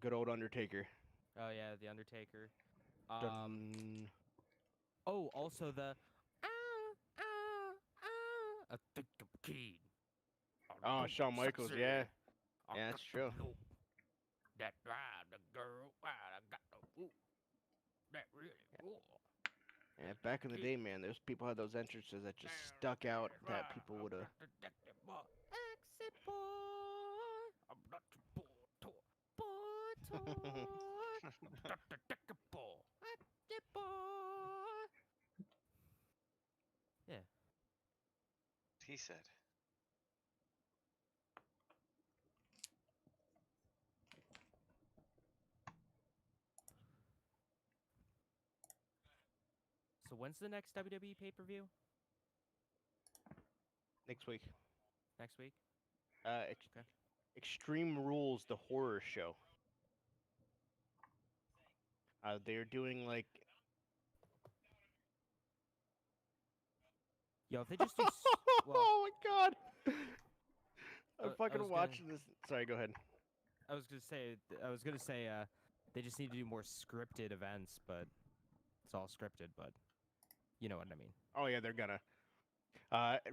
Good old Undertaker. Oh yeah, the Undertaker. Dun. Oh, also the I think I'm keen. Oh, Shawn Michaels. Yeah, yeah, that's true. That ride the girl, I got the ooh, that really cool. Yeah, back in the day, man, those people had those entrances that just stuck out that people would have. Exit boy, I'm not your boy, toy. I'm not the decker boy, exit boy. Yeah. He said. So when's the next WWE pay-per-view? Next week. Next week? Okay. Extreme Rules, the horror show. They're doing like. Yo, if they just do well, Oh my god! I'm I fucking was gonna watching this. Sorry, go ahead. I was gonna say they just need to do more scripted events, but it's all scripted, but you know what I mean. Oh yeah, they're gonna.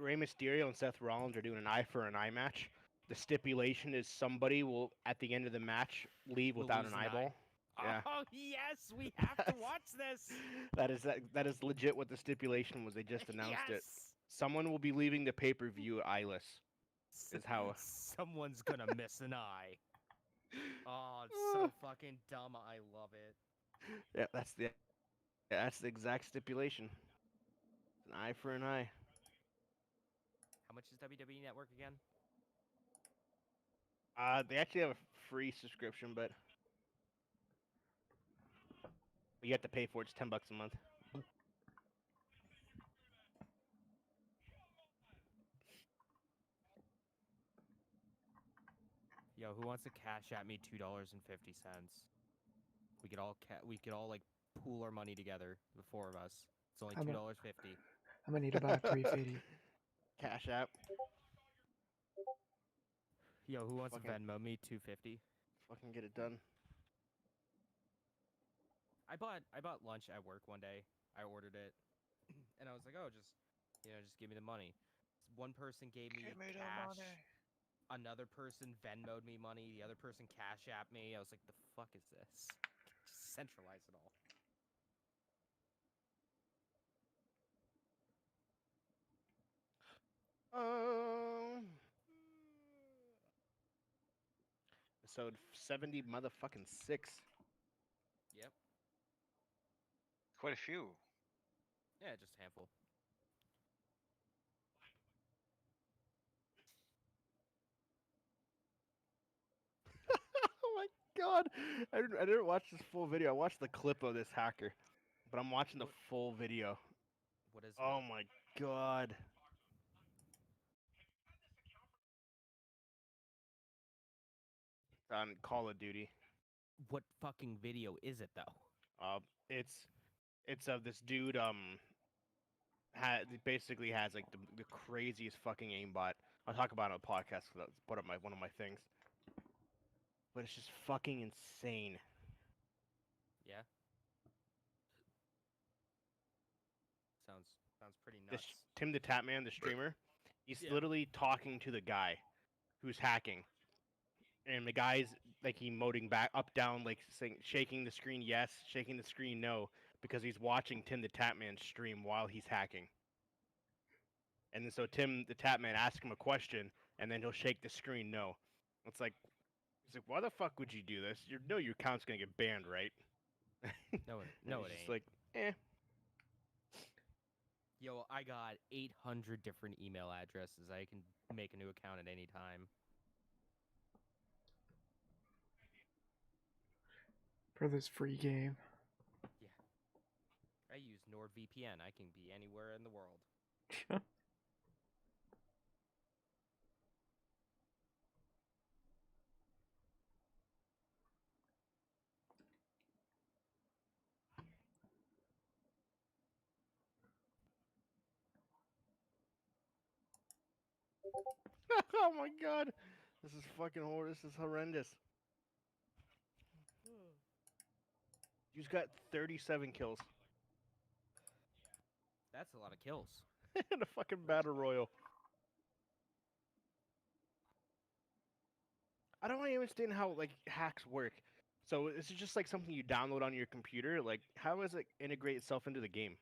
Rey Mysterio and Seth Rollins are doing an eye for an eye match. The stipulation is somebody will, at the end of the match, leave We'll without lose an an eyeball. eye. Yeah. Oh yes, we have to watch this. That is legit what the stipulation was. They just announced it. Yes. Someone will be leaving the pay-per-view eyeless. Is how. Someone's gonna miss an eye. Oh, it's so fucking dumb. I love it. Yeah, that's the exact stipulation. An eye for an eye. How much is WWE Network again? They actually have a free subscription, but you have to pay for it. It's $10 a month. Yo, who wants to cash at me $2.50? We could all like pool our money together, the four of us. It's only $2.50. I'm gonna need about 350. Cash App. Yo, who wants to Fucking- Venmo me $2.50? Fucking get it done. I bought lunch at work one day. I ordered it, and I was like, oh, just give me the money. One person gave me Give me the cash. money. Another person Venmo'd me money. The other person Cash App me. I was like, the fuck is this? Just centralize it all. Episode 70 motherfucking 6. Yep. Quite a few. Yeah, just a handful. Oh my god! I didn't watch this full video. I watched the clip of this hacker, but I'm watching the full video. What is it? Oh my god! On Call of Duty. What fucking video is it though? It's of this dude basically has like the craziest fucking aimbot. I'll talk about it on a podcast. Cause that's put up one of my things. But it's just fucking insane. Yeah. Sounds pretty This nuts. Tim the Tapman, the streamer, he's Yeah. literally talking to the guy who's hacking, and the guy's like emoting back up down, like saying, shaking the screen yes, shaking the screen no, because he's watching Tim the Tapman stream while he's hacking. And then so Tim the Tapman asks him a question, and then he'll shake the screen no. It's like, he's like, why the fuck would you do this? You know your account's gonna get banned, right? No, And it he's ain't. just like, eh. Yo, I got 800 different email addresses. I can make a new account at any time. For this free game. Yeah. I use NordVPN. I can be anywhere in the world. Oh my god. This is fucking horror. This is horrendous. You've got 37 kills That's a lot of kills. in a fucking battle royal. I don't really understand how like hacks work. So is it just like something you download on your computer? Like, how does it integrate itself into the game?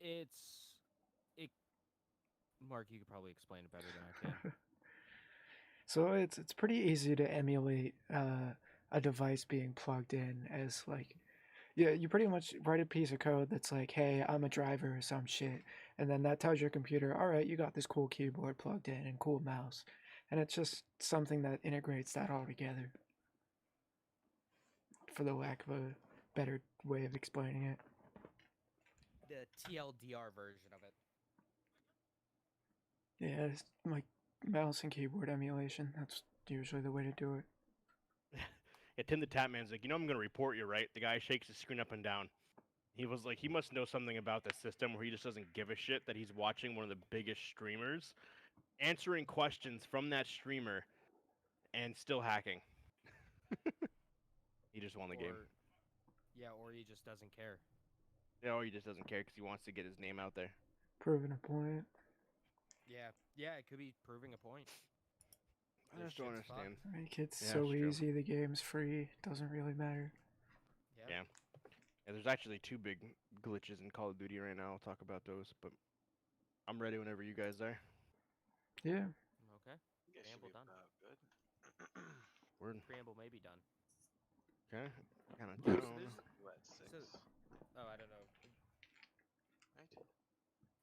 It. Mark, you could probably explain it better than I can. So it's pretty easy to emulate a device being plugged in as like, yeah, you pretty much write a piece of code that's like, hey, I'm a driver or some shit, and then that tells your computer, all right, you got this cool keyboard plugged in and cool mouse, and it's just something that integrates that all together. For the lack of a better way of explaining it. The TLDR version of it. Yeah, it's like mouse and keyboard emulation. That's usually the way to do it. Yeah, Tim the Tatman's like, I'm gonna report you, right? The guy shakes his screen up and down. He was like, he must know something about the system where he just doesn't give a shit that he's watching one of the biggest streamers, answering questions from that streamer, and still hacking. He just won the game. Yeah, or he just doesn't care. Yeah, or he just doesn't care because he wants to get his name out there. Proving a point. Yeah, it could be proving a point. I just don't understand. Like, it's Yeah, so it's true. easy. The game's free. Doesn't really matter. Yeah. Yeah, there's actually two big glitches in Call of Duty right now. I'll talk about those, but I'm ready whenever you guys are. Yeah. Okay. You guys should Preamble be done. about good. Word. Preamble may be done. Okay. Kind of So down. there's- You at 6, Oh, I don't know.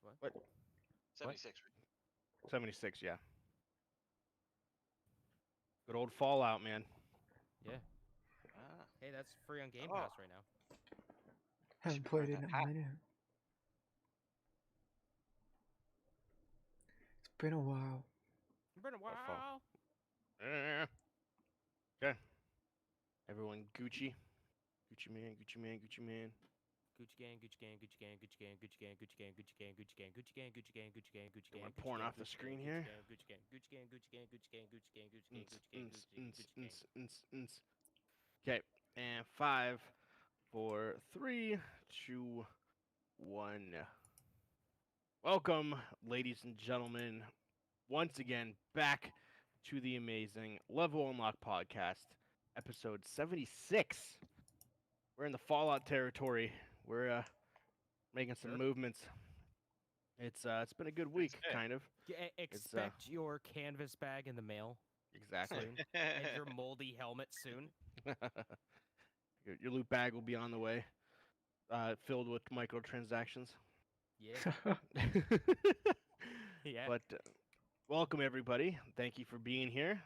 right? What? 76. Right? 76, yeah. Good old Fallout, man. Yeah. Ah, Hey, that's free on Game Oh. Pass right now. Haven't should be played wearing it in that a hat. minute. It's been a while. It's been a while. Okay. Everyone Gucci. Gucci man, Gucci man, Gucci man. Gucci gang, Gucci gang, Gucci gang, Gucci gang, Gucci gang, Gucci gang, Gucci gang, Gucci gang, Gucci gang, Gucci gang, Gucci gang, Gucci gang, We're Gucci gang, pouring off the Gucci screen gang, here. Gucci gang, Gucci gang, Gucci gang, Gucci gang, Gucci gang, Gucci gang, Gucci gang, Gucci gang. Okay, and 5, 4, 3, 2, 1. Welcome, ladies and gentlemen, once again back to the amazing Level Unlock podcast, episode 76. We're in the Fallout territory. We're making some Sure. movements. It's been a good week, good. kind of. Expect your canvas bag in the mail Exactly. soon, and your moldy helmet soon. Your loot bag will be on the way, filled with microtransactions. Yeah. Yeah. But welcome everybody. Thank you for being here.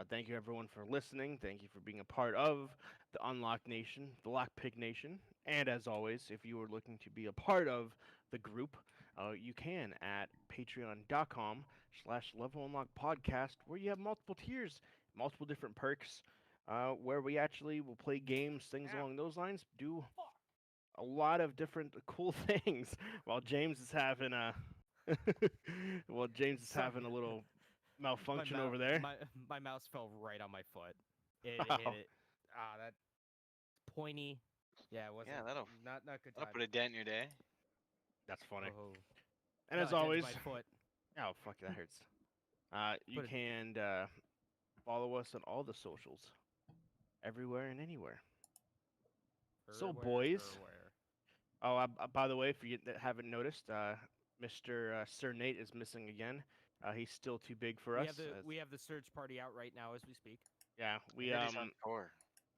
Thank you everyone for listening. Thank you for being a part of the Unlocked Nation, the Lockpick Nation. And as always, if you are looking to be a part of the group, you can at patreon.com/Level Unlock Podcast, where you have multiple tiers, multiple different perks, where we actually will play games, things along those lines, do a lot of different cool things while James is having a Sorry. having a little malfunction over there. My mouse fell right on my foot. It Wow. hit it. Ah, that pointy. Yeah, it wasn't. Yeah, that'll not good I'll time. put a dent in your day. That's funny. Oh. And No, as it did always, my foot. oh fuck, that hurts. You Put it- can follow us on all the socials, everywhere and anywhere. So, Everywhere, boys. everywhere. Oh, by the way, if you haven't noticed, Mr. Sir Nate is missing again. He's still too big for us. We have the search party out right now as we speak. Yeah, I heard he's on tour.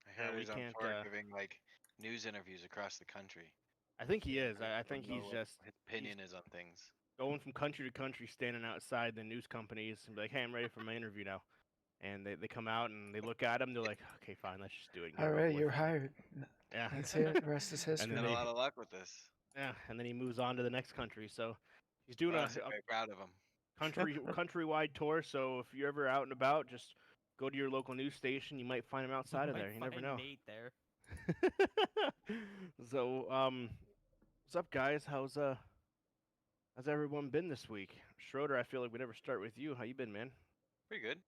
I heard we he's on can't, tour giving like news interviews across the country. I think he is. I Let think them he's know what just his opinion is on things. going from country to country, standing outside the news companies and be like, "Hey, I'm ready for my interview now." And they come out and they look at him. They're like, "Okay, fine, let's just do it." And get All it over right, with." you're hired. Yeah. That's it. The rest is And history. then Had a they- lot of luck with this. Yeah, and then he moves on to the next country. So he's doing Honestly, a very proud of him. countrywide tour. So if you're ever out and about, just go to your local news station. You might find him outside of Might there. You never find know. Nate there. So what's up, guys? How's everyone been this week? Schroeder, I feel like we never start with you. How you been, man? Pretty good.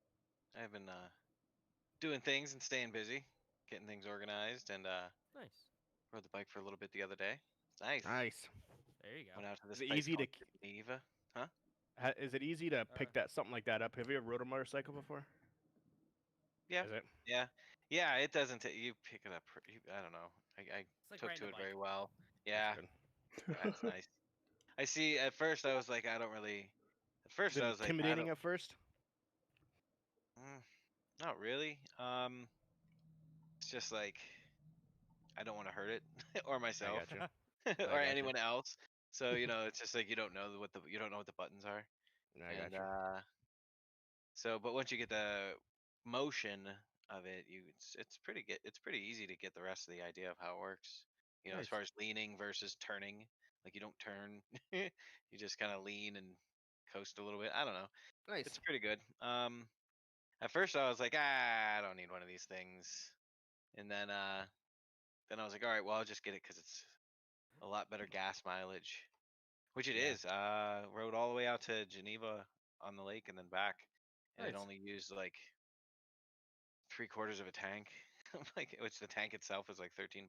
I've been doing things and staying busy. getting things organized, and Nice. rode the bike for a little bit the other day. It's nice. Nice. There you go. Went out to this Is it place easy to called Geneva. Huh? is it easy to Uh, pick that something like that up? Have you ever rode a motorcycle before? Yeah, Is it? yeah, yeah. It doesn't take you pick it up. I don't know. I It's like took riding to a it bike. very well. That's Yeah, good. yeah, it's nice. I see. At first, I was like, I don't really. At Is first, it I was like, I intimidating don't. at first? Mm, not really. It's just like I don't want to hurt it or I myself got you. I or got you. anyone else. So it's just like you don't know you don't know what the buttons are, I got and you. so but once you get the motion of it, it's pretty good. It's pretty easy to get the rest of the idea of how it works. As Nice. far as leaning versus turning, like you don't turn, you just kind of lean and coast a little bit. I don't know. Nice. It's pretty good. At first I was like, I don't need one of these things, and then I was like, all right, well I'll just get it because it's a lot better gas mileage, which it Yeah. is. Rode all the way out to Geneva on the lake and then back, and it Nice. only used like 3/4 of a tank, like which the tank itself was like $13.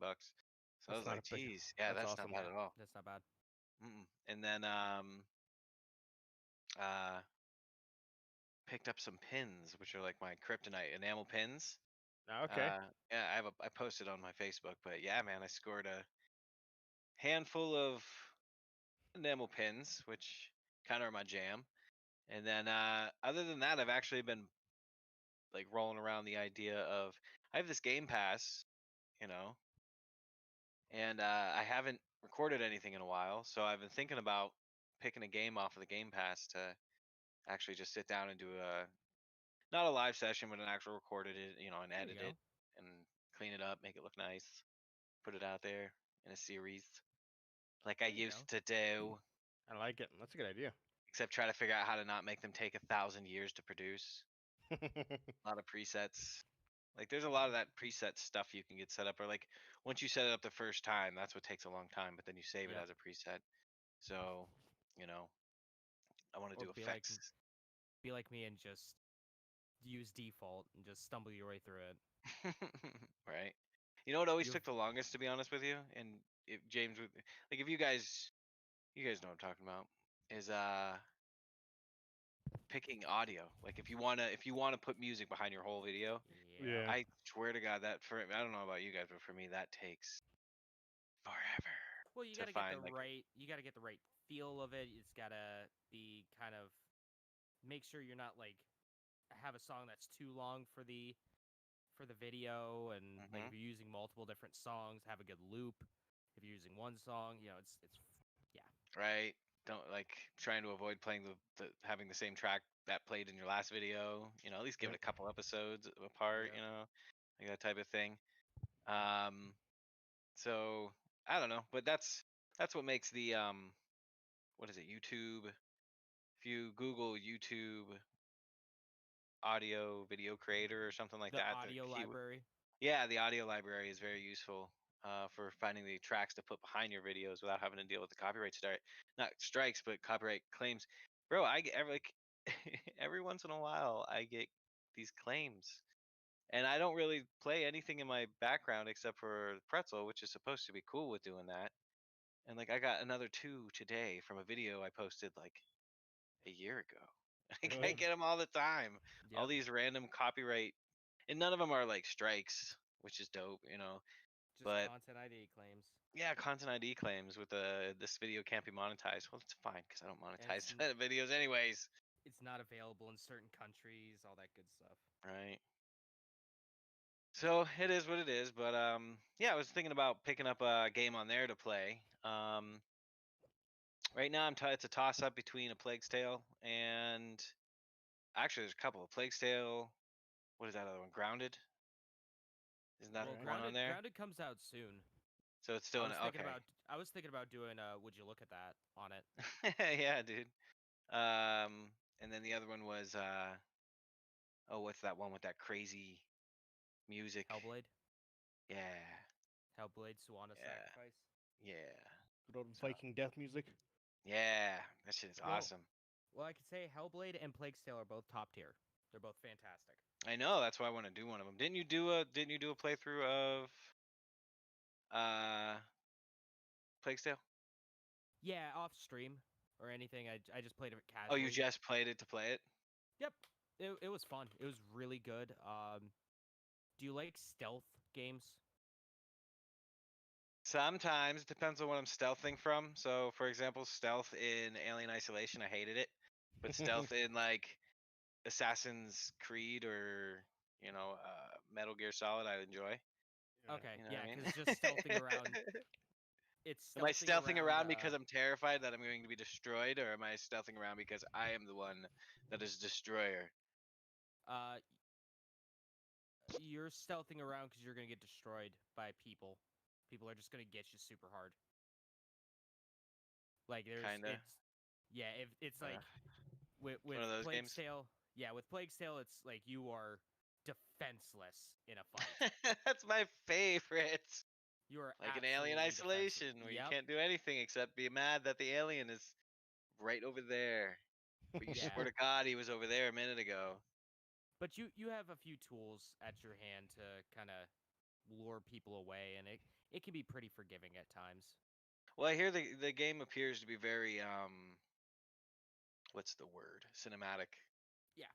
So I That's was not like, a big. geez, yeah, That's that's not awesome. bad at all. That's not bad. And then uh picked up some pins, which are like my kryptonite enamel pins. Okay. Yeah, I posted on my Facebook, but yeah, man, I scored a handful of enamel pins, which kind of are my jam. And then other than that, I've actually been like rolling around the idea of I have this Game Pass, you know, and I haven't recorded anything in a while, so I've been thinking about picking a game off of the Game Pass to actually just sit down and do a not a live session, but an actual recorded it, and There you edit go. it and clean it up, make it look nice, put it out there in a series like I There you go. used to do, I like it. That's a good idea. except try to figure out how to not make them take 1,000 years to produce. A lot of presets. Like there's a lot of that preset stuff you can get set up, or like once you set it up the first time, that's what takes a long time, but then you save it Yep. as a preset. So, you know, I want to Or do be like effects. be like me and just use default and just stumble your way through it. Right. You know what always You've took the longest, to be honest with you, and if James would like, if you guys know what I'm talking about, is picking audio. Like if you wanna put music behind your whole video, yeah. Yeah. I swear to God that I don't know about you guys, but for me that takes forever Well, you to got to get the find like. right feel of it. It's got to be kind of make sure you're not like have a song that's too long for the video, and like Mhm. if you're using multiple different songs, have a good loop. If you're using one song, it's yeah. Right? Don't like trying to avoid playing the having the same track that played in your last video. At least give Yep. it a couple episodes apart. Yep. Like that type of thing. Um, so I don't know, but that's what makes the what is it? YouTube. If you Google YouTube audio video creator or something like The that, audio library. yeah, the audio library is very useful for finding the tracks to put behind your videos without having to deal with the copyright not strikes, but copyright claims. Bro, I get like every once in a while I get these claims, and I don't really play anything in my background except for Pretzel, which is supposed to be cool with doing that. And like I got another two today from a video I posted like a year ago. Like I Really? get them all the time. All Yep. these random copyright, and none of them are like strikes, which is dope. Just But content ID claims. yeah, content ID claims with this video can't be monetized. Well, it's fine because I don't And monetize videos anyways, it's not available in certain countries, all that good stuff. right? So it is what it is. But yeah, I was thinking about picking up a game on there to play. Right now it's a toss up between a Plague's Tale and actually there's a couple of Plague's Tale. What is that other one? Grounded? Isn't that Well, Alright. one on there? Grounded comes out soon. So it's still okay. I was thinking about doing would you look at that on it? Yeah, dude. And then the other one was oh, what's that one with that crazy music? Hellblade? Yeah, Hellblade Swana yeah, Sacrifice? yeah. Good old So Viking death music. yeah, that shit is Well, awesome. well, I could say Hellblade and Plague's Tale are both top tier. They're both fantastic. I know. That's why I want to do one of them. Didn't you do a playthrough of uh Plague Tale? Yeah, off stream or anything. I just played it Oh, you casually. just played it to play it? Yep. It was fun. It was really good. Do you like stealth games? Sometimes it depends on what I'm stealthing from. So, for example, stealth in Alien Isolation, I hated it. But stealth in like Assassin's Creed or Metal Gear Solid, I enjoy. Okay, You know yeah, what I because just stealthing around. mean? It's Am I stealthing stealthing around because uh, I'm terrified that I'm going to be destroyed, or am I stealthing around because I am the one that is destroyer? uh, you're stealthing around because you're gonna get destroyed by people. People are just gonna get you super hard. Like Kinda. yeah, if it's like with One of those Plague's games. Tale, yeah, with Plague's Tale, it's like you are defenseless in a fight. That's my favorite. You are Like an Alien absolutely defenseless. Isolation, where you Yep. can't do anything except be mad that the alien is right over there. But you Yeah. swear to God he was over there a minute ago. But you have a few tools at your hand to kind of lure people away, and it can be pretty forgiving at times. Well, I hear the game appears to be very what's the word? Cinematic. Yeah,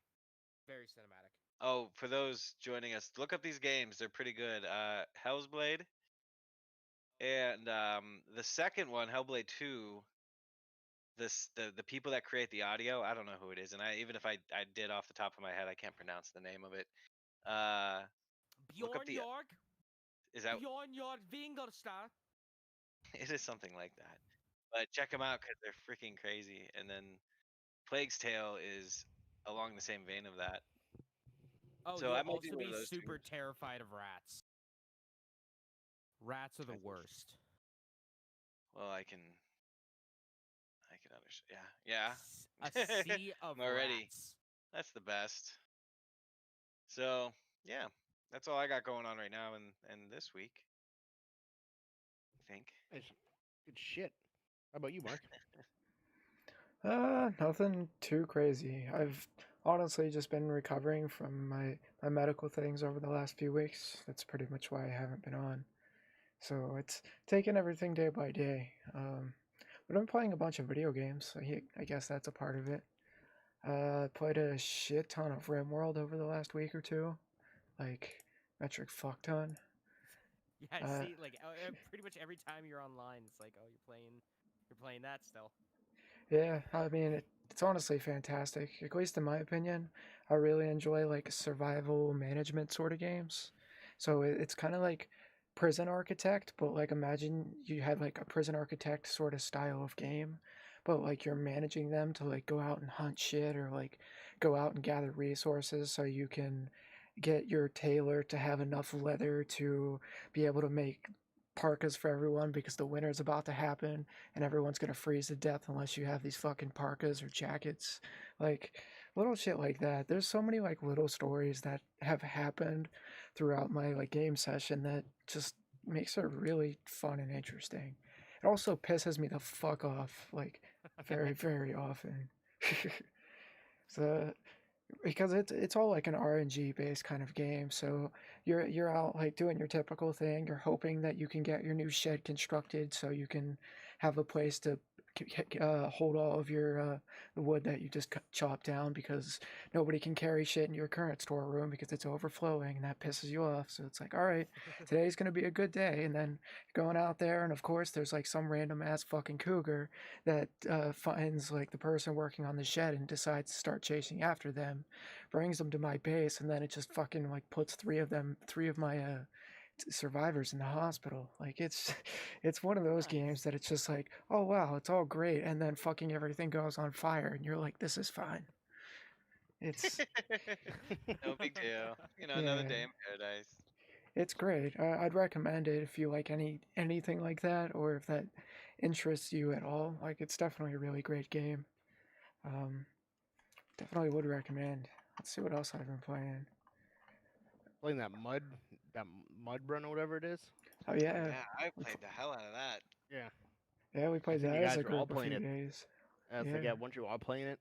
very cinematic. Oh, for those joining us, look up these games. They're pretty good. Hell's Blade and the second one, Hellblade 2. The people that create the audio, I don't know who it is, and even if I did off the top of my head, I can't pronounce the name of it. Look up Bjorn the Jorg, is that Bjorn Jorg Vingerstar. it is something like that. But check them out because they're freaking crazy. And then Plague's Tale is along the same vein of that. Oh, So you'll I might do also one be of those two. super terrified of rats. Rats are the I think- worst. Well, I can understand. Yeah, A yeah. sea of I'm already. rats. That's the best. So yeah, that's all I got going on right now and this week. I think. It's good shit. How about you, Mark? Nothing too crazy. I've honestly just been recovering from my medical things over the last few weeks. That's pretty much why I haven't been on. So it's taking everything day by day. But I'm playing a bunch of video games. So I guess that's a part of it. Played a shit ton of RimWorld over the last week or two, like metric fuck ton. Yeah, I Uh, see. Like pretty much every time you're online, it's like, oh, you're playing that still. Yeah, I mean, it's honestly fantastic. At least in my opinion, I really enjoy like survival management sort of games. So it's kind of like Prison Architect, but like imagine you had like a Prison Architect sort of style of game, but like you're managing them to like go out and hunt shit or like go out and gather resources so you can get your tailor to have enough leather to be able to make parkas for everyone because the winter's about to happen and everyone's gonna freeze to death unless you have these fucking parkas or jackets. Like little shit like that. There's so many like little stories that have happened throughout my like game session that just makes it really fun and interesting. It also pisses me the fuck off like very, very often. So because it's all like an RNG based kind of game. So you're out like doing your typical thing. You're hoping that you can get your new shed constructed so you can have a place to hold all of your the wood that you just chopped down because nobody can carry shit in your current storeroom because it's overflowing and that pisses you off. So it's like, all right, today's gonna be a good day, and then going out there and of course there's like some random ass fucking cougar that finds like the person working on the shed and decides to start chasing after them, brings them to my base, and then it just fucking like puts three of my survivors in the hospital. Like it's one of those Nice. games that it's just like, oh wow, it's all great, and then fucking everything goes on fire, and you're like, this is fine. It's No big deal. Another yeah, day in paradise. it's great. I'd recommend it if you like anything like that, or if that interests you at all. Like it's definitely a really great game. Um, Definitely would recommend. Let's see what else I've been playing. Playing that mud run or whatever it is. Oh Oh yeah, yeah, I we played the hell out of that. Yeah, yeah we I played seen that you as guys a were all group a playing few it. days. It's Yeah, like yeah, weren't you all playing it?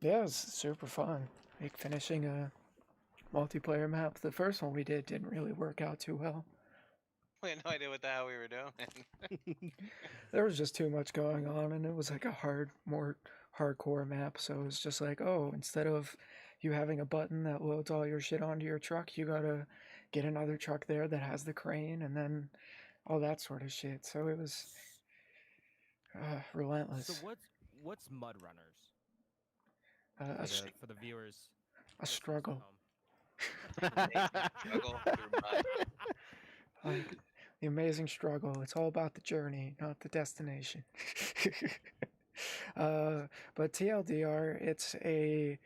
yeah, it was super fun. Like finishing multiplayer map. The first one we did didn't really work out too well. We had no idea what the hell we were doing. There was just too much going on, and it was like a more hardcore map. So it was just like, oh, instead of you having a button that loads all your shit onto your truck, you gotta get another truck there that has the crane, and then all that sort of shit. So it was relentless. So what's Mud Runners A, for the viewers? a listeners at struggle. home? Struggle through mud. Like the amazing struggle. It's all about the journey, not the destination. But TLDR, it's a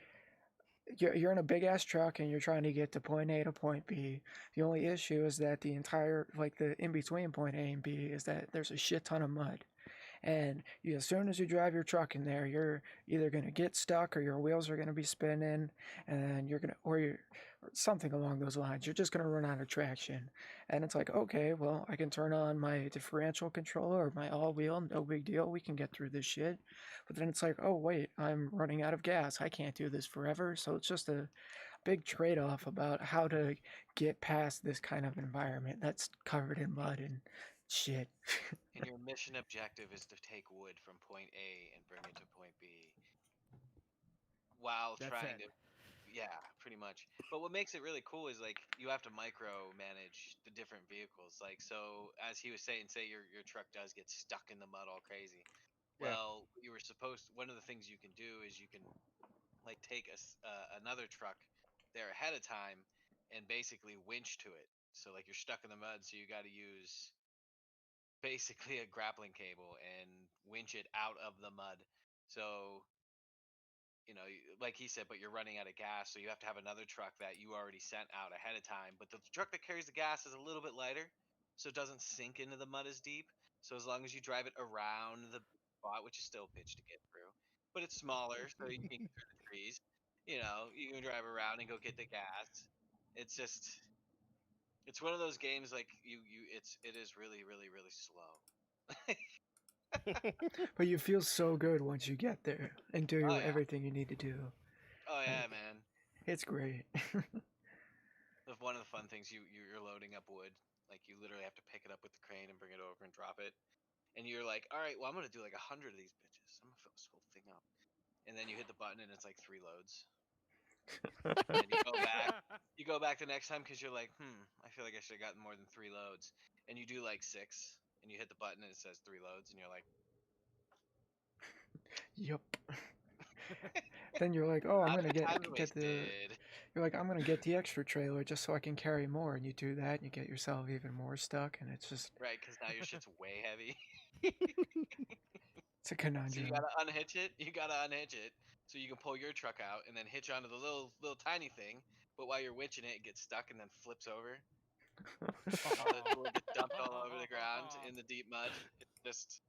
you're in a big ass truck and you're trying to get to point A to point B. The only issue is that the entire like the in between point A and B is that there's a shit ton of mud. And as soon as you drive your truck in there, you're either going to get stuck or your wheels are going to be spinning, and you're going to, or something along those lines. You're just going to run out of traction. And it's like, okay, well, I can turn on my differential controller or my all wheel, no big deal. We can get through this shit. But then it's like, oh, wait, I'm running out of gas. I can't do this forever. So it's just a big trade off about how to get past this kind of environment that's covered in mud and shit. And your mission objective is to take wood from point A and bring it to point B while That's trying it. to, yeah, pretty much. But what makes it really cool is like you have to micromanage the different vehicles. Like so, as he was saying, say your truck does get stuck in the mud all crazy. Yeah. Well, you were supposed. One of the things you can do is you can like take another truck there ahead of time and basically winch to it. So like you're stuck in the mud, so you got to use basically a grappling cable and winch it out of the mud. So, like he said, but you're running out of gas, so you have to have another truck that you already sent out ahead of time. But the truck that carries the gas is a little bit lighter, so it doesn't sink into the mud as deep. So as long as you drive it around the spot, which is still a pitch to get through, but it's smaller, so you can get through the trees. You can drive around and go get the gas. It's just, it's one of those games like it is really, really, really slow. But you feel so good once you get there and do Oh yeah. everything you need to do. Oh yeah, Like, man. it's great. One of the fun things you're loading up wood. Like you literally have to pick it up with the crane and bring it over and drop it. And you're like, all right, well I'm gonna do like 100 of these bitches. I'm gonna fill this whole thing up. And then you hit the button and it's like 3 loads. And you go back. You go back the next time because you're like, I feel like I should have gotten more than 3 loads. And you do like 6, and you hit the button and it says 3 loads, and you're like, Yup. Then you're like, oh, I'm not gonna enough time get the. wasted. You're like, I'm gonna get the extra trailer just so I can carry more, and you do that, and you get yourself even more stuck, and it's just Right, because now your shit's way heavy. it's a So conundrum. you gotta unhitch it. You gotta unhitch it so you can pull your truck out and then hitch onto the little tiny thing. But while you're winching it, it gets stuck and then flips over. All the wood gets dumped all over the ground in the deep mud. It's just.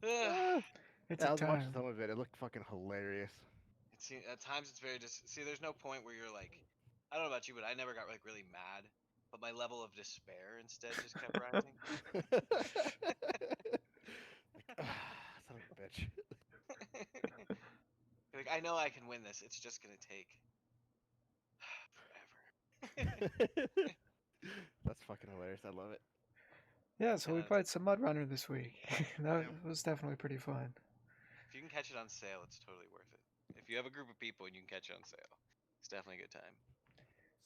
It's Yeah, I a was watching time. some of it. It looked fucking hilarious. At times it's very just. See, there's no point where you're like, I don't know about you, but I never got like really mad. But my level of despair instead just kept rising. Son of a bitch. Like I know I can win this. It's just gonna take forever. That's fucking hilarious. I love it. Yeah, so we Yeah, played some Mud Runner this week. That Yeah. was definitely pretty fun. If you can catch it on sale, it's totally worth it. If you have a group of people and you can catch it on sale, it's definitely a good time.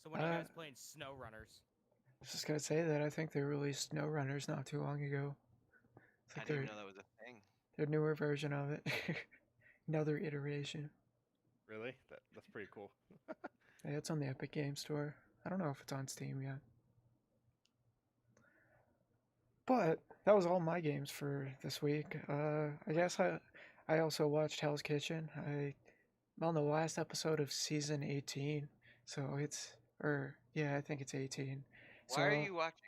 So when are you Uh, guys playing Snow Runners? I was just gonna say that I think they released Snow Runners not too long ago. It's I like didn't even know that was a thing. their newer version of it. Another iteration. Really? That's pretty cool. Yeah, it's on the Epic Game Store. I don't know if it's on Steam yet. But that was all my games for this week. I guess I also watched Hell's Kitchen. I'm on the last episode of season 18, so I think it's 18. Why are So you watching?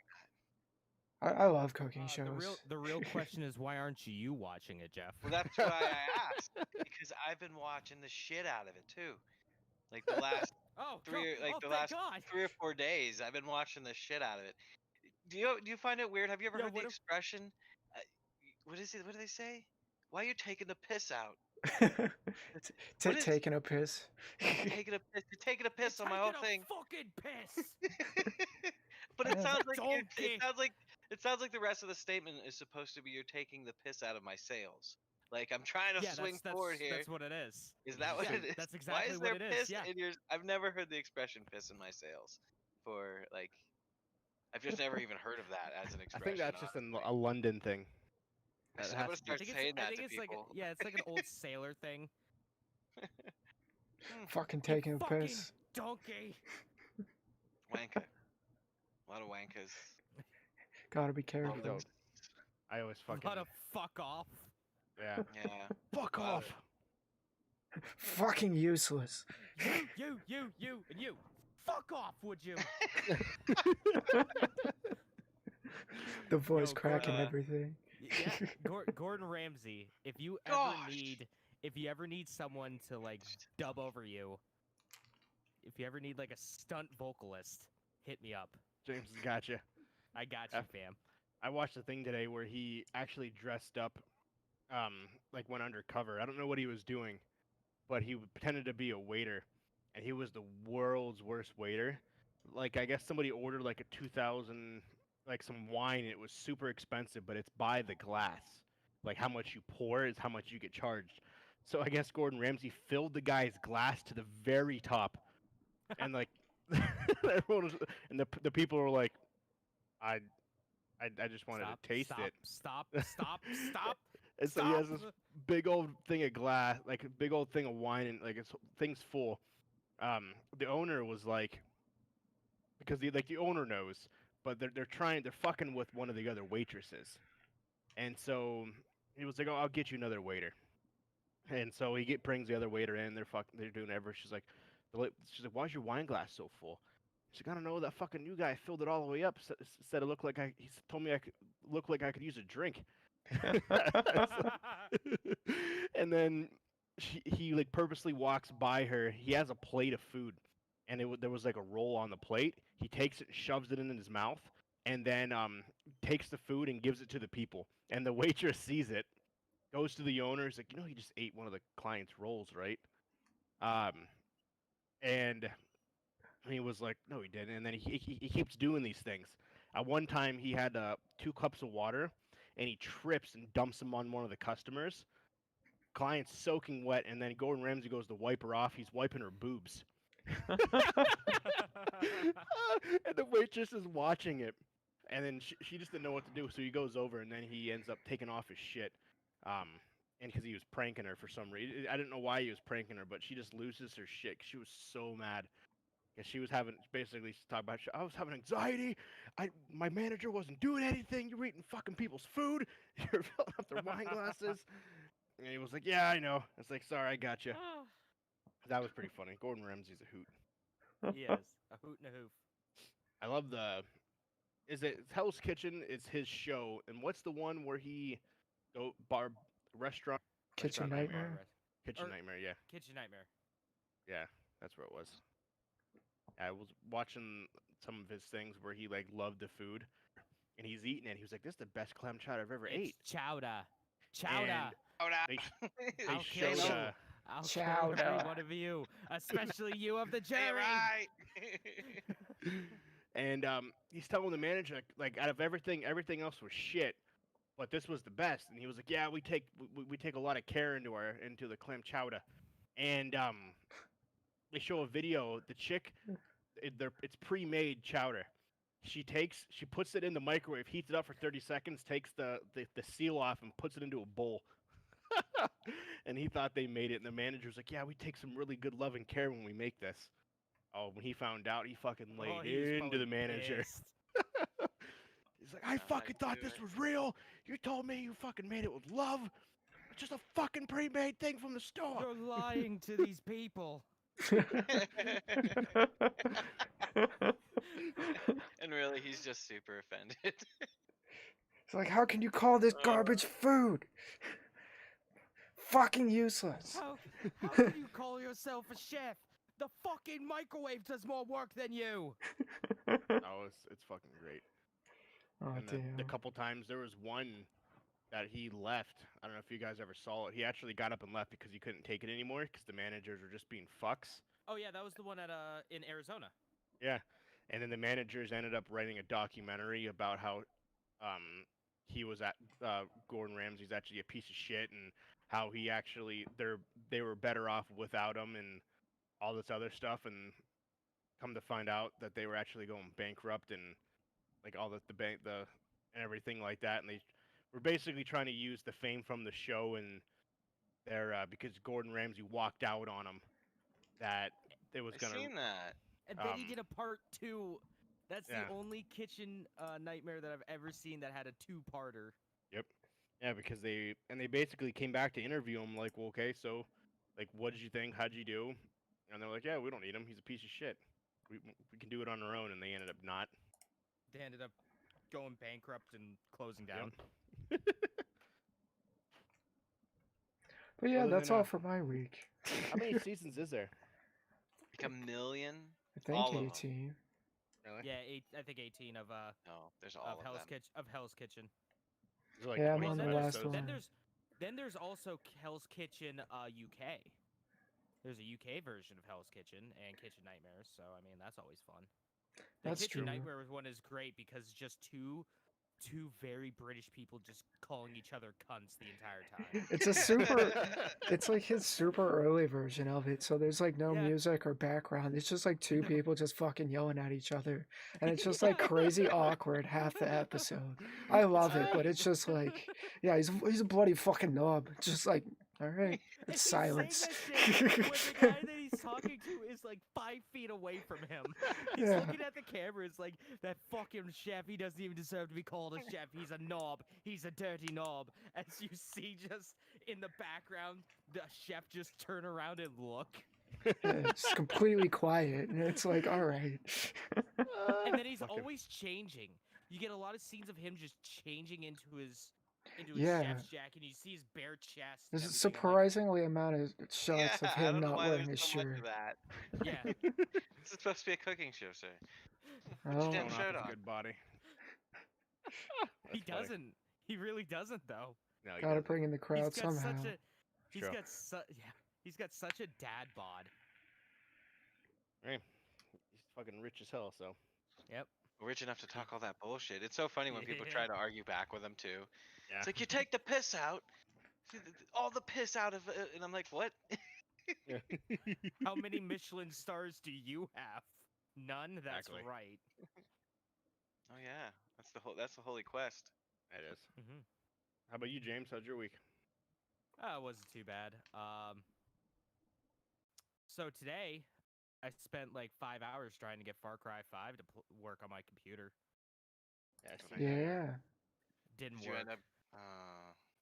I love cooking shows. The real question is why aren't you watching it, Jeff? Well, that's why I asked because I've been watching the shit out of it too. Like the last thank last God. 3 or 4 days, I've been watching the shit out of it. Do you find it weird? Have you ever Yeah, heard the what if- expression? What is it? What do they say? Why are you taking the piss out? What is Taking a piss. taking a piss? You're taking a piss on my whole thing. Fucking piss. But it Yeah. sounds like Donkey. it sounds like the rest of the statement is supposed to be you're taking the piss out of my sales. Like I'm trying to Yeah, swing forward here. that's what it is. Is that what Yeah, it is? that's Why exactly is what there it is, piss yeah. in yours? I've never heard the expression "piss in my sales." For like, I've just never even heard of that as an I expression. think that's just honestly. a London thing. That I'm has gonna to be. start saying I that think to it's like people. it's like an old sailor thing. Fucking You taking a fucking piss. donkey. Wanker. A lot of wankers. Gotta be Lot careful. Don't. of- I always A fucking. lot of fuck off. Yeah. Yeah. Fuck lot of- off. Fucking useless. You, and you. Fuck off, would you? The voice Yo, crack and Gordon- everything. Yeah, Gordon Ramsay. If you Gosh. ever need someone to like dub over you, if you ever need like a stunt vocalist, hit me up. James has got you. I got you, F- fam. I watched a thing today where he actually dressed up, like went undercover. I don't know what he was doing, but he pretended to be a waiter, and he was the world's worst waiter. Like I guess somebody ordered like a 2,000, like some wine, and it was super expensive, but it's by the glass. Like how much you pour is how much you get charged. So I guess Gordon Ramsay filled the guy's glass to the very top, and like everyone was, and the people were like, I I just wanted Stop, to taste stop, it. stop, stop, stop. And so he has Stop. this big old thing of glass, like a big old thing of wine, and like it's thing's full. The owner was like, because the owner knows, but they're fucking with one of the other waitresses, and so he was like, oh, I'll get you another waiter. And so brings the other waiter in. They're doing everything. She's like, why's your wine glass so full? She's like, I don't know. That fucking new guy filled it all the way up. Said it looked like he told me I could look like I could use a drink. And then he like purposely walks by her. He has a plate of food, and there was like a roll on the plate. He takes it, shoves it in his mouth, and then takes the food and gives it to the people. And the waitress sees it, goes to the owner. Is like, you know, he just ate one of the client's rolls, right? And he was like, no, he didn't. And then he keeps doing these things. At one time, he had 2 cups of water, and he trips and dumps them on one of the customers. Client's soaking wet, and then Gordon Ramsay goes to wipe her off. He's wiping her boobs. And the waitress is watching it. And then she just didn't know what to do, so he goes over, and then he ends up taking off his shit. And because he was pranking her for some reason. I didn't know why he was pranking her, but she just loses her shit. She was so mad. And she was basically talking about, I was having anxiety. My manager wasn't doing anything. You're eating fucking people's food. You're filling up their wine glasses. And he was like, yeah, I know. It's like, sorry, I got you. That was pretty funny. Gordon Ramsay's a hoot. He is a hoot and a hoof. I love Hell's Kitchen is his show. And what's the one where he restaurant Kitchen Restaurant Nightmare. Kitchen Or- Nightmare, yeah. Kitchen Nightmare. Yeah, that's where it was. I was watching some of his things where he like loved the food, and he's eating it. He was like, "This is the best clam chowder I've ever ate." It's chowder. Chowder. Oh, They, they I'll kill showed, you. uh, I'll kill Chowder. every one of you, especially you of the Say it jury. right. and he's telling the manager like out of everything else was shit, but this was the best. And he was like, "Yeah, we take a lot of care into the clam chowder," and they show a video. The chick, it's pre-made chowder. She puts it in the microwave, heats it up for 30 seconds, takes the seal off, and puts it into a bowl. And he thought they made it, and the manager was like, "Yeah, we take some really good love and care when we make this." Oh, when he found out, he fucking Oh, laid he was into probably the manager. pissed. He's like, "I fucking thought this was real. You told me you fucking made it with love. It's just a fucking pre-made thing from the store." You're lying to these people. And really, he's just super offended. It's like, how can you call this garbage food? Fucking useless. How can you call yourself a chef? The fucking microwave does more work than you. Oh, it's fucking great. Oh And the damn. couple times there was one that he left. I don't know if you guys ever saw it. He actually got up and left because he couldn't take it anymore because the managers were just being fucks. Oh yeah, that was the one at in Arizona. Yeah, and then the managers ended up writing a documentary about how he was at Gordon Ramsay's actually a piece of shit and how he actually they were better off without him and all this other stuff and come to find out that they were actually going bankrupt and like all the bank the and everything like that and they were basically trying to use the fame from the show and their because Gordon Ramsay walked out on him that it was I gonna seen that. And then he Um, did a part 2. That's yeah. the only kitchen nightmare that I've ever seen that had a 2-parter. Yep. Yeah, because they basically came back to interview him like, well, okay, so like what did you think? How'd you do? And they're like, yeah, we don't need him. He's a piece of shit. We can do it on our own, and they ended up not. They ended up going bankrupt and closing down. Yep. But yeah, Other that's than, all for my week. How many seasons is there? Like a million. I think all of 'em. 18. Really? Yeah, I think 18 of No, there's all of them. Hell's Kitchen. Is there like Yeah, I'm 20 on the then last episodes? one. Then there's also Hell's Kitchen UK. There's a UK version of Hell's Kitchen and Kitchen Nightmares, so I mean that's always fun. The That's Kitchen true. Nightmares one is great because it's just two very British people just calling each other cunts the entire time. It's a super. It's like his super early version of it, so there's like no Yeah. music or background. It's just like two No. people just fucking yelling at each other, and it's just Yeah. like crazy awkward half the episode. I love it, but it's just like, yeah, he's a bloody fucking knob. Just like, all right, And it's he's saying silence. that shit when the guy that he's talking to is like 5 feet away from him. He's Yeah. looking at the camera. It's like, that fucking chef, he doesn't even deserve to be called a chef. He's a knob. He's a dirty knob. As you see just in the background, the chef just turn around and look. Yeah, it's completely quiet, and it's like, all right. And then he's Fucking- always changing. You get a lot of scenes of him just changing into his Yeah. chef's jacket. You see his bare chest. and There's a everything, and, like, surprisingly amount of shots Yeah, of I him don't know not why wearing there's his so much shirt. of that. yeah. This is supposed to be a cooking show, sir. Oh, your damn Showing off shirt his on. good body. He That's funny. doesn't. He really doesn't, though. No, he gotta doesn't. bring in the crowd He's got somehow. such a. He's True. got He's got such a dad bod. Right. He's fucking rich as hell, so. Yep. Rich enough to talk all that bullshit. It's so funny when people Yeah. try to argue back with him too. Yeah. It's like you take the piss out, all the piss out of it, and I'm like, what? Yeah. How many Michelin stars do you have? None. That's Exactly. right. Oh yeah, that's the holy quest. That is. Mm-hmm. How about you, James? How's your week? It wasn't too bad. So today, I spent like 5 hours trying to get Far Cry 5 to work on my computer. Yeah, I That's see. Yeah. Didn't Did you work. end up?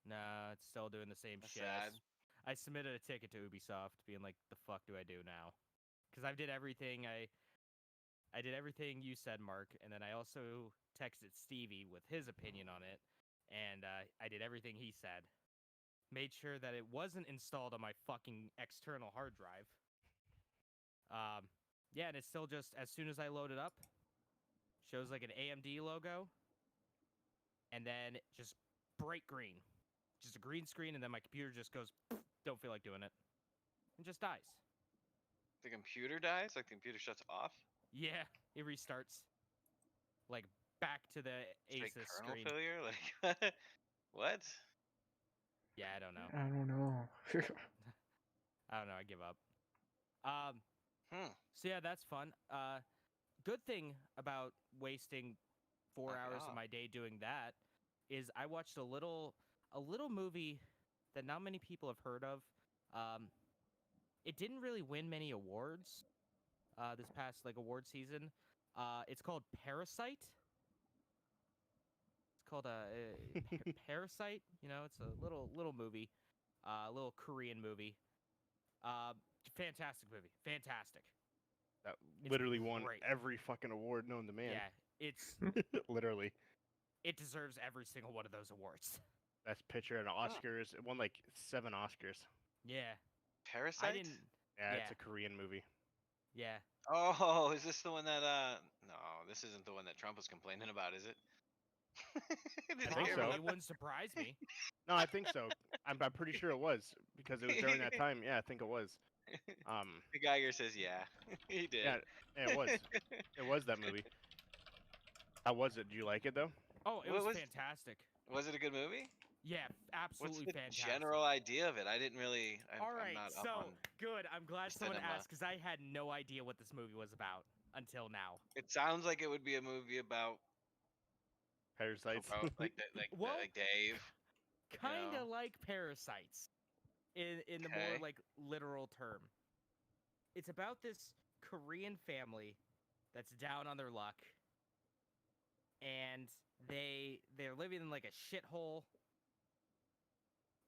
Nah, it's still doing the same That's shit. sad. I submitted a ticket to Ubisoft, being like, "The fuck do I do now?" Because I did everything. I did everything you said, Mark, and then I also texted Stevie with his opinion on it, and I did everything he said. Made sure that it wasn't installed on my fucking external hard drive. Yeah, and it's still just as soon as I load it up, shows like an AMD logo, and then just bright green, just a green screen, and then my computer just goes, don't feel like doing it, and just dies. The computer dies? Like the computer shuts off? Yeah, it restarts, like back to the It's like Asus kernel screen. failure? Like what? Yeah, I don't know. I don't know. I don't know. I give up. Hmm. So yeah, that's fun. Good thing about wasting 4 Knock it hours of off. my day doing that is I watched a little movie that not many people have heard of. It didn't really win many awards this past like award season. It's called Parasite. It's called Parasite. You know, it's a little movie, a little Korean movie. Fantastic movie. Fantastic. That It's literally won great. every fucking award known to man. Yeah, it's Literally. it deserves every single one of those awards. Best picture at Oscars. It won like 7 Oscars. Yeah, Parasite? I didn't. Yeah, it's Yeah. a Korean movie. Yeah, Oh, is this the one that no, this isn't the one that Trump was complaining about, is it? Did I think it so. really? It wouldn't surprise me. No, I think so. I'm pretty sure it was because it was during that time. Yeah, I think it was. The Geiger says, yeah, he did. Yeah, it was. It was that movie. How was it? Did you like it though? Oh, it What was was fantastic. was it a good movie? Yeah, What's absolutely the fantastic. general idea of it? I didn't really. All I'm right, not up so on. good. I'm glad someone cinema. asked because I had no idea what this movie was about until now. It sounds like it would be a movie about Parasites. Well, like Dave. kind know. of like Parasites in the more Okay. like literal term. It's about this Korean family that's down on their luck, and they're living in like a shithole,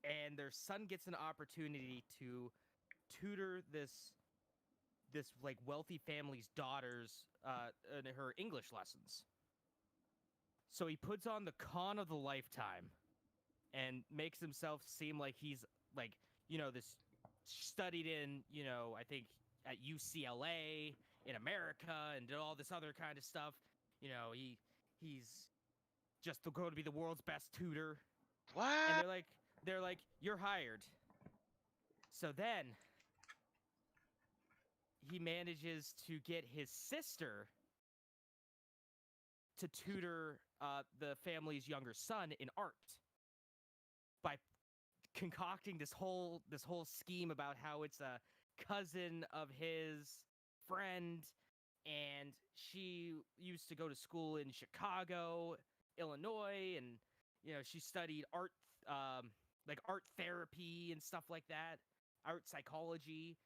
and their son gets an opportunity to tutor this like wealthy family's daughters in her English lessons. So he puts on the con of the lifetime and makes himself seem like he's like, this studied in, I think at UCLA in America and did all this other kind of stuff. He's just going to be the world's best tutor. What? And they're like, you're hired. So then he manages to get his sister to tutor the family's younger son in art by concocting this whole scheme about how it's a cousin of his friend, and she used to go to school in Chicago, Illinois, and she studied art, like art therapy and stuff like that, art psychology,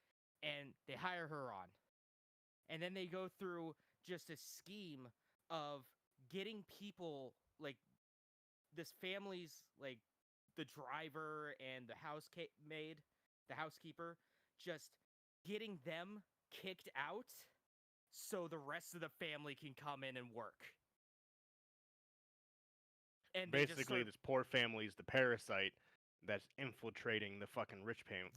and they hire her on. And then they go through just a scheme of getting people like this family's like the driver and the housekeeper, just getting them kicked out so the rest of the family can come in and work. And they just Basically, this poor family is the parasite that's infiltrating the fucking rich people.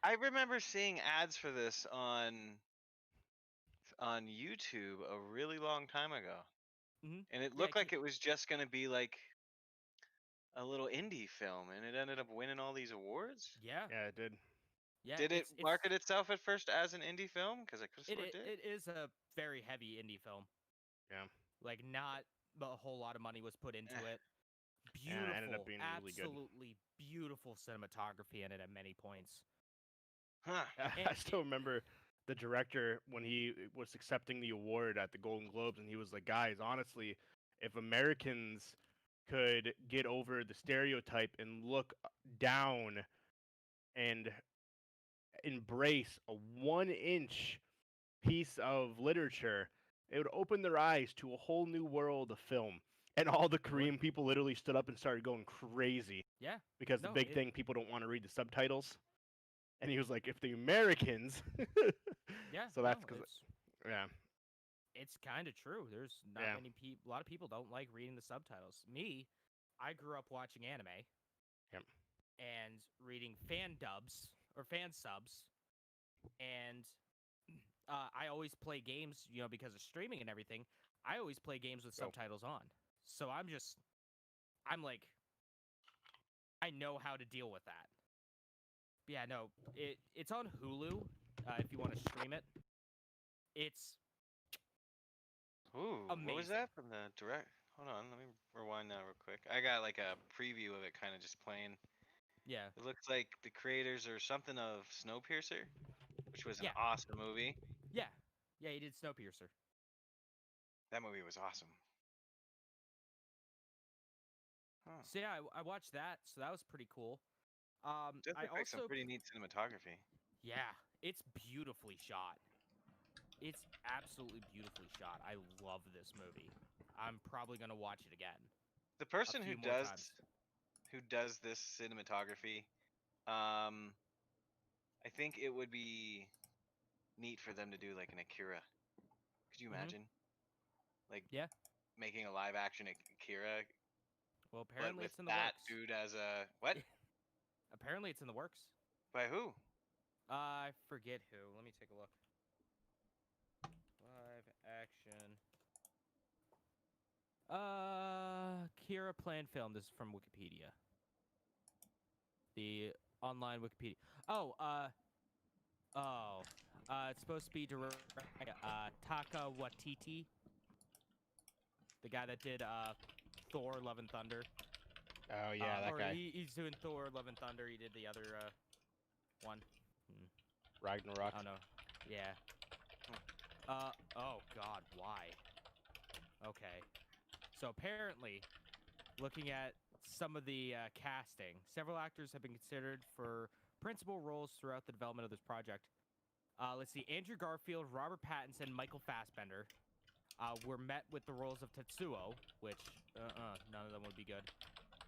I remember seeing ads for this on YouTube a really long time ago, and it looked like it was just gonna be like a little indie film, and it ended up winning all these awards. Yeah, it did. Yeah, did it market itself at first as an indie film? Because I could have sworn it did. It is a very heavy indie film. Yeah. Like not a whole lot of money was put into it. Beautiful, it ended up being really good. absolutely beautiful cinematography in it at many points. Huh. I still remember the director when he was accepting the award at the Golden Globes, and he was like, "Guys, honestly, if Americans could get over the stereotype and look down and embrace a 1-inch piece of literature, it would open their eyes to a whole new world of film." And all the Korean people literally stood up and started going crazy. Yeah. Because the big thing, people don't want to read the subtitles. And he was like, if the Americans... Yeah. So that's because... Yeah. It's kind of true. There's not many people... A lot of people don't like reading the subtitles. Me, I grew up watching anime. Yep. And reading fan dubs, or fan subs. And I always play games, because of streaming and everything. I always play games with subtitles on. So I'm like, I know how to deal with that. But yeah, no, it's on Hulu if you want to stream it. It's amazing. What was that from the direct? Hold on, let me rewind that real quick. I got like a preview of it kind of just playing. Yeah. It looks like the creators or something of Snowpiercer, which was an awesome movie. Yeah. Yeah, he did Snowpiercer. That movie was awesome. Huh. So yeah, I watched that, so that was pretty cool. Does look like some pretty neat cinematography. Yeah, it's beautifully shot. It's absolutely beautifully shot. I love this movie. I'm probably gonna watch it again. The person who does this cinematography, I think it would be neat for them to do like an Akira. Could you imagine? Like, making a live action Akira. Well, apparently it's in the that works. Dude as a what? Apparently it's in the works. By who? I forget who. Let me take a look. Live action. Kira plan film. This is from Wikipedia. The online Wikipedia. It's supposed to be directed by Taka Waititi, the guy that did Thor: Love and Thunder. Oh yeah, that or guy. he's doing Thor: Love and Thunder. He did the other one. Ragnarok. Oh no. Yeah. Oh God, why? Okay. So apparently, looking at some of the casting, several actors have been considered for principal roles throughout the development of this project. Let's see, Andrew Garfield, Robert Pattinson, Michael Fassbender were met with the roles of Tetsuo, which, none of them would be good.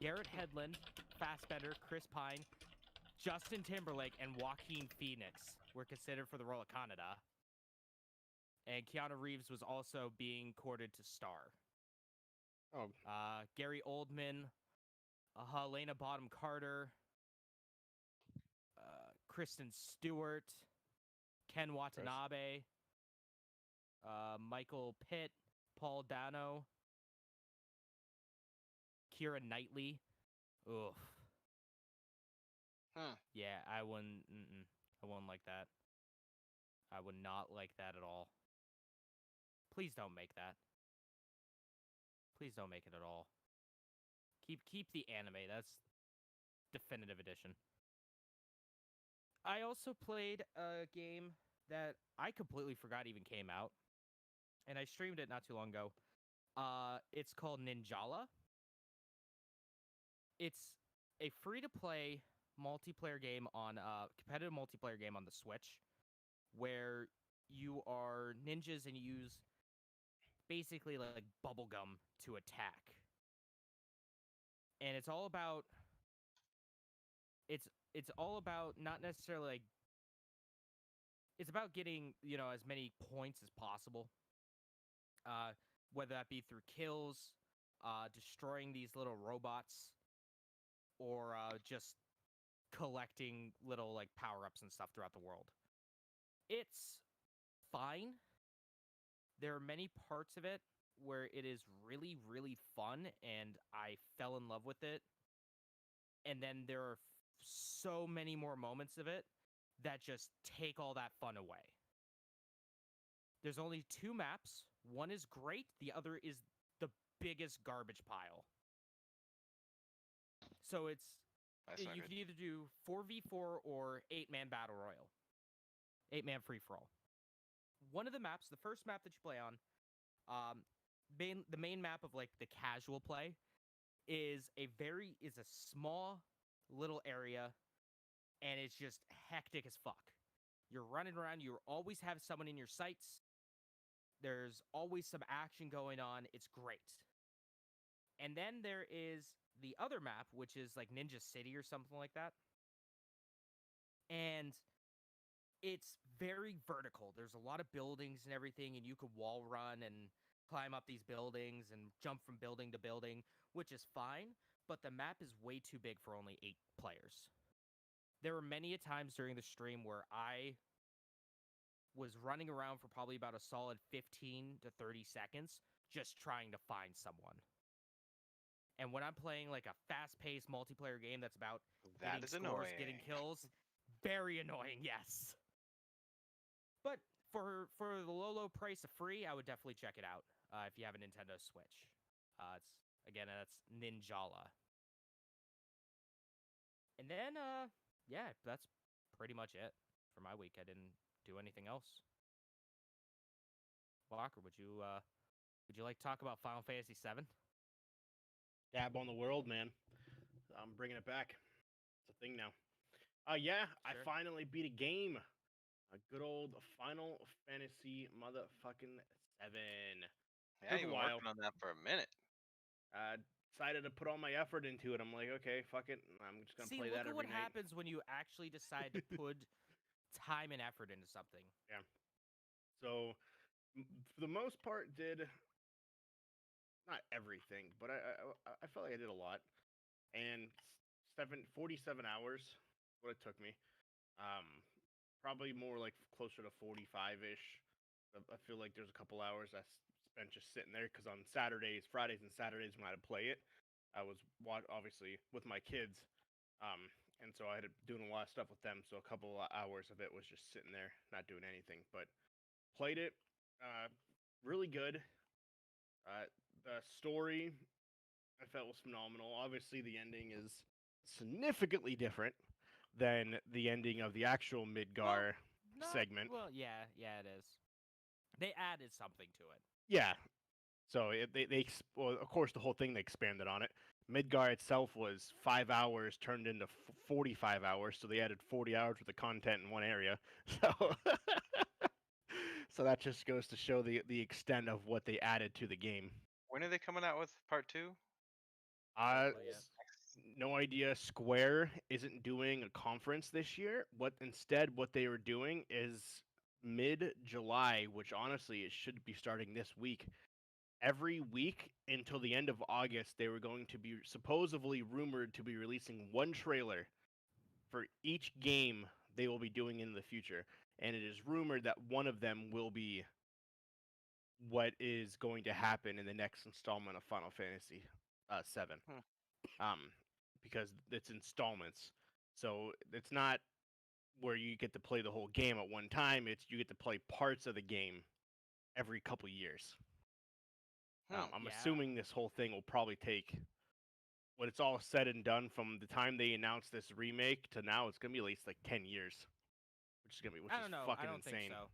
Garrett Hedlund, Fassbender, Chris Pine, Justin Timberlake, and Joaquin Phoenix were considered for the role of Kaneda. And Keanu Reeves was also being courted to star. Oh, Gary Oldman, Helena Bonham Carter, Kristen Stewart, Ken Watanabe, Michael Pitt, Paul Dano, Keira Knightley. Oof. Yeah, I wouldn't. I wouldn't like that. I would not like that at all. Please don't make that. Please don't make it at all. Keep the anime. That's definitive edition. I also played a game that I completely forgot even came out, and I streamed it not too long ago. It's called Ninjala. It's a free-to-play multiplayer game on competitive multiplayer game on the Switch, where you are ninjas and you use basically like bubblegum to attack. And it's all about not necessarily like it's about getting, as many points as possible. Whether that be through kills, destroying these little robots, or just collecting little like power-ups and stuff throughout the world. It's fine. There are many parts of it where it is really, really fun, and I fell in love with it. And then there are so many more moments of it that just take all that fun away. There's only 2 maps. One is great. The other is the biggest garbage pile. So you can either do 4v4 or 8-man battle royal. 8-man free-for-all. One of the maps, the first map that you play on, the main map of like the casual play, is a small little area, and it's just hectic as fuck. You're running around, you always have someone in your sights. There's always some action going on. It's great. And then there is the other map, which is like Ninja City or something like that. And it's very vertical. There's a lot of buildings and everything, and you could wall run and climb up these buildings and jump from building to building, which is fine, but the map is way too big for only 8 players. There were many a times during the stream where I was running around for probably about a solid 15 to 30 seconds just trying to find someone. And when I'm playing like a fast-paced multiplayer game that's about That getting is scores, annoying. getting kills, very annoying, yes. But for the low price of free, I would definitely check it out if you have a Nintendo Switch. That's Ninjala. And then, that's pretty much it for my week. I didn't do anything else. Walker, would you like to talk about Final Fantasy VII? dab on the world, man. I'm bringing it back. It's a thing now. Yeah, I Sure. finally beat a game. A good old Final Fantasy motherfucking 7. Yeah, Took a you've been while. working on that for a minute. Decided to put all my effort into it. I'm like, okay, fuck it. I'm just gonna play that every look at what night. happens when you actually decide to put time and effort into something. Yeah. So, for the most part, did not everything, but I felt like I did a lot. And 47 hours, what it took me. Probably more like closer to 45-ish. I feel like there's a couple hours I spent just sitting there because on Fridays and Saturdays when I had to play it, I was obviously with my kids, and so I had doing a lot of stuff with them. So a couple of hours of it was just sitting there, not doing anything. But played it, really good. The story I felt was phenomenal. Obviously, the ending is significantly different than the ending of the actual Midgar segment. Well, yeah, it is. They added something to it. Yeah. So well, of course, the whole thing they expanded on it. Midgar itself was 5 hours turned into 45 hours, so they added 40 hours worth of content in one area. So, so that just goes to show the extent of what they added to the game. When are they coming out with part 2? Yeah. No idea. Square isn't doing a conference this year. What they were doing is mid-July, which honestly it should be starting this week. Every week until the end of August, they were going to be supposedly rumored to be releasing one trailer for each game they will be doing in the future. And it is rumored that one of them will be what is going to happen in the next installment of Final Fantasy VII. Because it's installments. So it's not where you get to play the whole game at one time. It's you get to play parts of the game every couple years. I'm assuming this whole thing will probably take, when it's all said and done, from the time they announced this remake to now, it's gonna be at least like 10 years, which is I don't know. fucking I don't insane. think so.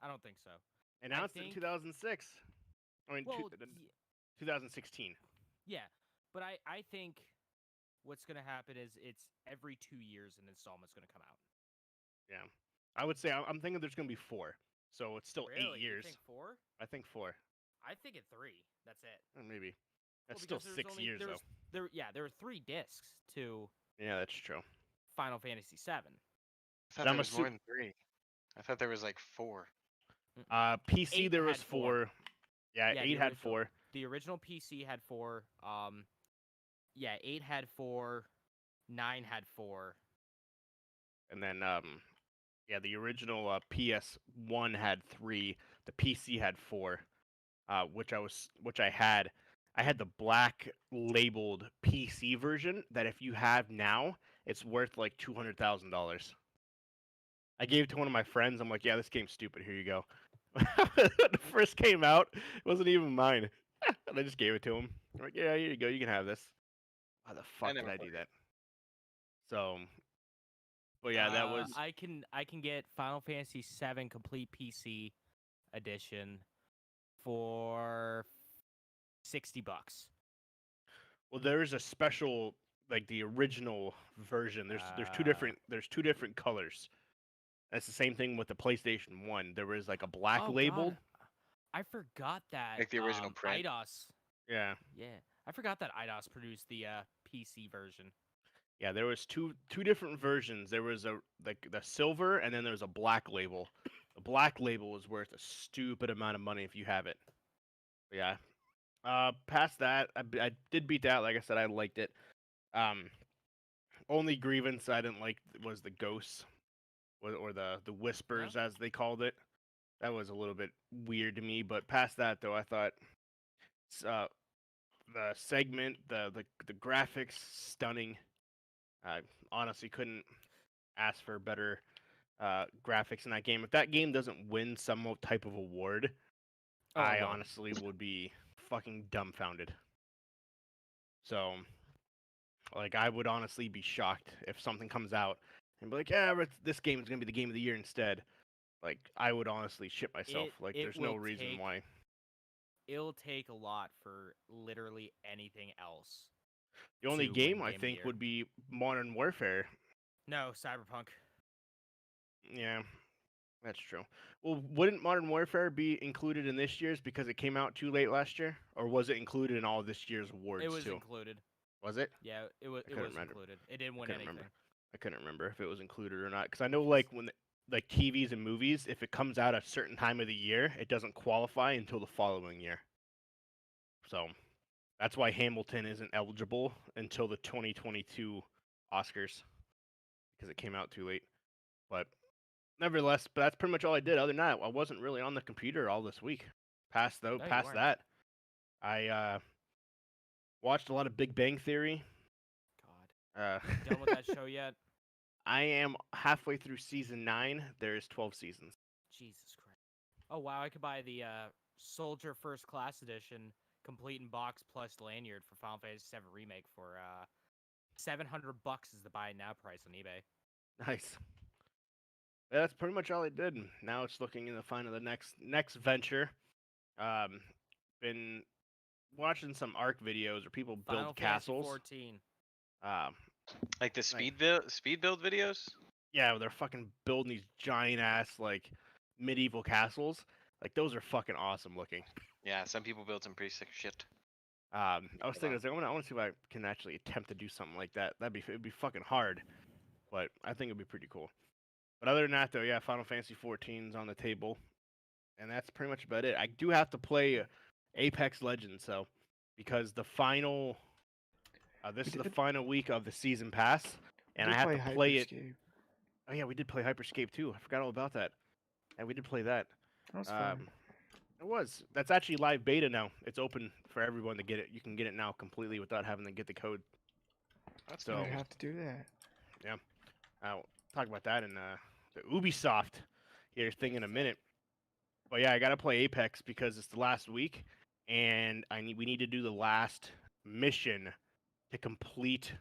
I don't think so. Announced in 2006. I mean, Well, 2016. Yeah, but I think what's gonna happen is it's every 2 years an installment's gonna come out. Yeah, I would say I'm thinking there's gonna be 4, so it's still Really? 8 years. You think 4? I think 4. I think at 3. That's it. Maybe. That's Well, still 6 years though. There were 3 discs to Yeah, that's true. Final Fantasy VII. I thought there was more than 3. I thought there was like 4. PC there was 4. Yeah, Yeah, 8 had 4. The original PC had 4. Yeah, 8 had 4. 9 had 4. And then yeah, the original PS1 had 3. The PC had 4. Which I had. I had the black labeled PC version that if you have now, it's worth like $200,000. I gave it to one of my friends. I'm like, yeah, this game's stupid. Here you go. When it first came out, it wasn't even mine. And I just gave it to him. I'm like, yeah, here you go. You can have this. How the fuck did I do that? So, but yeah, that was. I can get Final Fantasy VII Complete PC Edition for $60. Well, there is a special, like the original version. There's two different colors. That's the same thing with the PlayStation 1. There was like a black label. God. I forgot that. Like the original print. IDOS. Yeah. Yeah. I forgot that IDOS produced the PC version. Yeah, there was two different versions. There was the silver, and then there was a black label. The black label was worth a stupid amount of money if you have it. But yeah. Past that, I did beat that. Like I said, I liked it. Only grievance I didn't like was the ghosts, or the whispers as they called it. That was a little bit weird to me. But past that, though, I thought the segment, the graphics, stunning. I honestly couldn't ask for better graphics in that game. If that game doesn't win some type of award, I honestly would be fucking dumbfounded. So, like, I would honestly be shocked if something comes out and be like, yeah, this game is going to be the game of the year instead. Like, I would honestly shit myself. There's no reason why. It'll take a lot for literally anything else. The only game I think would be Modern Warfare. No, Cyberpunk. Yeah, that's true. Well, wouldn't Modern Warfare be included in this year's because it came out too late last year? Or was it included in all this year's awards too? It was included. Was it? Yeah, it was included. It didn't win anything. I couldn't remember if it was included or not. Because I know, like, when like TVs and movies, if it comes out at a certain time of the year, it doesn't qualify until the following year. So that's why Hamilton isn't eligible until the 2022 Oscars, because it came out too late. But nevertheless, that's pretty much all I did. Other than that, I wasn't really on the computer all this week. Past that, I Watched a lot of Big Bang Theory. God, done with that show yet? I am halfway through season 9. There's 12 seasons. Jesus Christ. Oh wow, I could buy the Soldier First Class Edition, complete in box plus lanyard for Final Fantasy VII Remake for $700 is the buy now price on eBay. Nice. Yeah, that's pretty much all I did. Now it's looking in the find of the next venture. Been watching some ARC videos where people build Final castles. Fantasy 14. Um, Like the speed build videos. yeah, where they're fucking building these giant ass like medieval castles. Like those are fucking awesome looking. Yeah, some people build some pretty sick shit. I was thinking, Wow. I want to see if I can actually attempt to do something like that. It'd be fucking hard, but I think it'd be pretty cool. But other than that, though, yeah, Final Fantasy 14's on the table, and that's pretty much about it. I do have to play Apex Legends, so because the final, this is the final week of the season pass, and I have to play it. Hyperscape. Oh yeah, we did play Hyperscape too. I forgot all about that. And we did play that. That's fun. It was. That's actually live beta now. It's open for everyone to get it. You can get it now completely without having to get the code. That's So Might cool. have to do that. I'll talk about that in the Ubisoft here thing in a minute. But yeah, I gotta play Apex because it's the last week, and we need to do the last mission to complete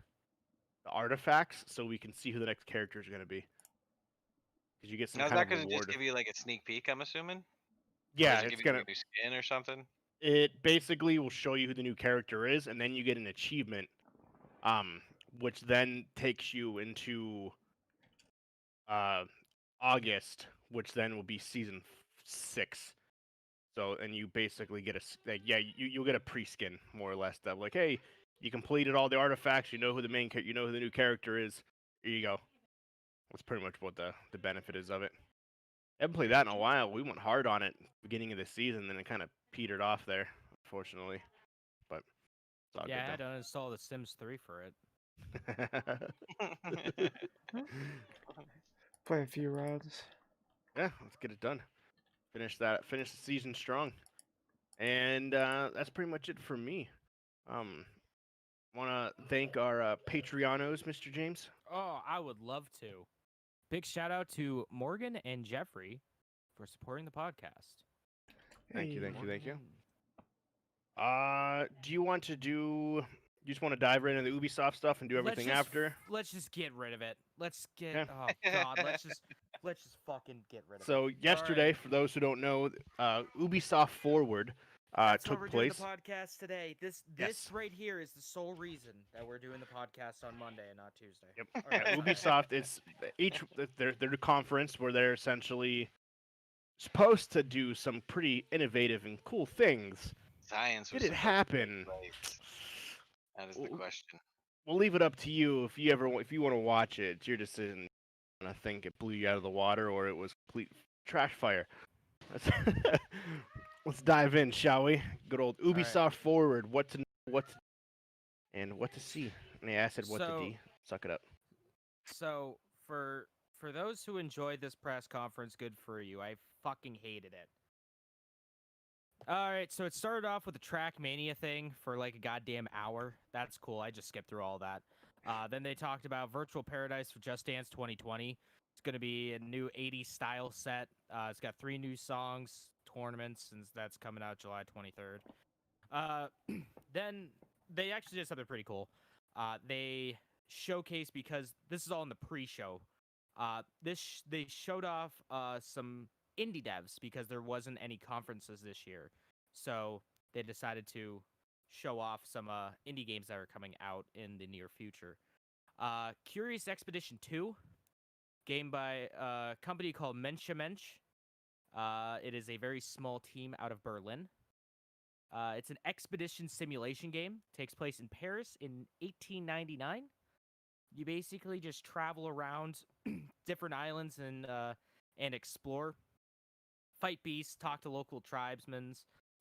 the artifacts so we can see who the next character is gonna be. Because you get some Now is kind that of gonna just reward. give you like a sneak peek? I'm assuming. Or Yeah, does it it's give you gonna. like a new skin or something? It basically will show you who the new character is, and then you get an achievement, which then takes you into August, which then will be season 6. So, and you basically get you'll get a pre-skin more or less that like, hey, you completed all the artifacts, you know who you know who the new character is. Here you go. That's pretty much what the benefit is of it. I haven't played that in a while. We went hard on it beginning of the season, then it kind of petered off there, unfortunately. But it's all Yeah, I had good to uninstall The Sims 3 for it. though. Play a few rounds. Yeah, let's get it done. Finish the season strong. And that's pretty much it for me. Want to thank our Patreonos, Mr. James. Oh, I would love to. Big shout out to Morgan and Jeffrey for supporting the podcast. Thank you, Hey, thank you, thank you. Morgan. Do you want to do? You just want to dive right into the Ubisoft stuff and do everything after? Let's just get rid of it. Let's get. Yeah. Oh God, let's just fucking get rid of it. So yesterday, Alright. for those who don't know, Ubisoft Forward That's why took we're place. doing the podcast today. This Yes. right here is the sole reason that we're doing the podcast on Monday and not Tuesday. Yep. Alright. Ubisoft, it's they're a conference where they're essentially supposed to do some pretty innovative and cool things. Science. Did was it supposed to take happen? place. That is the Well, question. We'll leave it up to you if you want to watch it. It's your decision. And I think it blew you out of the water or it was complete trash fire. Let's dive in, shall we? Good old Ubisoft Forward. What to and what to see. And I said what to D. Suck it up. So for those who enjoyed this press conference, good for you. I fucking hated it. All right, so it started off with the Trackmania thing for like a goddamn hour. That's cool. I just skipped through all that. Then they talked about Virtual Paradise for Just Dance 2020. It's going to be a new 80s style set. It's got 3 new songs, tournaments, and that's coming out July 23rd. Then they actually did something pretty cool. They showcased, because this is all in the pre-show. They showed off some indie devs because there wasn't any conferences this year, so they decided to show off some indie games that are coming out in the near future. Curious Expedition 2, game by a company called Mensch. It is a very small team out of Berlin. It's an expedition simulation game. Takes place in Paris in 1899. You basically just travel around different islands and explore, fight beasts, talk to local tribesmen,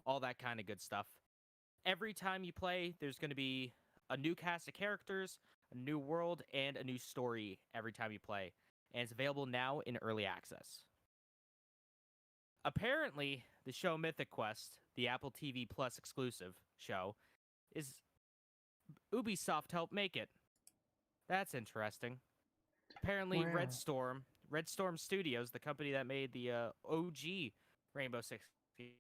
all that kind of good stuff. Every time you play, there's going to be a new cast of characters, a new world, and a new story every time you play. And it's available now in early access. Apparently, the show Mythic Quest, the Apple TV Plus exclusive show, is Ubisoft helped make it. That's interesting. Apparently, Wow. Red Storm Studios, the company that made the OG Rainbow Six game,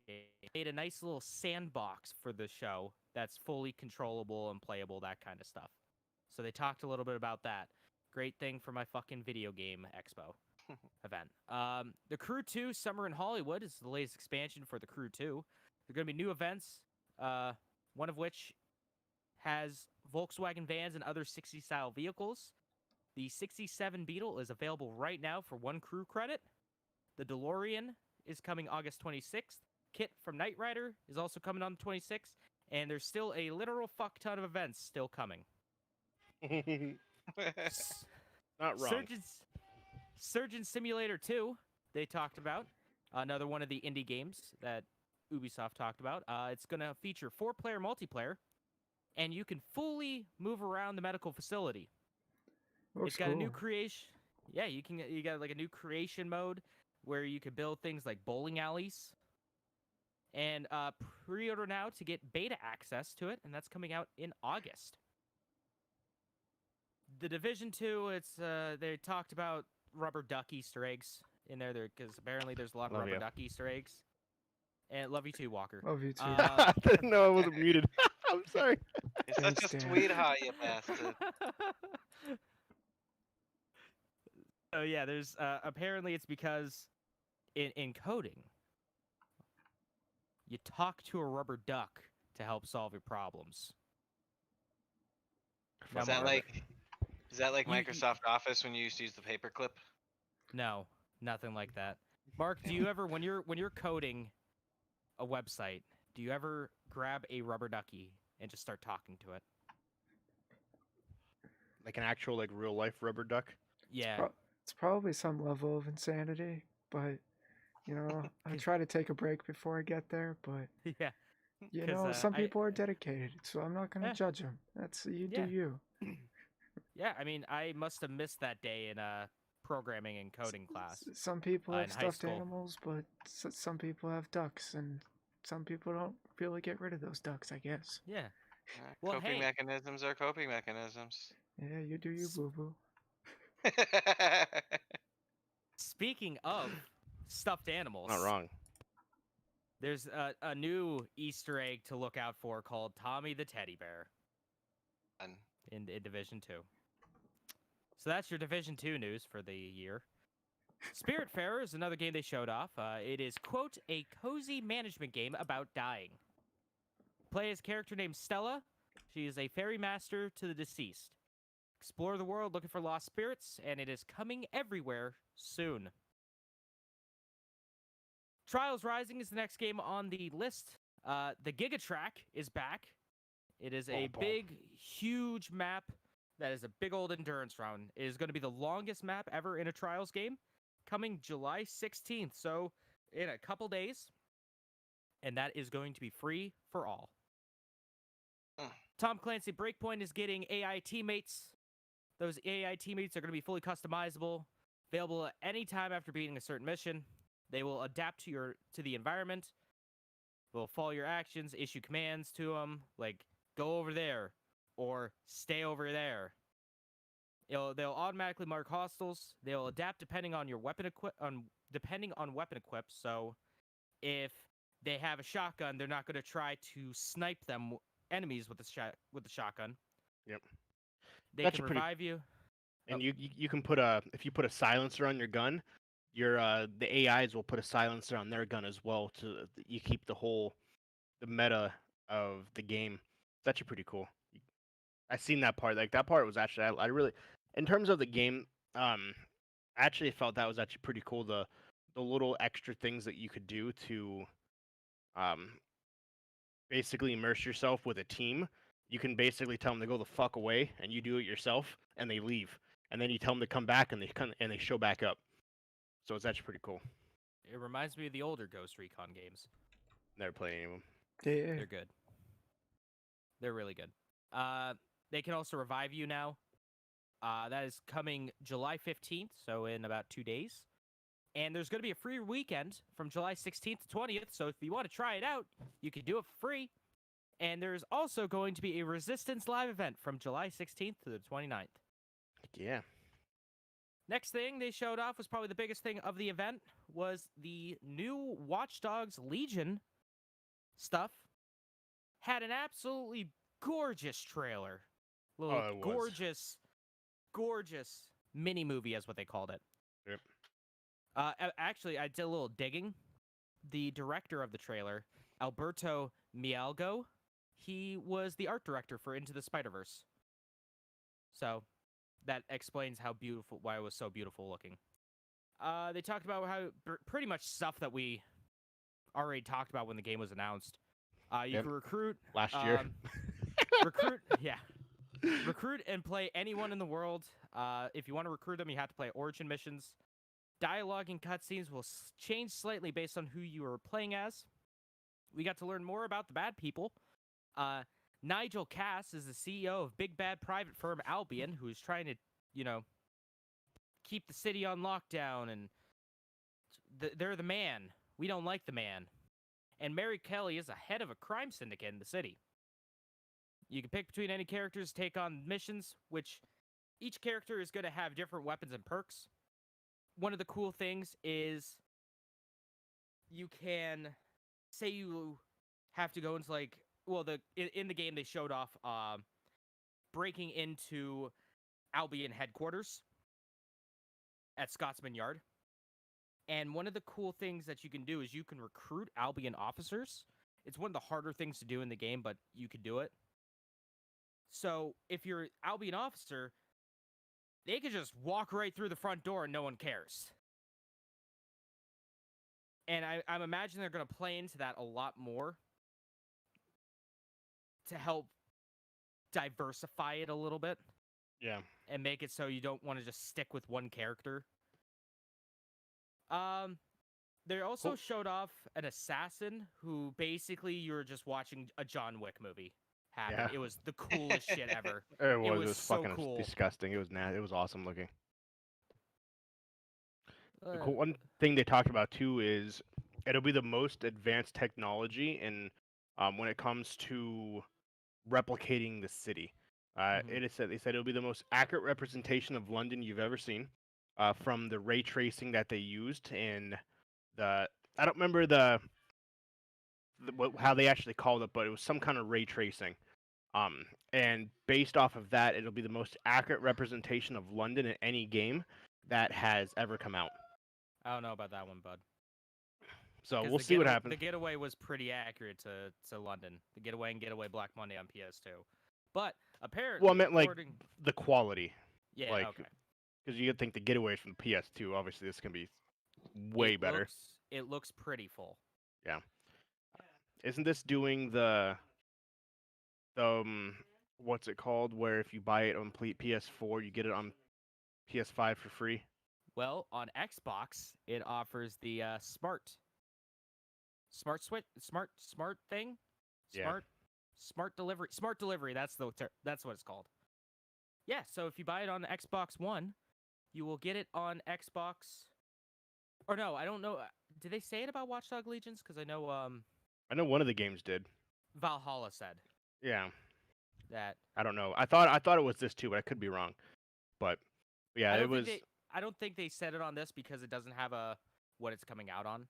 made a nice little sandbox for the show that's fully controllable and playable, that kind of stuff. So they talked a little bit about that. Great thing for my fucking video game expo event. The Crew 2 Summer in Hollywood is the latest expansion for the Crew 2. There are going to be new events, one of which has Volkswagen vans and other 60-style vehicles. The 67 Beetle is available right now for 1 crew credit. The DeLorean is coming August 26th. Kit from Knight Rider is also coming on the 26th. And there's still a literal fuck ton of events still coming. Not wrong. Surgeon Simulator 2, they talked about. Another one of the indie games that Ubisoft talked about. It's going to feature 4-player multiplayer, and you can fully move around the medical facility. Looks It's got a new cool. creation. Yeah, you got like a new creation mode where you could build things like bowling alleys. And pre-order now to get beta access to it, and that's coming out in August. The Division 2, it's they talked about rubber duck Easter eggs in there because apparently there's a lot of Love rubber ya. duck Easter eggs. And love you too, Walker. Love you too. I didn't know I wasn't muted. I'm sorry. You're such Thanks, a Dan. sweetheart, you bastard. So yeah, there's apparently it's because in coding, you talk to a rubber duck to help solve your problems. Now, Is that Mark- like is that like You- you- Microsoft Office when you used to use the paperclip? No, nothing like that. Mark, do you ever when you're coding a website, do you ever grab a rubber ducky and just start talking to it? Like an actual like real life rubber duck. Yeah. It's probably some level of insanity, but you know, I try to take a break before I get there. But Yeah. you 'Cause, know, some I- people are dedicated, so I'm not gonna Yeah. judge them. That's you Yeah. do you. Yeah, I mean, I must have missed that day in programming and coding class. Some people in have high stuffed school. animals, but some people have ducks, and some people don't really get rid of those ducks. I guess. Yeah. Well, Coping hey. mechanisms are coping mechanisms. Yeah, you do you, S- boo boo. Speaking of stuffed animals, Not wrong. there's a new Easter egg to look out for called Tommy the Teddy Bear Fun. in Division 2. So that's your Division 2 news for the year. Spiritfarer is another game they showed off. It is, quote, a cozy management game about dying. Play as a character named Stella. She is a fairy master to the deceased. Explore the world looking for lost spirits, and it is coming everywhere soon. Trials Rising is the next game on the list. The Gigatrack is back. It is a Oh, boy. big, huge map that is a big old endurance round. It is going to be the longest map ever in a Trials game, coming July 16th, so in a couple days. And that is going to be free for all. Tom Clancy Breakpoint is getting AI teammates. Those AI teammates are going to be fully customizable, available at any time after beating a certain mission. They will adapt to the environment. Will follow your actions, issue commands to them, like go over there or stay over there. They'll automatically mark hostiles. They'll adapt depending on your weapon depending on weapon equip. So if they have a shotgun, they're not going to try to snipe them enemies with the shotgun. Yep. They That's can a pretty- revive you. And you can put if you put a silencer on your gun, the AIs will put a silencer on their gun as well to you keep the meta of the game. It's actually pretty cool. I seen that part. Like that part was actually I really, in terms of the game, I actually felt that was actually pretty cool. The little extra things that you could do to, basically immerse yourself with a team. You can basically tell them to go the fuck away, and you do it yourself, and they leave. And then you tell them to come back, and they show back up. So it's actually pretty cool. It reminds me of the older Ghost Recon games. Never played any of them. Yeah. They're good. They're really good. They can also revive you now. That is coming July 15th, so in about 2 days. And there's going to be a free weekend from July 16th to 20th, so if you want to try it out, you can do it for free. And there's also going to be a Resistance live event from July 16th to the 29th. Yeah. Next thing they showed off was probably the biggest thing of the event was the new Watch Dogs Legion stuff. Had an absolutely gorgeous trailer. Little Oh, it was. gorgeous mini movie is what they called it. Yep. Actually, I did a little digging. The director of the trailer, Alberto Mielgo, he was the art director for Into the Spider-Verse. So that explains why it was so beautiful looking. They talked about how pretty much stuff that we already talked about when the game was announced. You Yep. can recruit Last year. Recruit and play anyone in the world. If you want to recruit them, you have to play Origin missions. Dialogue and cutscenes will change slightly based on who you are playing as. We got to learn more about the bad people. Nigel Cass is the CEO of big bad private firm Albion, who is trying to, keep the city on lockdown, and they're the man. We don't like the man. And Mary Kelly is the head of a crime syndicate in the city. You can pick between any characters, take on missions, which each character is going to have different weapons and perks. One of the cool things is you can say you have to go into in the game they showed off breaking into Albion headquarters at Scotsman Yard. And one of the cool things that you can do is you can recruit Albion officers. It's one of the harder things to do in the game, but you could do it. So if you're an Albion officer, they could just walk right through the front door and no one cares. And I'm imagining they're going to play into that a lot more to help diversify it a little bit. Yeah. And make it so you don't want to just stick with one character. They also showed off an assassin who basically you're just watching a John Wick movie happen. Yeah. It was the coolest shit ever. It was. It was so fucking cool. disgusting. It was It was awesome looking. The Uh, cool one thing they talked about too is it'll be the most advanced technology in when it comes to replicating the city. It is said they said it'll be the most accurate representation of London you've ever seen. From the ray tracing that they used in I don't remember how they actually called it, but it was some kind of ray tracing. And based off of that, it'll be the most accurate representation of London in any game that has ever come out. I don't know about that one, bud. So we'll see what happens. The Getaway was pretty accurate to London. The Getaway and Getaway Black Monday on PS2. But apparently, Well, I meant like the quality. Yeah, like, okay. Because you'd think the Getaway from the PS2, obviously this can be way better. It looks pretty full. Yeah. Isn't this doing the what's it called? Where if you buy it on PS4, you get it on PS5 for free? Well, on Xbox, it offers the smart thing. Yeah. Smart delivery. That's what it's called. Yeah. So if you buy it on Xbox One, you will get it on Xbox. Or no, I don't know. Did they say it about Watch Dogs Legions? Because I know I know one of the games did. Valhalla said. Yeah. That. I don't know. I thought it was this too, but I could be wrong. But yeah, it was. I don't think they said it on this because it doesn't have what it's coming out on.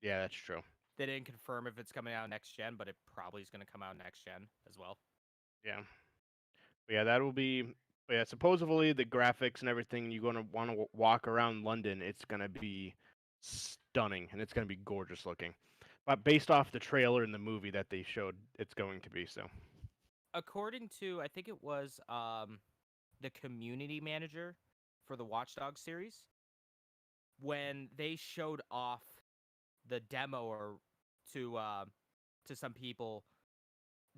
Yeah, that's true. They didn't confirm if it's coming out next gen, but it probably is going to come out next gen as well. Yeah. But yeah, that will be. But yeah, supposedly the graphics and everything, you're going to want to walk around London. It's going to be stunning and it's going to be gorgeous looking. But based off the trailer and the movie that they showed, it's going to be so. According to, I think it was the community manager for the Watch Dogs series, when they showed off the demo or to some people,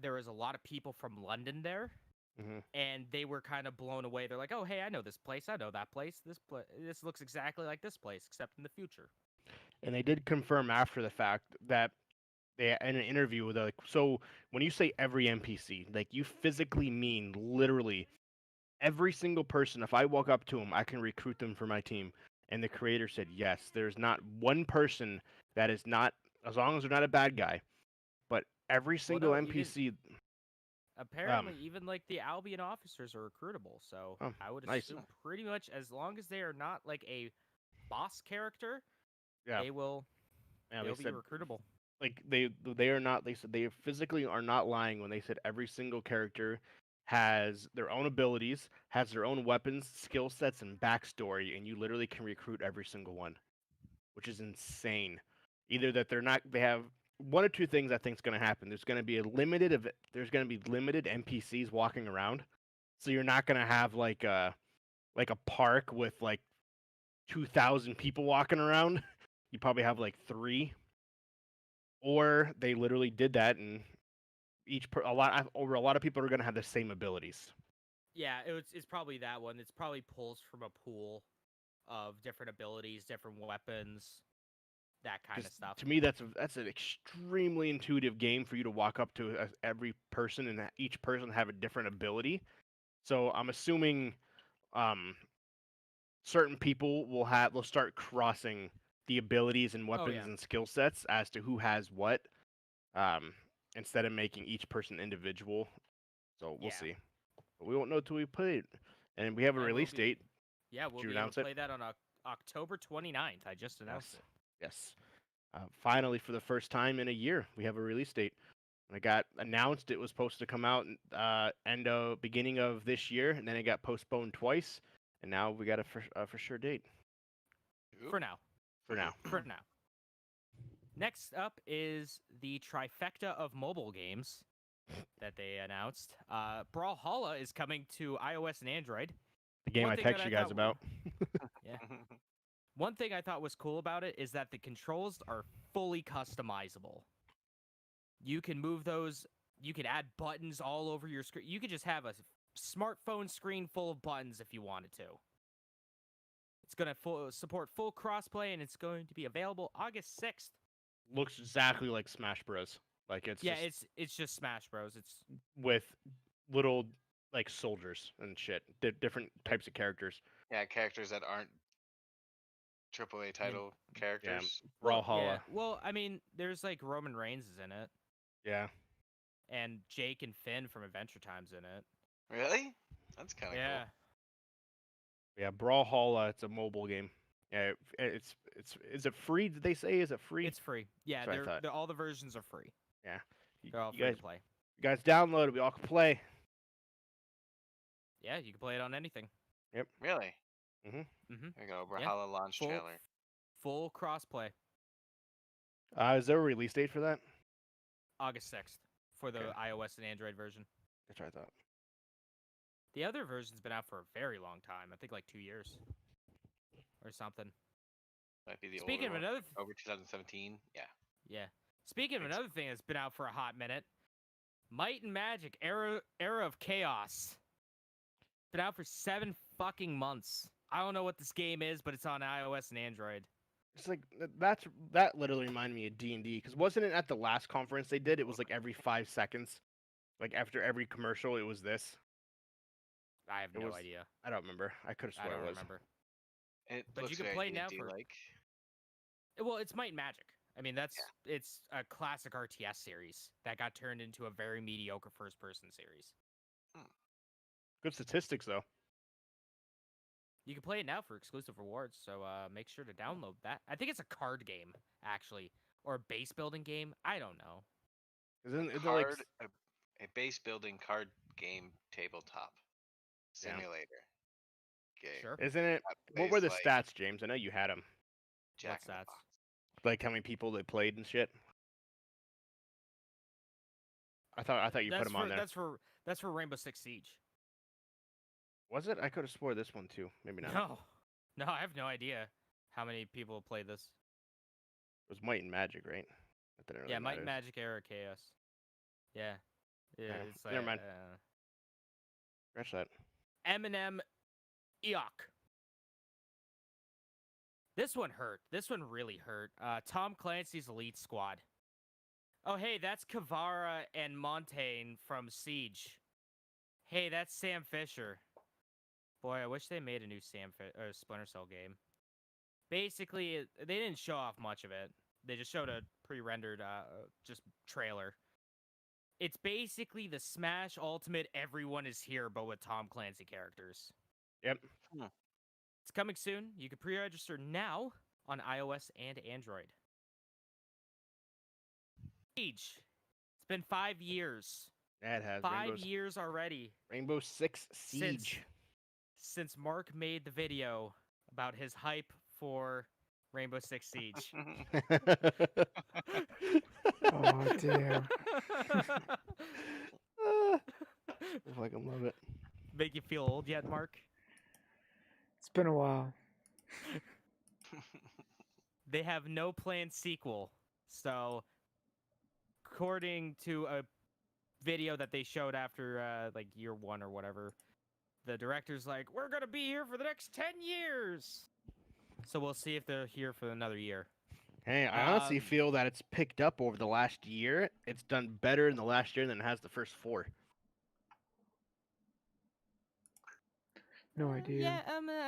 there was a lot of people from London there, and they were kind of blown away. They're like, "Oh, hey, I know this place. I know that place. This looks exactly like this place, except in the future." And they did confirm after the fact that they in an interview with so when you say every NPC, like you physically mean literally every single person. If I walk up to them, I can recruit them for my team. And the creator said, yes, there's not one person that is not, as long as they're not a bad guy, but every Well, single no, even NPC. apparently even like the Albion officers are recruitable. So Oh, I would nice. assume pretty much as long as they are not like a boss character, Yeah, they will yeah. They they'll be said recruitable. like they are not. They said they physically are not lying when they said every single character has their own abilities, has their own weapons, skill sets, and backstory, and you literally can recruit every single one, which is insane. Either that they have one or two things I think is going to happen. There's going to be there's going to be limited NPCs walking around, so you're not going to have like a park with like 2,000 people walking around. You probably have like three, or they literally did that, and a lot of people are going to have the same abilities. Yeah, it's probably that one. It's probably pulls from a pool of different abilities, different weapons, that kind of Because stuff. to me, that's an extremely intuitive game for you to walk up to every person and each person have a different ability. So I'm assuming um, certain people will start crossing the abilities and Oh weapons yeah, and skill sets as to who has what, um, instead of making each person individual. So we'll yeah. see. But we won't know till we play it, and we have a And release date. we'll Did you be able announce to it? play that on October 29th. I just announced Yes. it. Yes. Finally, for the first time in a year, we have a release date. When it got announced, it was supposed to come out beginning of this year, and then it got postponed twice, and now we got a for sure date For now. for now. For now. Next up is the trifecta of mobile games that they announced. Brawlhalla is coming to iOS and Android. The game One I thing that text I you guys thought about. Yeah. One thing I thought was cool about it is that the controls are fully customizable. You can move those, you can add buttons all over your screen. You could just have a smartphone screen full of buttons if you wanted to. It's going to support full crossplay and it's going to be available August 6th. Looks exactly like Smash Bros. Like it's Yeah, just it's just Smash Bros. It's with little like soldiers and shit, different types of characters. Yeah, characters that aren't AAA title characters. Brawlhalla. Well, I mean, there's like Roman Reigns is in it Yeah. and Jake and Finn from Adventure Time's in it. Really? That's kind of Yeah. Yeah, Brawlhalla. It's a mobile game. Yeah, it's is it free? Did they say is it free? It's free. Yeah, That's what I thought. all the versions are free. Yeah, They're all you free guys to play. download it. We all can play. Yeah, you can play it on anything. Yep. Really? Mhm. Mm-hmm. There you go. Yeah. Brawlhalla launch Full trailer. full crossplay. Is there a release date for that? August 6th for the Okay. iOS and Android version. That's what I thought. The other version's been out for a very long time. I think like 2 years or something. Might be the Speaking older of one. another, Over 2017. Yeah. yeah. Speaking of Thanks. another thing that's been out for a hot minute, Might and Magic: Era of Chaos. Been out for 7 fucking months. I don't know what this game is, but it's on iOS and Android. It's like that literally reminded me of D&D because wasn't it at the last conference they did? It was like every 5 seconds, like after every commercial, it was this. I have It no was. idea. I don't remember. I could have I sworn don't it was. remember. It But you looks can very play now D&D for like. Well, it's Might and Magic. I mean, it's a classic RTS series that got turned into a very mediocre first-person series. Good statistics though. You can play it now for exclusive rewards, so make sure to download that. I think it's a card game, actually, or a base building game. I don't know. Isn't it like Card, a base building card game tabletop simulator game. Sure. Isn't it? That What were the plays like stats, James? I know you had them. Jack in the stats? Box. Like how many people they played and shit. I thought you put them on there. That's for Rainbow Six Siege. Was it? I could have swore this one too. Maybe not. No, I have no idea how many people play this. It was Might and Magic, right? That didn't really Yeah, Might and matter. Magic Era Chaos. Yeah. Yeah, It's like never mind. Scratch that. Eminem Eok. This one hurt. This one really hurt. Tom Clancy's Elite Squad. Oh, hey, that's Kavara and Montaigne from Siege. Hey, that's Sam Fisher. Boy, I wish they made a new Splinter Cell game. Basically, they didn't show off much of it. They just showed a pre-rendered just trailer. It's basically the Smash Ultimate Everyone is Here, but with Tom Clancy characters. Yep. It's coming soon. You can pre-register now on iOS and Android. Age. It's been 5 years. That has 5 years already Rainbow Six Siege. since Mark made the video about his hype for Rainbow Six Siege. Oh damn. I fucking love it. Make you feel old yet, Mark? It's been a while. They have no planned sequel. So, according to a video that they showed after like year 1 or whatever, the director's like, "We're gonna be here for the next 10 years." So we'll see if they're here for another year. Hey, I honestly feel that it's picked up over the last year. It's done better in the last year than it has the first 4. No idea.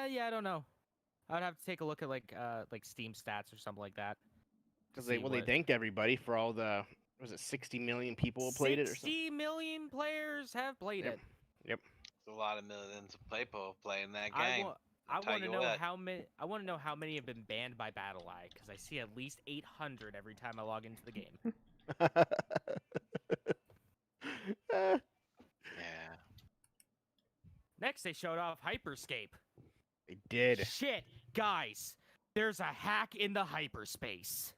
Yeah, I don't know. I'd have to take a look at like Steam stats or something like that. Because they thanked everybody for all the, was it 60 million people played it or something? 60 million players have played it. Yep. There's a lot of millions of people playing that I game. want to know how many. I want to know how many have been banned by BattleEye because I see at least 800 every time I log into the game. Yeah. Next, they showed off Hyperscape. They did. Shit, guys, there's a hack in the hyperspace.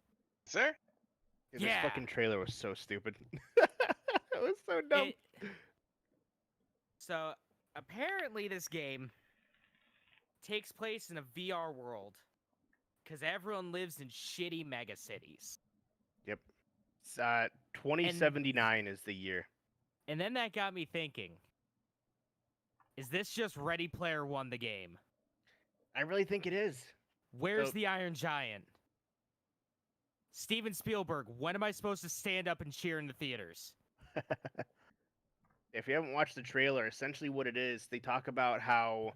Sir? Dude, Yeah. This fucking trailer was so stupid. It was so dumb. So apparently, this game takes place in a VR world because everyone lives in shitty mega cities. Yep. 2079 is the year. And then that got me thinking, is this just Ready Player One, the game? I really think it is. Where's the Iron Giant? Steven Spielberg, when am I supposed to stand up and cheer in the theaters? If you haven't watched the trailer, essentially what it is, they talk about how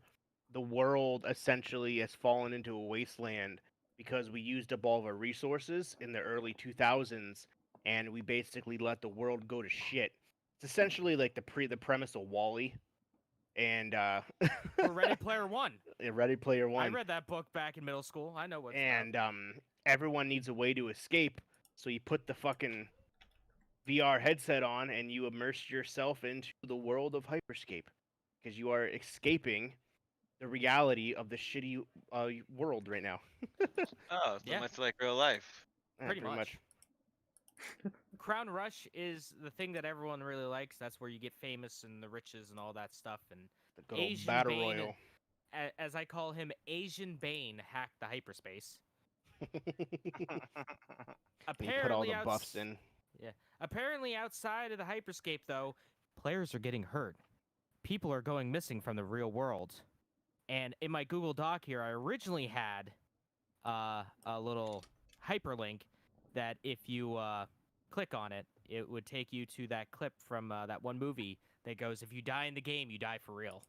the world essentially has fallen into a wasteland because we used up all of our resources in the early 2000s, and we basically let the world go to shit. It's essentially like the premise of Wall-E, and For Ready Player One. Ready Player One. I read that book back in middle school. I know what's and everyone needs a way to escape, so you put the fucking VR headset on and you immerse yourself into the world of Hyperscape, because you are escaping the reality of the shitty world right now. Oh, so Yeah. much like real life. Yeah, pretty much. Crown Rush is the thing that everyone really likes. That's where you get famous and the riches and all that stuff. And The good old Asian battle Bane, royal. as I call him, Asian Bane hacked the hyperspace. You put all the Apparently, buffs in. apparently outside of the hyperscape, though, players are getting hurt. People are going missing from the real world. And in my Google Doc here, I originally had a little hyperlink that if you click on it, it would take you to that clip from that one movie that goes, "If you die in the game, you die for real."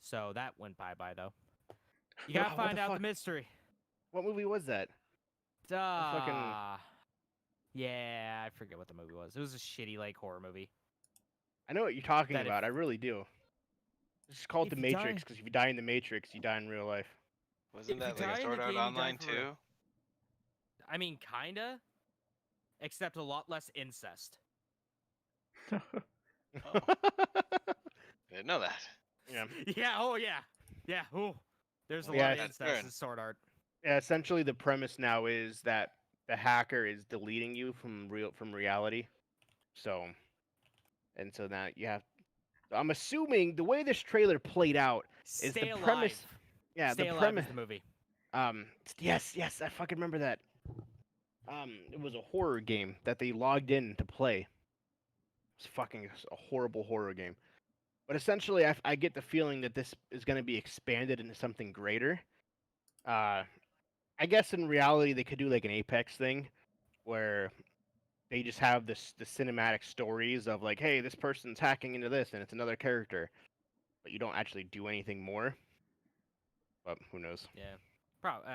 So that went bye-bye, though. You gotta What find the out the fuck? mystery. What movie was that? Yeah, I forget what the movie was. It was a shitty, like, horror movie. I know what you're talking That if- about. I really do. It's called If The you die- Matrix, because if you die in The Matrix, you die in real life. Wasn't If you that like die a in Sword the Art game, you die Online for real. too? I mean, kinda, except a lot less incest. Oh, didn't know that. Yeah. Yeah, oh yeah. Yeah, ooh. There's a Yeah, lot of that's incest good. in Sword Art. Yeah, essentially the premise now is that the hacker is deleting you from reality. So now you have. I'm assuming the way this trailer played out is Stay the Alive. premise. Yeah, Stay the Alive premise. is the movie. Yes, I fucking remember that. It was a horror game that they logged in to play. It's fucking a horrible horror game. But essentially, I get the feeling that this is going to be expanded into something greater. I guess in reality they could do like an Apex thing, where they just have the cinematic stories of like, hey, this person's hacking into this, and it's another character, but you don't actually do anything more. But who knows? Yeah. Probably.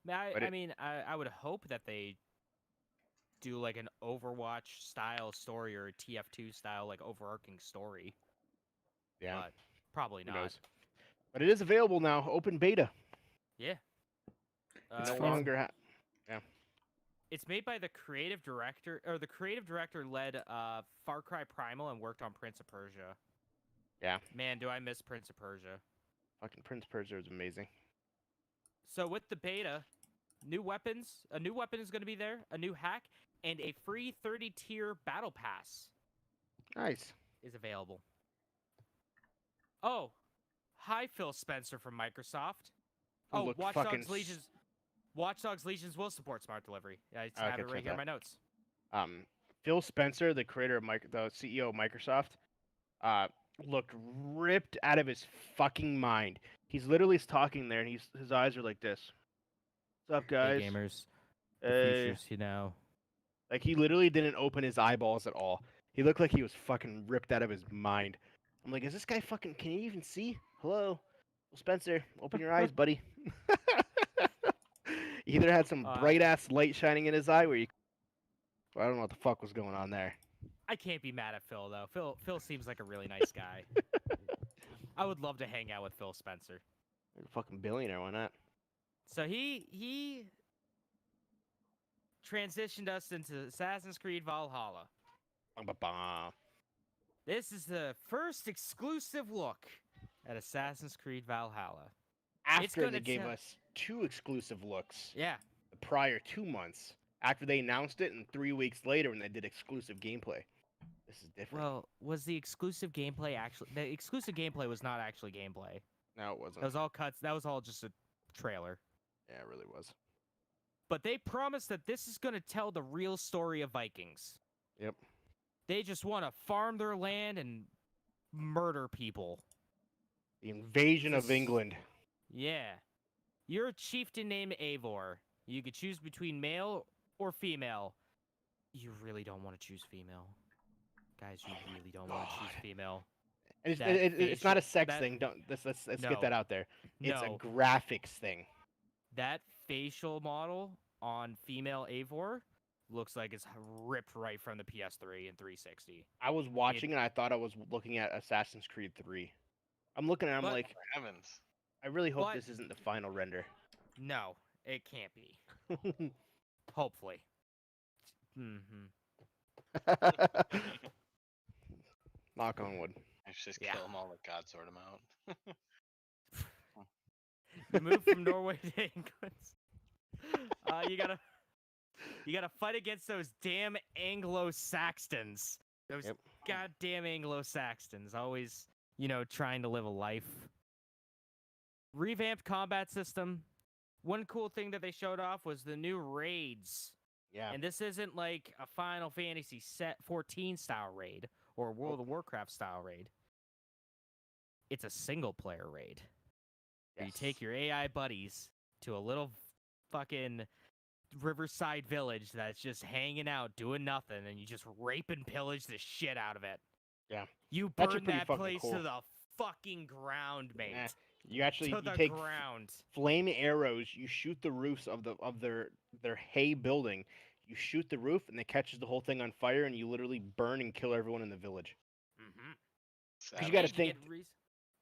But I mean, I would hope that they do like an Overwatch style story or a TF2 style like overarching story. Yeah, But probably who not. knows? But it is available now, open beta. Yeah. It's No fun. longer. It's made by the creative director, or the creative director led Far Cry Primal and worked on Prince of Persia. Yeah. Man, do I miss Prince of Persia. Fucking Prince Persia is amazing. So with the beta, new weapons, a new weapon is going to be there, a new hack, and a free 30-tier battle pass Nice. is available. Oh, hi Phil Spencer from Microsoft. Who Oh, looked Watch fucking Dogs Legions. Watch Dogs Legions will support smart delivery. I Oh, have okay, it right check here in that. my notes. Phil Spencer, the creator of the CEO of Microsoft, looked ripped out of his fucking mind. He's literally talking there, and his eyes are like this. What's up, guys? Hey gamers, the Hey. future's you know. Like he literally didn't open his eyeballs at all. He looked like he was fucking ripped out of his mind. I'm like, is this guy fucking? Can he even see? Hello, Phil Spencer, open your eyes, buddy. He either had some bright ass light shining in his eye, where you. I don't know what the fuck was going on there. I can't be mad at Phil though. Phil seems like a really nice guy. I would love to hang out with Phil Spencer. You're a fucking billionaire, why not? So he transitioned us into Assassin's Creed Valhalla. Ba-ba-ba. This is the first exclusive look at Assassin's Creed Valhalla. After gonna they gave tell- us 2 exclusive looks Yeah. the prior 2 months, after they announced it, and 3 weeks later when they did exclusive gameplay. This is different. Well, was the exclusive gameplay actually? The exclusive gameplay was not actually gameplay. No, it wasn't. That was all cuts. That was all just a trailer. Yeah, it really was. But they promised that this is going to tell the real story of Vikings. Yep. They just want to farm their land and murder people. The invasion of This- England. Yeah. You're a chieftain named Eivor. You could choose between male or female. You really don't want to choose female. Guys, you really don't want to choose God. female. And That it's not a facial- sex that- thing. Don't let's get No. that out there. It's a No, graphics thing. that facial model on female Eivor looks like it's ripped right from the PS3 and 360. I was watching and I thought I was looking at Assassin's Creed 3. I'm looking at it, I'm But- like, Heavens. I really hope But- this isn't the final render. No, it can't be. Hopefully. Mm-hmm. Knock on wood. I should just Yeah. kill them all, let God sort them out. You move from Norway to England. You gotta fight against those damn Anglo-Saxons. Those Yep. goddamn Anglo-Saxons, always, trying to live a life. Revamped combat system. One cool thing that they showed off was the new raids. Yeah. And this isn't like a Final Fantasy 14 style raid or a World of Warcraft style raid. It's a single player raid. Where you take your AI buddies to a little fucking riverside village that's just hanging out, doing nothing, and you just rape and pillage the shit out of it. Yeah. You That's burn pretty that fucking place cool. to the fucking ground, mate. Eh, You actually To you the take ground. flame arrows, you shoot the roofs of their hay building. You shoot the roof and it catches the whole thing on fire and you literally burn and kill everyone in the village. Mm-hmm. You gotta And think- you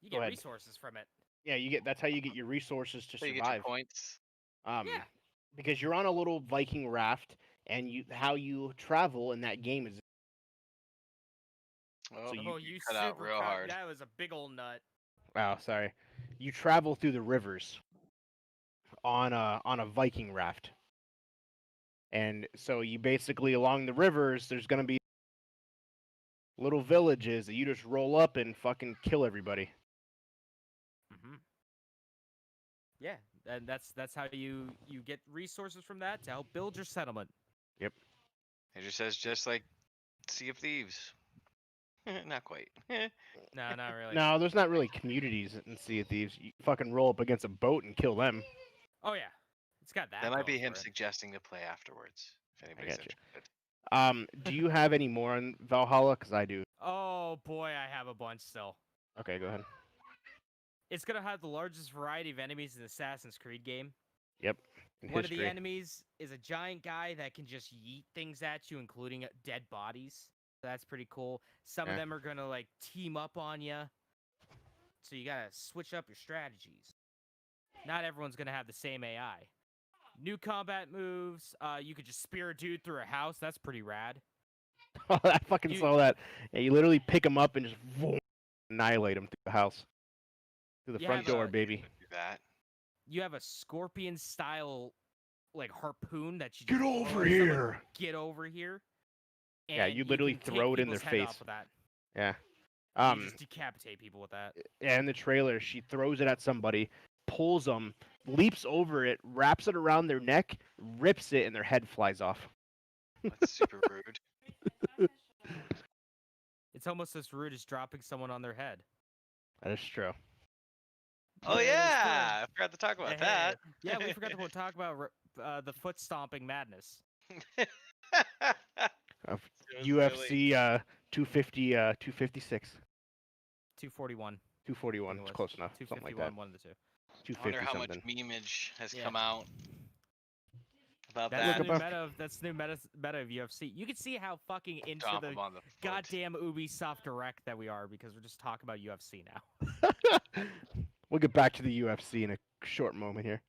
Go get ahead. resources from it. Yeah, that's how you get your resources to So you get your survive. points. Yeah. Because you're on a little Viking raft and how you travel in that game is Oh, you- you cut out super real cut- hard. That was a big old nut. wow, sorry. You travel through the rivers on a Viking raft. And so you basically along the rivers there's going to be little villages that you just roll up and fucking kill everybody. Mm-hmm. Yeah, and that's how you get resources from that to help build your settlement. It just says just like Sea of Thieves. Not quite. No, not really. No, there's not really communities in Sea of Thieves. You fucking roll up against a boat and kill them. Oh yeah, it's got that. That might be going him for it. suggesting to play afterwards. If anybody's gotcha. interested. Do you have any more on Valhalla? Because I do. Oh boy, I have a bunch still. Okay, go ahead. It's gonna have the largest variety of enemies in the Assassin's Creed game. Yep. in One of the history. enemies is a giant guy that can just yeet things at you, including dead bodies. So that's pretty cool. Some of Yeah. them are gonna like team up on you, so you gotta switch up your strategies. Not everyone's gonna have the same AI. New combat moves. You could just spear a dude through a house. That's pretty rad. Oh, I fucking You- saw that. Yeah, you literally pick him up and just annihilate him through the house, through the You front have a- door, baby. Do that. You have a scorpion style like harpoon that you Get just over throw at someone. here. Get over here. Yeah, And you literally can take throw it in their people's head off face. with that. Yeah. You just decapitate people with that. Yeah, in the trailer, she throws it at somebody, pulls them, leaps over it, wraps it around their neck, rips it, and their head flies off. That's super rude. It's almost as rude as dropping someone on their head. That is true. Oh There it is, yeah, I forgot to talk about Hey, that. yeah, we forgot to talk about the foot stomping madness. Of It was UFC 250, 256, 241. 241. It's close enough. Something like 251, that. one of the two. I wonder 250 how much something. memeage has Yeah. come out about That's that. the new about- meta of meta of UFC. You can see how fucking into Stomp the 'em on the foot. goddamn Ubisoft Direct that we are because we're just talking about UFC now. We'll get back to the UFC in a short moment here.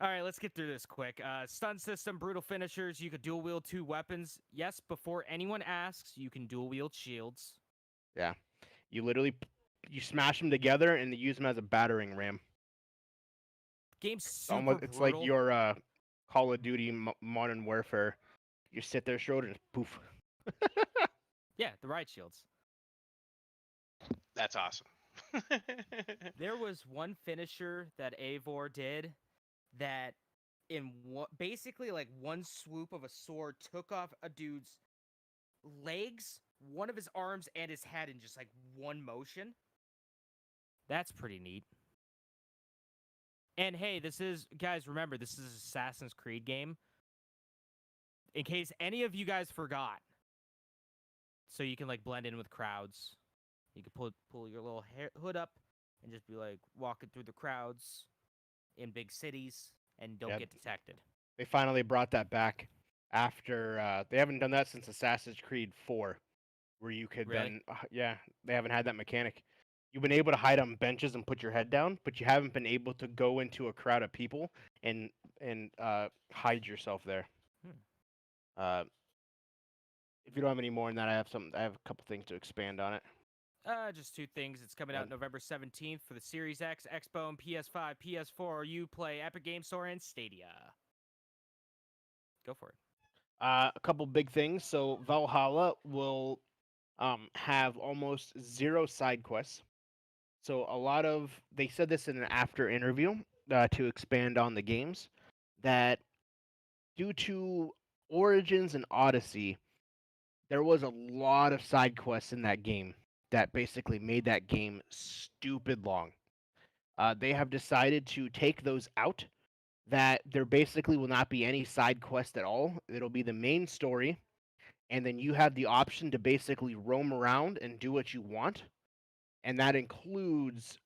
All right, let's get through this quick. Stun system, brutal finishers. You could dual wield 2 weapons. Yes, before anyone asks, you can dual wield shields. You literally you smash them together and you use them as a battering ram. Game's It's super almost it's brutal. like your Call of Duty Modern Warfare. You sit there, shoulder, and just poof. Yeah, the riot shields. That's awesome. There was one finisher that Eivor did that in basically like one swoop of a sword took off a dude's legs, one of his arms, and his head in just like one motion. That's pretty neat. And hey, guys, remember, this is an Assassin's Creed game. In case any of you guys forgot. So you can like blend in with crowds. You can pull your little hood up and just be like walking through the crowds in big cities and don't Yep. get detected. They finally brought that back after they haven't done that since Assassin's Creed 4, where you could Really? then they haven't had that mechanic. You've been able to hide on benches and put your head down, but you haven't been able to go into a crowd of people and hide yourself there. If you don't have any more than that, I have a couple things to expand on it. Just 2 things. It's coming Yeah. out November 17th for the Series X, Xbone, PS5, PS4, Uplay, Epic Game Store, and Stadia. Go for it. A couple big things. So Valhalla will have almost 0 side quests. So they said this in an after interview to expand on the games, that due to Origins and Odyssey, there was a lot of side quests in that game that basically made that game stupid long. They have decided to take those out, that there basically will not be any side quest at all. It'll be the main story, and then you have the option to basically roam around and do what you want, and that includes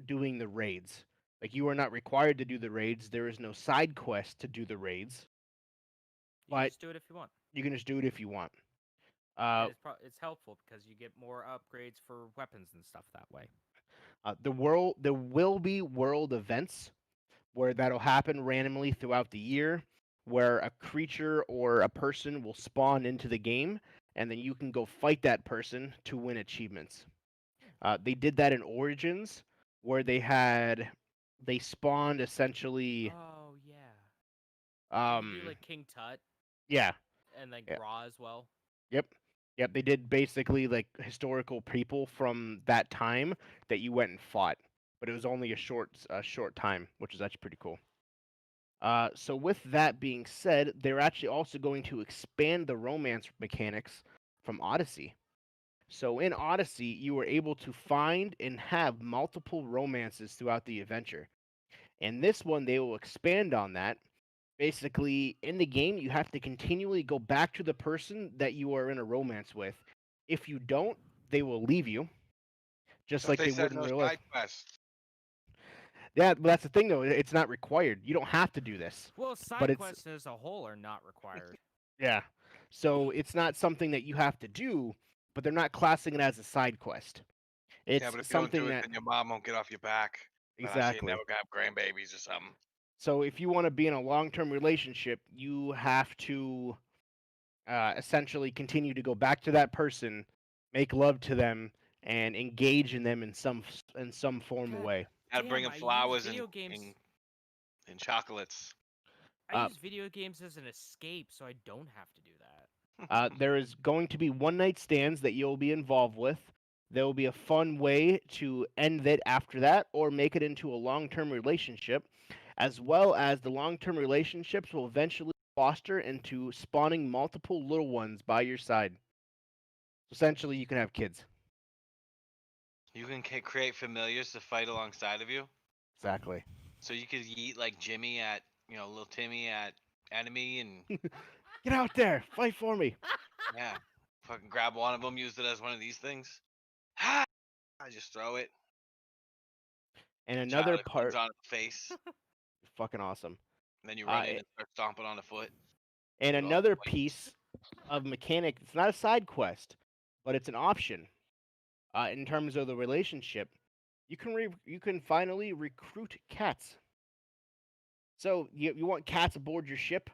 doing the raids. Like, you are not required to do the raids. There is no side quest to do the raids. You can But just do it if you want. you can just do it if you want. And it's helpful because you get more upgrades for weapons and stuff that way. There will be world events where that'll happen randomly throughout the year, where a creature or a person will spawn into the game, and then you can go fight that person to win achievements. They did that in Origins, where they spawned essentially. Oh yeah. You can do like King Tut Yeah. and like Yeah. Raw as well. Yep, they did basically like historical people from that time that you went and fought, but it was only a short time, which is actually pretty cool. So with that being said, they're actually also going to expand the romance mechanics from Odyssey. So in Odyssey, you were able to find and have multiple romances throughout the adventure. In this one, they will expand on that. Basically, in the game, you have to continually go back to the person that you are in a romance with. If you don't, they will leave you, just But like they they said would in no real life. side quests. Yeah, but that's the thing though. It's not required. You don't have to do this. Well, But side it's quests as a whole are not required. yeah. So it's not something that you have to do, but they're not classing it as a side quest. Yeah, It's but if you don't do something it, that then your mom won't get off your back. But I say you exactly. never have grandbabies or something. So if you want to be in a long-term relationship, you have to essentially continue to go back to that person, make love to them, and engage in them in some form of God way. Gotta bring damn, them I use flowers video and, games. and and chocolates. I Uh, use video games as an escape, so I don't have to do that. There is going to be one night stands that you'll be involved with. There will be a fun way to end it after that or make it into a long term relationship, as well as the long term relationships will eventually foster into spawning multiple little ones by your side. Essentially, you can have kids. You can create familiars to fight alongside of you. Exactly. So you could eat like Jimmy at, little Timmy at enemy, and Get out there, fight for me. yeah, fucking grab one of them, use it as one of these things. Ha! I just throw it. And Child another clings part, on the face. fucking awesome. And then you run in Uh, and start stomping on the foot. and With all the another weight. piece of mechanic. It's not a side quest, but it's an option. In terms of the relationship, you can finally recruit cats. So you want cats aboard your ship?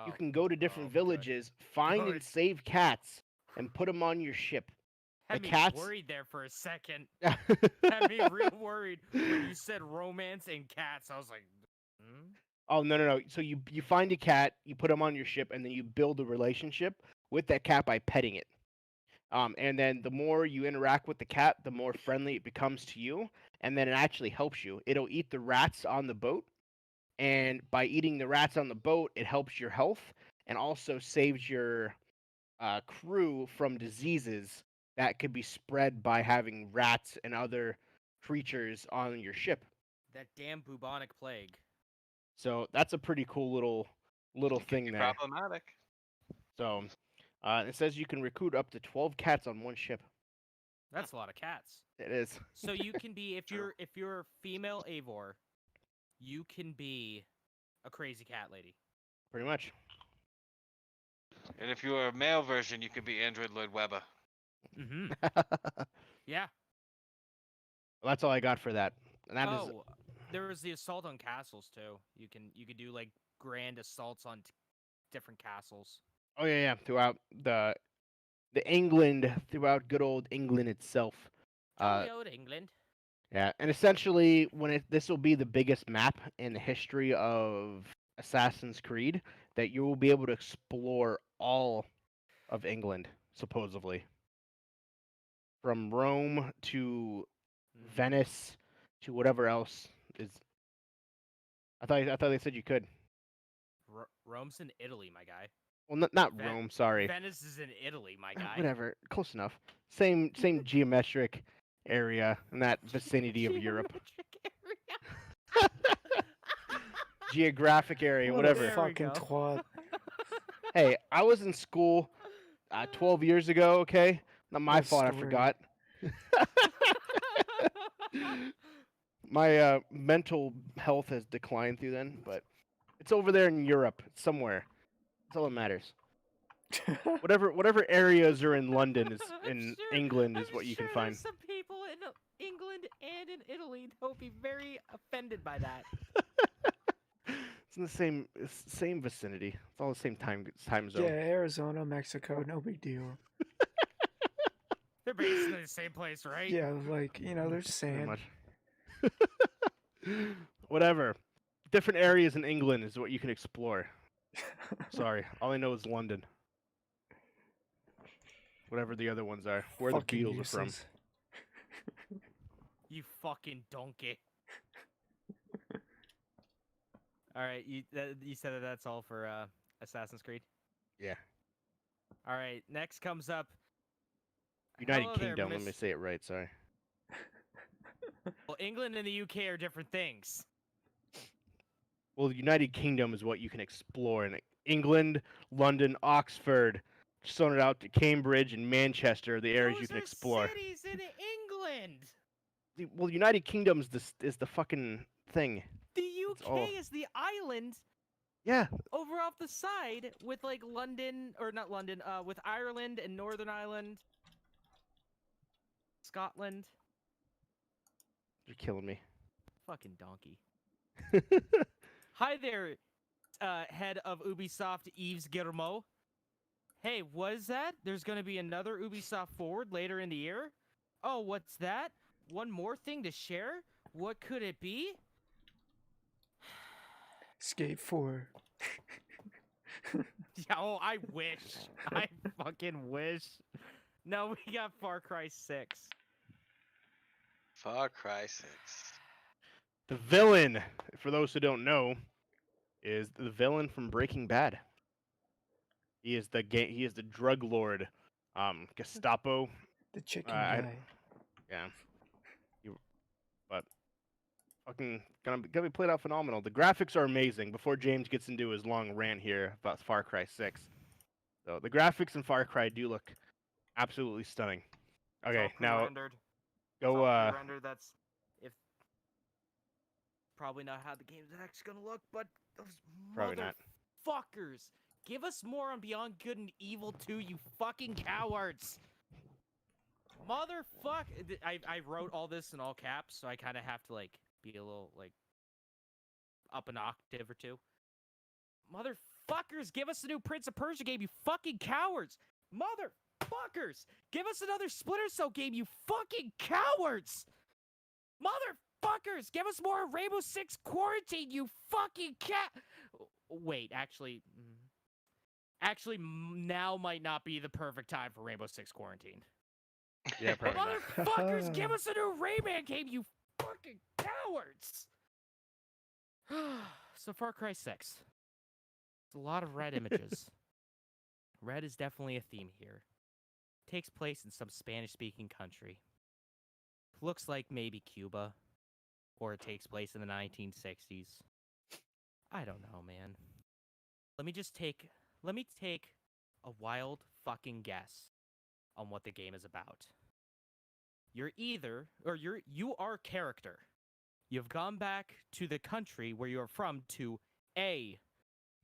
You Oh, can go to different good. villages, find and Good. save cats, and put them on your ship. Had The me cats. worried there for a second. Had me real worried when you said romance and cats. I was like, hmm? Oh no. So you find a cat, you put them on your ship, and then you build a relationship with that cat by petting it. And then the more you interact with the cat, the more friendly it becomes to you, and then it actually helps you. It'll eat the rats on the boat, and by eating the rats on the boat, it helps your health and also saves your crew from diseases that could be spread by having rats and other creatures on your ship. That damn bubonic plague. So that's a pretty cool little It could thing be there. problematic. So it says you can recruit up to 12 cats on one ship. That's a lot of cats. It is So you can be True. if you're female Avor, you can be a crazy cat lady. pretty much. And if you were a male version, you could be Android Lloyd Webber. Mm-hmm. Yeah. That's all I got for that. And that is Oh, there was the assault on castles too. You could do like grand assaults on different castles. oh yeah, throughout the England, throughout good old England itself. Jolly old England. Yeah, and essentially this will be the biggest map in the history of Assassin's Creed that you will be able to explore all of England supposedly. From Rome to Mhm. Venice to whatever else is I thought they said you could. Rome's in Italy, my guy. Well, not Ven- Rome, sorry. Venice is in Italy, my guy. Whatever, close enough. Same geometric area in that vicinity of Europe. Geographic area, What whatever. a There we fucking go. twat. Hey, I was in school 12 years ago, okay? Not my What a fault I story. forgot. My mental health has declined through then, but it's over there in Europe, it's somewhere. That's all that matters. Whatever areas are in London is in England is what you can find. There's some people in England and in Italy that will be very offended by that. It's in the same vicinity. It's all the same time Yeah, zone. Arizona, Mexico, no big deal. They're basically the same place, right? Yeah, like, there's Pretty sand. much. Whatever. Different areas in England is what you can explore. Sorry, all I know is London. Whatever the other ones are, where the Fucking Beatles are from. useless. You fucking donkey. All right, you said that that's all for Assassin's Creed. Yeah. All right, next comes up. United Hello there, Kingdom. Let me Miss- say it right. Sorry. Well, England and the UK are different things. Well, the United Kingdom is what you can explore in England, London, Oxford, just on it out to Cambridge and Manchester, the areas Those you can are explore. cities in England. Well, United Kingdom is the fucking thing. The It's all- UK is the island Yeah, over off the side with like London or not London, with Ireland and Northern Ireland, Scotland. you're killing me. Fucking donkey. Hi there, head of Ubisoft, Yves Guillemot. Hey, what is that? There's gonna be another Ubisoft Forward later in the year? Oh, what's that? One more thing to share? What could it be? Skate 4. Yeah, oh, I wish. I fucking wish. No, we got Far Cry 6. Far Cry 6. The villain, for those who don't know, is the villain from Breaking Bad. He is the he is the drug lord, Gestapo. The chicken I- guy. Yeah, but fucking gonna be played out phenomenal. The graphics are amazing. Before James gets into his long rant here about Far Cry 6, so the graphics in Far Cry do look absolutely stunning. Okay, It's all now pre-rendered. go. Pre-rendered. That's if probably not how the game's actually gonna look, but those Probably not. motherfuckers, give us more on Beyond Good and Evil 2, you fucking cowards. Motherfuck! I wrote all this in all caps, so I kind of have to like be a little like up an octave or two. Motherfuckers, give us a new Prince of Persia game, you fucking cowards! Motherfuckers, give us another Splinter Cell game, you fucking cowards! Motherfuckers, give us more Rainbow Six Quarantine, you fucking cat. Wait, actually, now might not be the perfect time for Rainbow Six Quarantine. Yeah, probably not. Motherfuckers, give us a new Rayman game, you fucking cowards! So Far Cry 6. It's a lot of red images. Red is definitely a theme here. Takes place in some Spanish-speaking country. Looks like maybe Cuba. Or it takes place in the 1960s. I don't know, man. Let me take a wild fucking guess on what the game is about. You are a character. You've gone back to the country where you're from to A,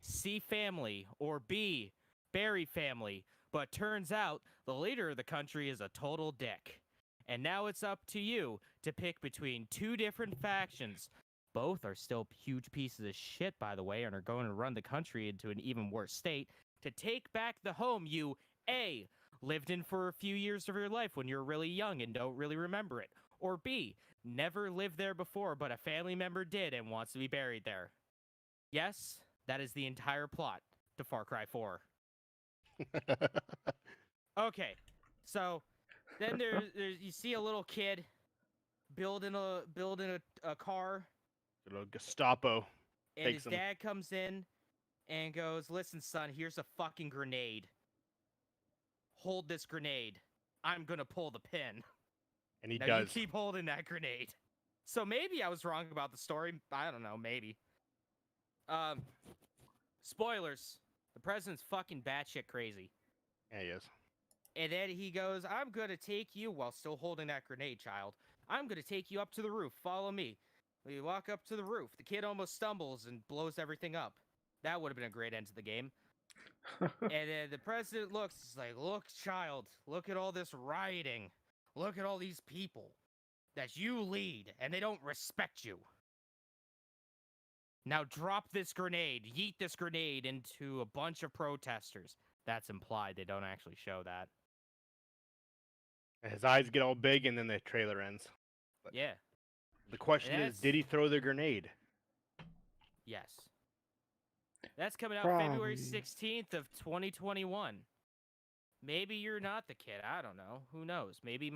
see family, or B, bury family. But turns out the leader of the country is a total dick. And now it's up to you to pick between two different factions. Both are still huge pieces of shit, by the way, and are going to run the country into an even worse state to take back the home you, A, lived in for a few years of your life when you're really young and don't really remember it. Or B, never lived there before, but a family member did and wants to be buried there. Yes, that is the entire plot to Far Cry 4. Okay, so then there's you see a little kid building a car, Little Gestapo. and Takes his him. dad comes in and goes, "Listen, son, here's a fucking grenade. Hold this grenade. I'm gonna pull the pin. And he Now does. you keep holding that grenade." So maybe I was wrong about the story. I don't know. Maybe. Spoilers. The president's fucking batshit crazy. Yeah, he is. And then he goes, "I'm gonna take you," while still holding that grenade, child. "I'm gonna take you up to the roof. Follow me." We walk up to the roof. The kid almost stumbles and blows everything up. That would have been a great end to the game. And then the president looks, he's like, "Look, child, look at all this rioting. Look at all these people that you lead, and they don't respect you. Now drop this grenade, yeet this grenade into a bunch of protesters." That's implied. They don't actually show that. His eyes get all big, and then the trailer ends. Yeah. The question is, did he throw the grenade? Yes. That's coming out February Probably. 16th of 2021. Maybe you're not the kid. I don't know. Who knows? Maybe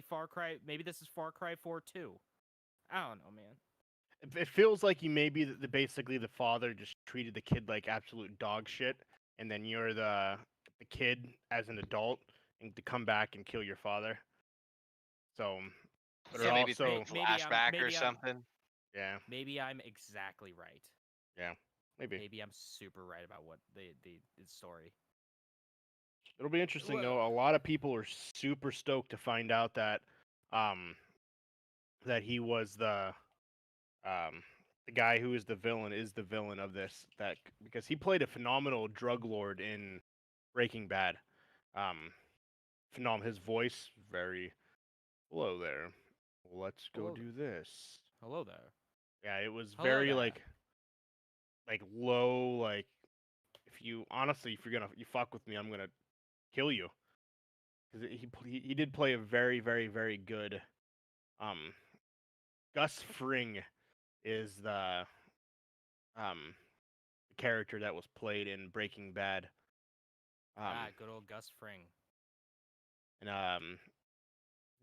Far Cry, maybe this is Far Cry 4 too. I don't know, man. It feels like you maybe basically the father just treated the kid like absolute dog shit, and then you're the kid as an adult and to come back and kill your father. So, but Yeah, it maybe also it's a flashback or something. yeah, Maybe I'm exactly right. maybe Maybe I'm super right about what the story. it'll be interesting Well- though. A lot of people are super stoked to find out that that he was the the guy who is the villain of this, that because he played a phenomenal drug lord in Breaking Bad. Phenomenal. His voice very. Hello there. Let's go Hello do this. Hello there. Yeah, it was Hello very there. like low. Like if you honestly, if you fuck with me, I'm gonna kill you. Because he did play a very very very good. Um, Gus Fring is the character that was played in Breaking Bad. Good old Gus Fring. And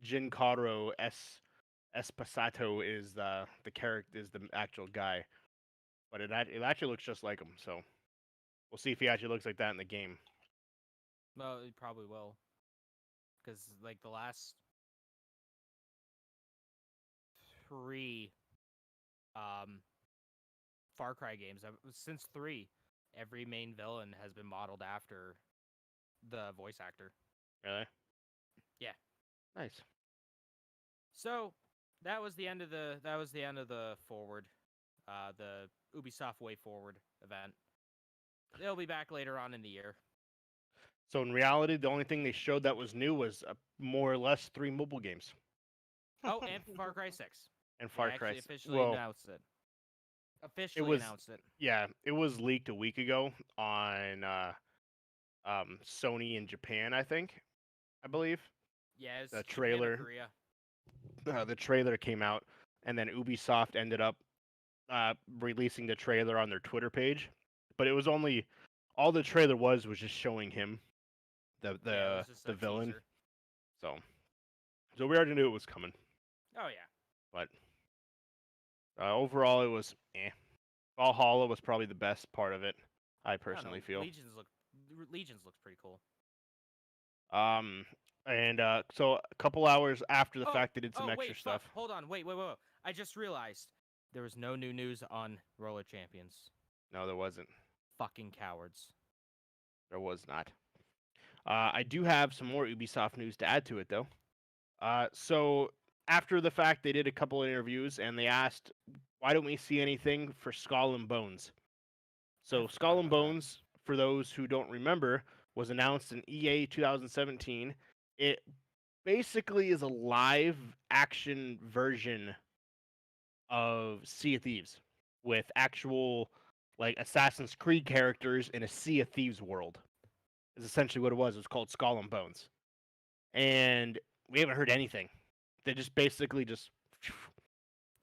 Giancarlo Esposito is the character, is the actual guy, but it actually looks just like him. So we'll see if he actually looks like that in the game. Well, he probably will. Because, like, the last 3 Far Cry games, since 3, every main villain has been modeled after the voice actor. Really? Yeah. Nice. So that was the end of the forward, the Ubisoft Way Forward event. They'll be back later on in the year. So in reality, the only thing they showed that was new was more or less 3 mobile games. Oh, and Far Cry 6. And They Far actually Cry. officially announced it. Announced it. Yeah, it was leaked a week ago on Sony in Japan, I believe. Yeah, it's The Japan and trailer, Korea. the trailer came out, and then Ubisoft ended up releasing the trailer on their Twitter page. But it was only all the trailer was just showing him, the Yeah, it was just the a villain. teaser. So we already knew it was coming. Oh yeah. But overall, it was Valhalla was probably the best part of it. I I don't personally know. feel. Legions looks pretty cool. And so a couple hours after the Oh, fact, they did some oh extra wait, stuff. fuck. Hold on. Wait. I just realized there was no new news on Roller Champions. No, there wasn't. Fucking cowards. There was not. I do have some more Ubisoft news to add to it, though. So after the fact, they did a couple interviews, and they asked, "Why don't we see anything for Skull and Bones?" So forgot Skull and about that. Bones, for those who don't remember, was announced in EA 2017. It basically is a live action version of Sea of Thieves with actual like Assassin's Creed characters in a Sea of Thieves world. Is essentially what it was. It was called Skull and Bones, and we haven't heard anything. They just basically just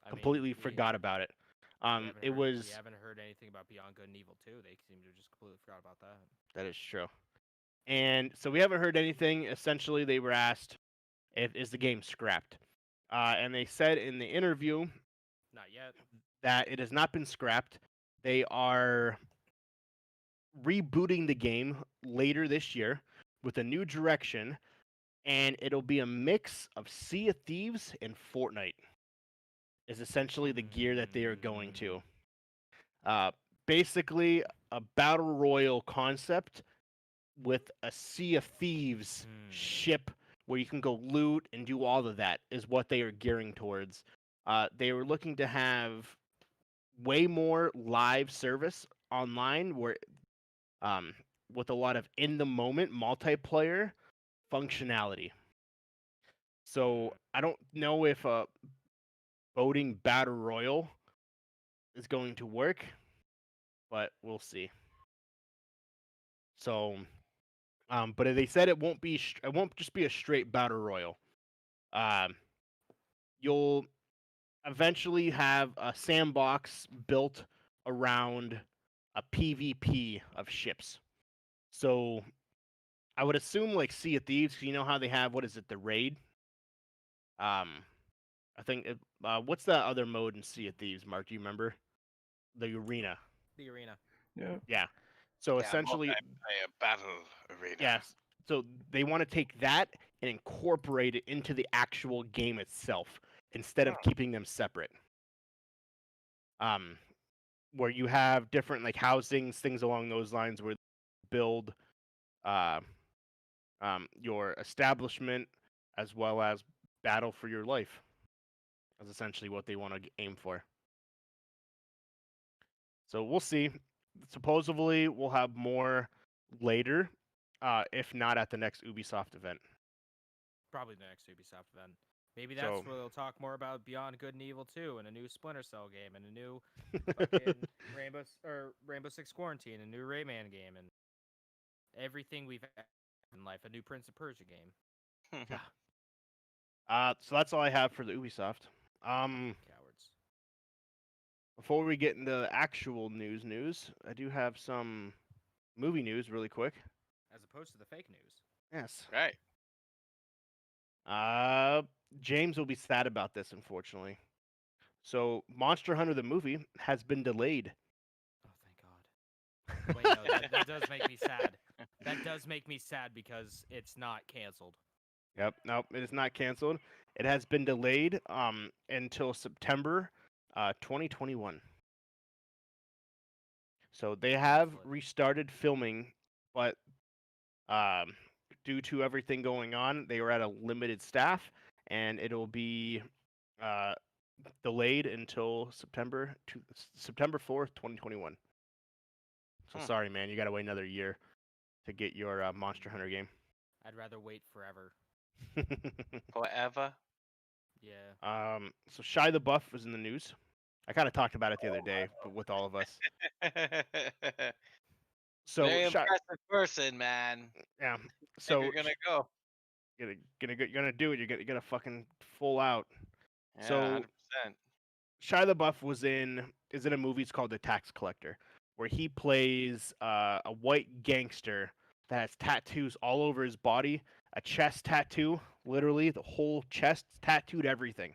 completely forgot about it. It was We haven't heard anything about Beyond Good and Evil 2. They seem to have just completely forgot about that. that is true, and so we haven't heard anything. Essentially, they were asked if is the game scrapped, and they said in the interview Not yet. that it has not been scrapped. They are rebooting the game later this year with a new direction, and it'll be a mix of Sea of Thieves and Fortnite. Is essentially the gear that they are going to. Uh, Basically, a battle royal concept with a Sea of Thieves ship where you can go loot and do all of that is what they are gearing towards. They were looking to have way more live service online where with a lot of in the moment multiplayer functionality. So I don't know if a boating battle royal is going to work, but we'll see. So, but they said it won't just be a straight battle royal. You'll eventually have a sandbox built around a PvP of ships. So I would assume like Sea of Thieves, 'cause you know how they have what is it, the raid? I think what's that other mode in Sea of Thieves, Mark? Do you remember? The arena. The arena. Yeah. Yeah. So Yeah, essentially, multiplayer battle arena. yes. So they want to take that and incorporate it into the actual game itself instead of keeping them separate. Where you have different like housings, things along those lines, where you build uh, your establishment as well as battle for your life. That's essentially what they want to aim for. So we'll see. Supposedly we'll have more later, if not at the next Ubisoft event. Probably the next Ubisoft event. Maybe So that's where they'll talk more about Beyond Good and Evil 2 and a new Splinter Cell game and a new fucking Rainbow Six Quarantine, a new Rayman game, and everything we've had in life, a new Prince of Persia game. so that's all I have for the Ubisoft. Cowards. Before we get into the actual news, I do have some movie news really quick. As opposed to the fake news. Yes. Right. James will be sad about this, unfortunately. So, Monster Hunter the movie has been delayed. Oh, thank God. Wait, no, that does make me sad. That does make me sad because it's not canceled. Yep, nope, it is not canceled. It has been delayed until September 2021. So they have Excellent. restarted filming, but um, due to everything going on, they were at a limited staff, and it'll be uh, delayed until September 4th, 2021. So sorry, man, you gotta wait another year to get your Monster Hunter game. I'd rather wait forever. Forever. Yeah. So Shia LaBeouf was in the news. I kind of talked about it the other day, but with all of us. So Very impressive person, man. yeah. So So you're gonna go. you're gonna do it. You're gonna fucking full out. Yeah, So 100%. Shia LaBeouf is in a movie. It's called The Tax Collector, where he plays a white gangster that has tattoos all over his body, a chest tattoo, literally the whole chest tattooed, everything.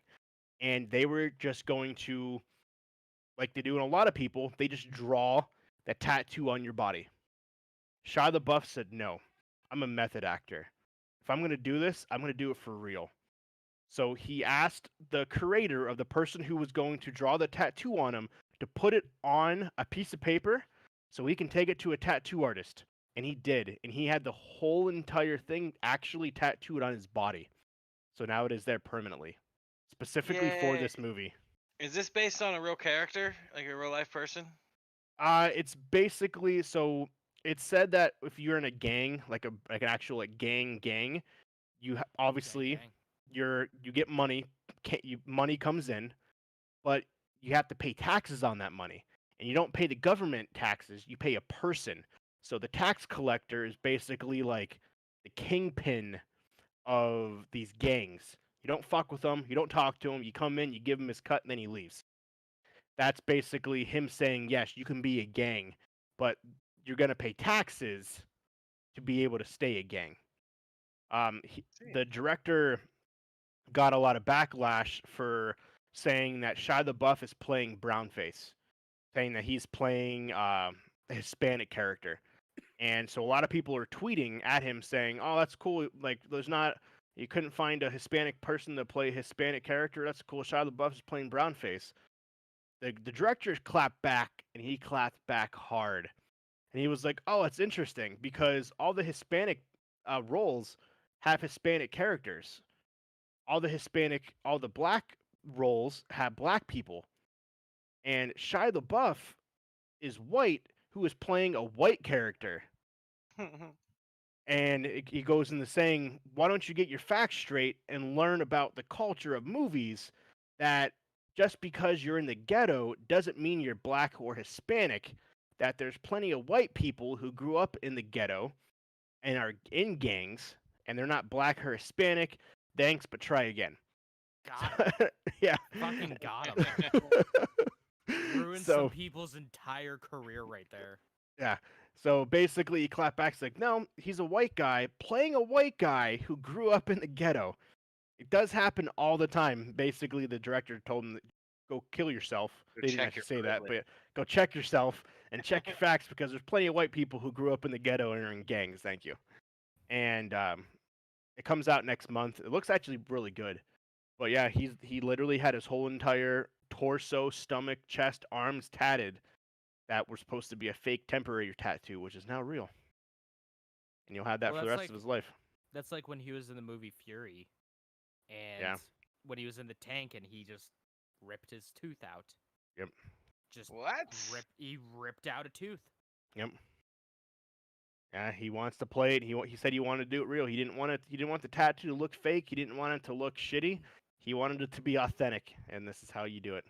And they were just going to, like they do in a lot of people, they just draw that tattoo on your body. Shia LaBeouf said, "No, I'm a method actor. If I'm gonna do this, I'm gonna do it for real." So he asked the creator of the person who was going to draw the tattoo on him to put it on a piece of paper so he can take it to a tattoo artist. And he did. And he had the whole entire thing actually tattooed on his body. So now it is there permanently, specifically for Yay. this movie. Is this based on a real character, like a real life person? It's basically, so it said that if you're in a gang, like an actual like gang, you obviously Gang. you get money, money comes in, but you have to pay taxes on that money. And you don't pay the government taxes, you pay a person. So the tax collector is basically like the kingpin of these gangs. You don't fuck with him, you don't talk to him, you come in, you give him his cut, and then he leaves. That's basically him saying, yes, you can be a gang, but you're going to pay taxes to be able to stay a gang. The director got a lot of backlash for saying that Shia LaBeouf is playing brownface, saying that he's playing a Hispanic character. And so a lot of people are tweeting at him saying, "Oh, that's cool. Like, you couldn't find a Hispanic person to play a Hispanic character. That's cool. Shia LaBeouf is playing brownface." The director clapped back, and he clapped back hard. And he was like, "Oh, it's interesting because all the Hispanic roles have Hispanic characters. All the black roles have black people. And Shia LaBeouf is white, who is playing a white character." And he goes into saying, "Why don't you get your facts straight and learn about the culture of movies? That just because you're in the ghetto doesn't mean you're black or Hispanic. That there's plenty of white people who grew up in the ghetto and are in gangs, and they're not black or Hispanic. Thanks, but try again." Got him. Yeah. Fucking got him. Ruined some people's entire career right there. Yeah. So basically, he clapped back. He's like, "No, he's a white guy playing a white guy who grew up in the ghetto. It does happen all the time." Basically, the director told him, "Go kill yourself." They didn't actually say that, but go check yourself and check your facts because there's plenty of white people who grew up in the ghetto and are in gangs. Thank you. And it comes out next month. It looks actually really good. But yeah, he literally had his whole entire torso, stomach, chest, arms tatted that were supposed to be a fake temporary tattoo, which is now real. And you'll have that for the rest of his life. That's like when he was in the movie Fury, and Yeah. when he was in the tank and he just ripped his tooth out. Yep. Just What? he ripped out a tooth. Yep. Yeah, he wants to play it. He said he wanted to do it real. He didn't want it. He didn't want the tattoo to look fake. He didn't want it to look shitty. He wanted it to be authentic, and this is how you do it.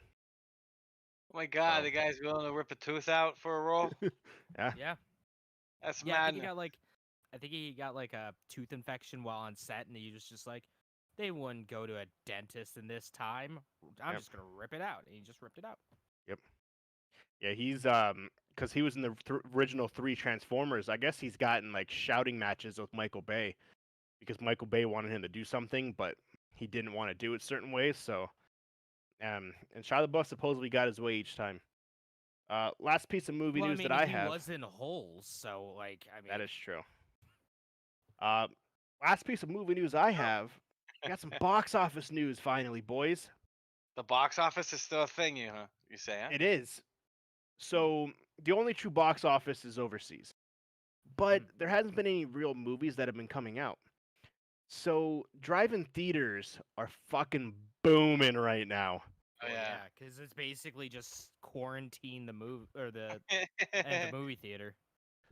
Oh my God, So- the guy's willing to rip a tooth out for a role. Yeah. Yeah. That's Yeah, I think madness. he got like a tooth infection while on set, and he was just like, they wouldn't go to a dentist in this time. I'm Yep. just gonna rip it out, and he just ripped it out. Yep. Yeah, he's because he was in the original 3 Transformers. I guess he's gotten like shouting matches with Michael Bay because Michael Bay wanted him to do something, but he didn't want to do it certain ways. So, and Shia LaBeouf supposedly got his way each time. Last piece of movie Well, news I mean, that I he have. was in holes, so like, I mean, That is true. Uh, last piece of movie news I have. I got some box office news finally, boys. The box office is still a thing, you say, huh? It is. So the only true box office is overseas, but there hasn't been any real movies that have been coming out. So drive-in theaters are fucking booming right now. Oh, well, yeah. yeah, because it's basically just quarantine the movie or the movie theater.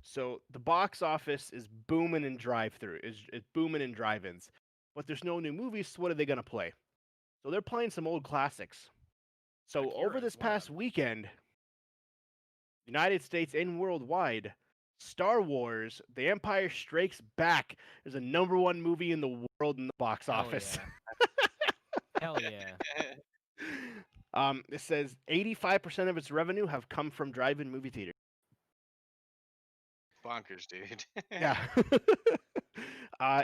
So the box office is booming in drive-through, is booming in drive-ins, but there's no new movies. So what are they gonna play? So they're playing some old classics. So Akira over is this one of past them. weekend, United States and worldwide, Star Wars: The Empire Strikes Back is a #1 movie in the world in the box Hell office. Hell yeah. It says 85% of its revenue have come from drive-in movie theaters. Bonkers, dude. Yeah.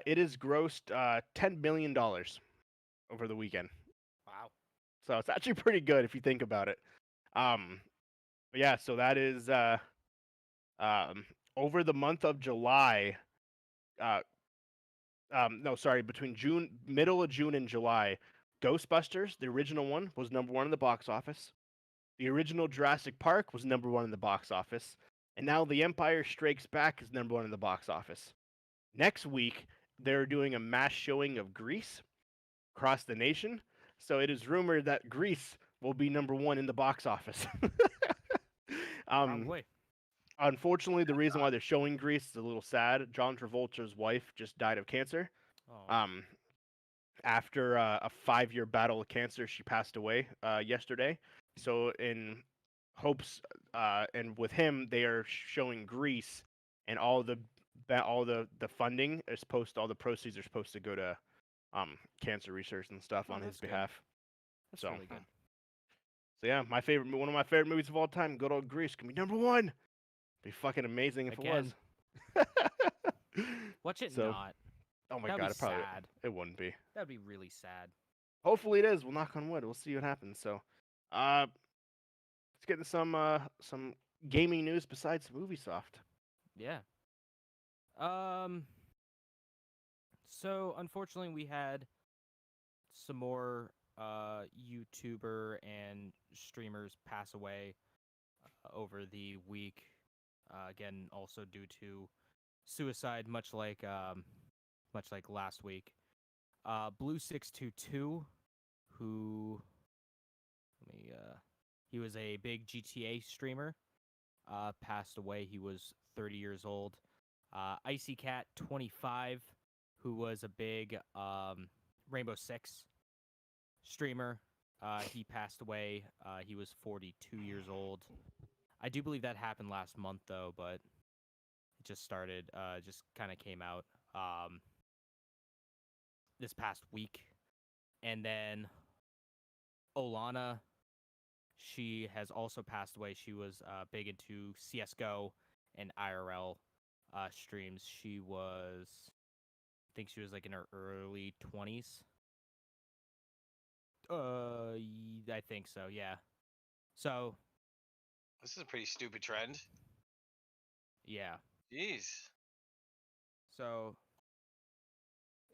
It has grossed $10 million over the weekend. Wow. So it's actually pretty good if you think about it. But yeah, so that is over the month of July. Uh, no, sorry, between middle of June and July, Ghostbusters, the original one, was #1 in the box office. The original Jurassic Park was #1 in the box office, and now The Empire Strikes Back is #1 in the box office. Next week, they're doing a mass showing of Grease across the nation, so it is rumored that Grease will be #1 in the box office. Probably. Unfortunately, the reason why they're showing Grease is a little sad. John Travolta's wife just died of cancer. Oh. After a 5-year battle with cancer, she passed away yesterday. So in hopes and with him, they are showing Grease, and all the funding is all the proceeds are supposed to go to cancer research and stuff Oh, on his that's good. behalf. That's So, really good. so yeah, one of my favorite movies of all time, good old Grease, can be #1. Be fucking amazing if it was. Watch it So- not. Oh my That'd god, be it probably sad. it wouldn't be. That'd be really sad. Hopefully it is. We'll knock on wood. We'll see what happens. So, let's get into some gaming news besides Ubisoft. Yeah. So unfortunately, we had some more YouTuber and streamers pass away over the week. Again, also due to suicide, much like last week. Blue622, who he was a big GTA streamer, passed away. He was 30 years old. Icy Cat 25, who was a big Rainbow Six streamer, he passed away. He was 42 years old. I do believe that happened last month though, but it just started. Just kind of came out this past week, and then Olana, she has also passed away. She was big into CS:GO and IRL streams. She was, I think she was like in her early 20s. I think so. Yeah. So This is a pretty stupid trend. yeah. Jeez. So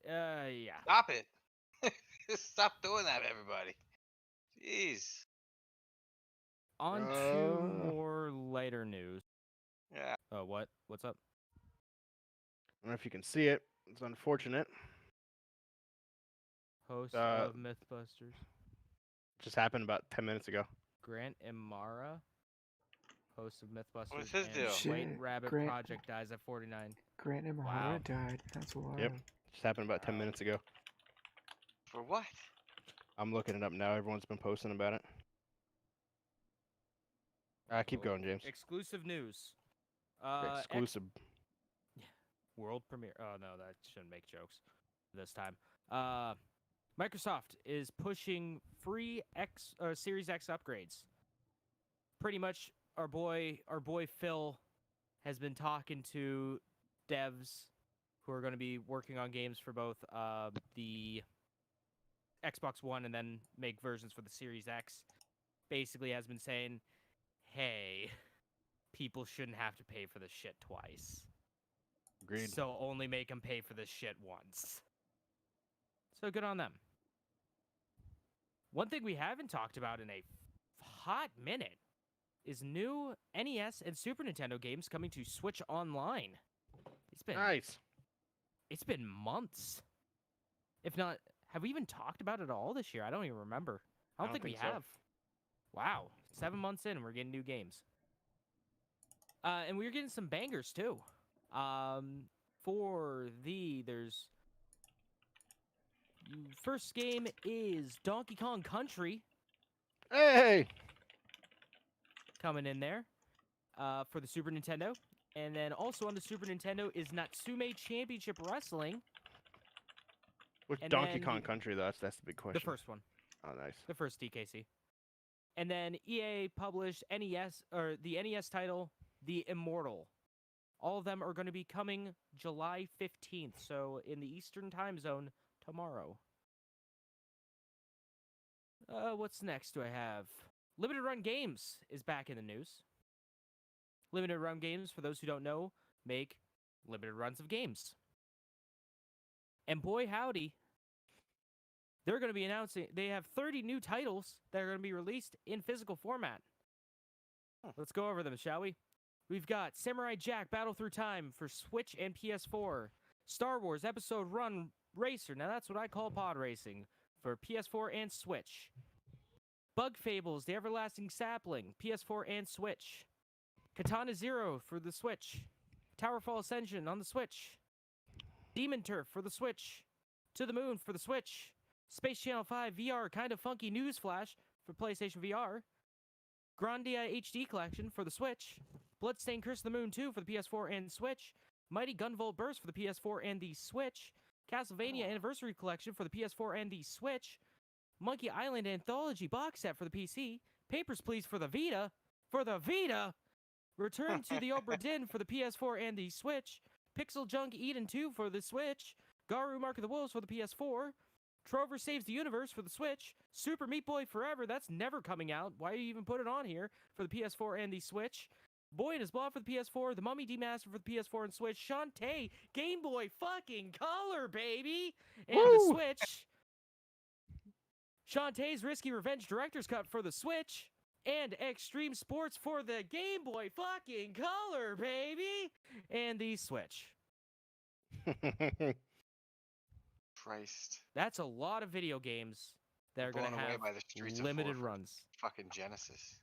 yeah. Stop it. Stop doing that, everybody. Jeez. On to more lighter news. Yeah. Oh, what? What's up? I don't know if you can see it. It's unfortunate. Host Uh, of Mythbusters, Just happened about 10 minutes ago. Grant Imara. Host of Mythbusters What's his and deal? White Shit, Rabbit Grant- Project dies at 49. Grant Imahara Wow. died. That's wild. Yep. Just happened about 10 Wow. minutes ago. For what? I'm looking it up now. Everyone's been posting about it. Keep Cool. going, James. Exclusive news. Exclusive. World premiere. Oh no, that shouldn't make jokes this time. Microsoft is pushing free Series X upgrades. Pretty much, our boy Phil has been talking to devs who are going to be working on games for both the Xbox One and then make versions for the Series X. Basically, has been saying, "Hey, people shouldn't have to pay for this shit twice. Agreed. So only make them pay for this shit once." So good on them. One thing we haven't talked about in a hot minute is new NES and Super Nintendo games coming to Switch Online. Nice. It's been months. If not, have we even talked about it all this year? I don't even remember. I don't think we so. have. Wow. 7 months in, and we're getting new games. And we're getting some bangers, too. There's... First game is Donkey Kong Country Hey! coming in there for the Super Nintendo. And then also on the Super Nintendo is Natsume Championship Wrestling. Which And Donkey then Kong Country, though? That's the big question. The first one. Oh, nice. The first DKC. And then EA published the NES title, The Immortal. All of them are going to be coming July 15th, so in the Eastern time zone tomorrow. What's next do I have? Limited Run Games is back in the news. Limited Run Games, for those who don't know, make limited runs of games. And boy howdy, they're going to be announcing, they have 30 new titles that are going to be released in physical format. Let's go over them, shall we? We've got Samurai Jack Battle Through Time for Switch and PS4. Star Wars Episode Run Racer, now that's what I call pod racing, for PS4 and Switch. Bug Fables, The Everlasting Sapling, PS4 and Switch. Katana Zero for the Switch. Towerfall Ascension on the Switch. Demon Turf for the Switch. To the Moon for the Switch. Space Channel 5 VR Kinda Funky Newsflash for PlayStation VR. Grandia HD Collection for the Switch. Bloodstained Curse of the Moon 2 for the PS4 and Switch. Mighty Gunvolt Burst for the PS4 and the Switch. Castlevania Anniversary Collection for the PS4 and the Switch. Monkey Island Anthology Box Set for the PC. Papers, Please for the Vita. For the Vita! Return to the Obra Dinn for the PS4 and the Switch. Pixel Junk Eden 2 for the Switch. Garu Mark of the Wolves for the PS4. Trover Saves the Universe for the Switch. Super Meat Boy Forever, that's never coming out. Why do you even put it on here? For the PS4 and the Switch. Boy and His Blob for the PS4. The Mummy Demastered for the PS4 and Switch. Shantae, Game Boy fucking Color, baby! And the Switch. Shantae's Risky Revenge Director's Cut for the Switch. And Extreme Sports for the Game Boy fucking Color, baby! And the Switch. Christ. That's a lot of video games that are going to Blown away have by the Streets of limited 4 for runs. Fucking Genesis.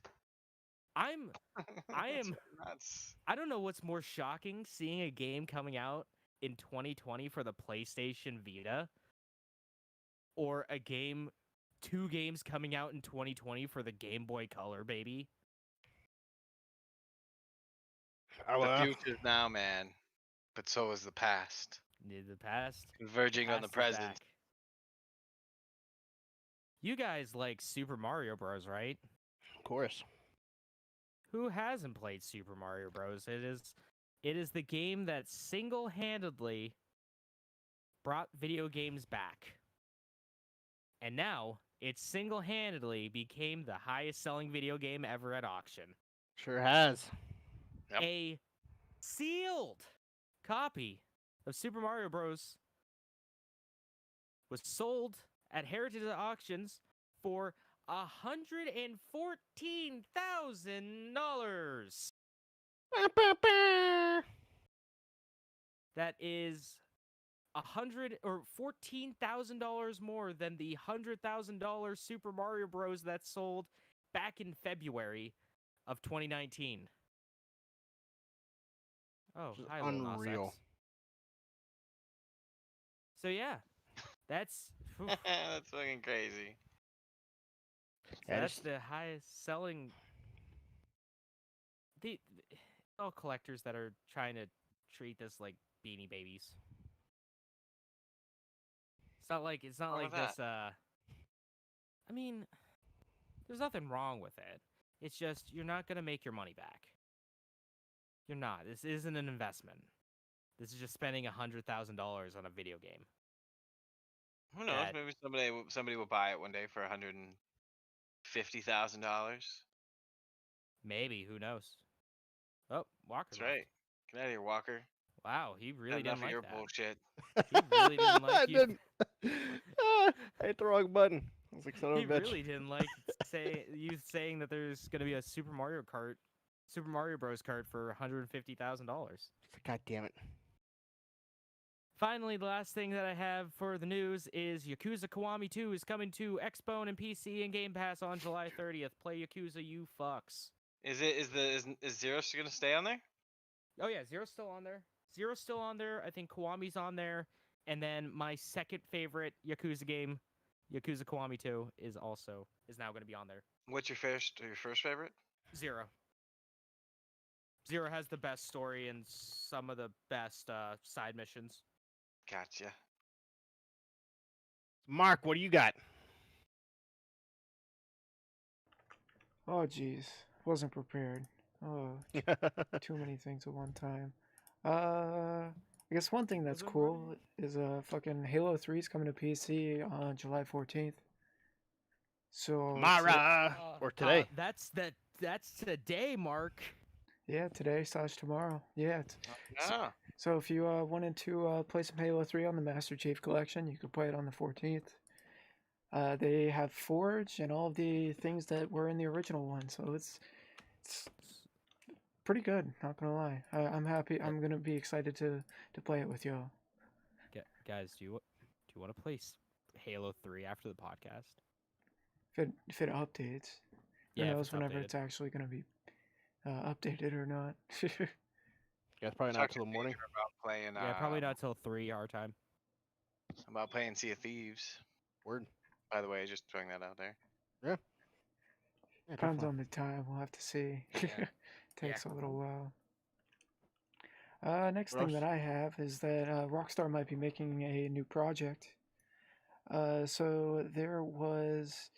I That's am nuts. I don't know what's more shocking, seeing a game coming out in 2020 for the PlayStation Vita or two games coming out in 2020 for the Game Boy Color, baby. The future's now, man. But so is the past. The past Converging on the past is present. back. You guys like Super Mario Bros, right? Of course. Who hasn't played Super Mario Bros? It is the game that single-handedly brought video games back. And now it single-handedly became the highest-selling video game ever at auction. Sure has. Yep. A sealed copy of Super Mario Bros. Was sold at Heritage Auctions for $114,000. That is $14,000 more than the $100,000 Super Mario Bros. That sold back in February of 2019. Oh, Just hi, Lil Nas unreal. X. So yeah, that's so That's fucking crazy. Yeah, that's just the highest selling. The all collectors that are trying to treat this like Beanie Babies. It's not Wrong like with that? this. I mean, there's nothing wrong with it. It's just you're not gonna make your money back. You're not. This isn't an investment. This is just spending $100,000 on a video game. Who knows? That Maybe somebody will buy it one day for $150,000. maybe, who knows? Oh, Walker That's left. right. Get out of here, Walker. Wow, he Had really enough didn't of like your that. bullshit. He really didn't like I you. didn't. I hit the wrong button. I was like, son of He a bitch. really didn't like you saying that there's gonna be a Super Mario Bros. Kart for $150,000. God damn it. Finally, the last thing that I have for the news is Yakuza Kiwami 2 is coming to Xbone and PC and Game Pass on July 30th. Play Yakuza, you fucks. Is Zero gonna stay on there? Oh yeah, Zero's still on there. Zero's still on there. I think Kiwami's on there. And then my second favorite Yakuza game, Yakuza Kiwami 2, is now going to be on there. What's your first favorite? Zero. Zero has the best story and some of the best side missions. Gotcha. Mark, what do you got? Oh, jeez. Wasn't prepared. Oh, too many things at one time. I guess one thing that's Wasn't cool is fucking Halo 3 is coming to PC on July 14th. So Mara! Or today. That's today, Mark. yeah, today/tomorrow. Yeah. Ah, So if you wanted to play some Halo 3 on the Master Chief Collection, you could play it on the 14th. They have Forge and all of the things that were in the original one, so it's pretty good. Not gonna lie, I'm happy. I'm gonna be excited to play it with y'all. Guys, do you want to play Halo 3 after the podcast? If it updates, who Yeah, if knows it's whenever updated. it's actually gonna be updated or not. Yeah, it's probably not till the morning. About playing. Yeah, probably not till 3 our time. About playing Sea of Thieves. Word. By the way, just throwing that out there. Yeah, Depends definitely. on the time. We'll have to see. Yeah. Takes a little cool. while. Next What thing else? that I have is that Rockstar might be making a new project. So there was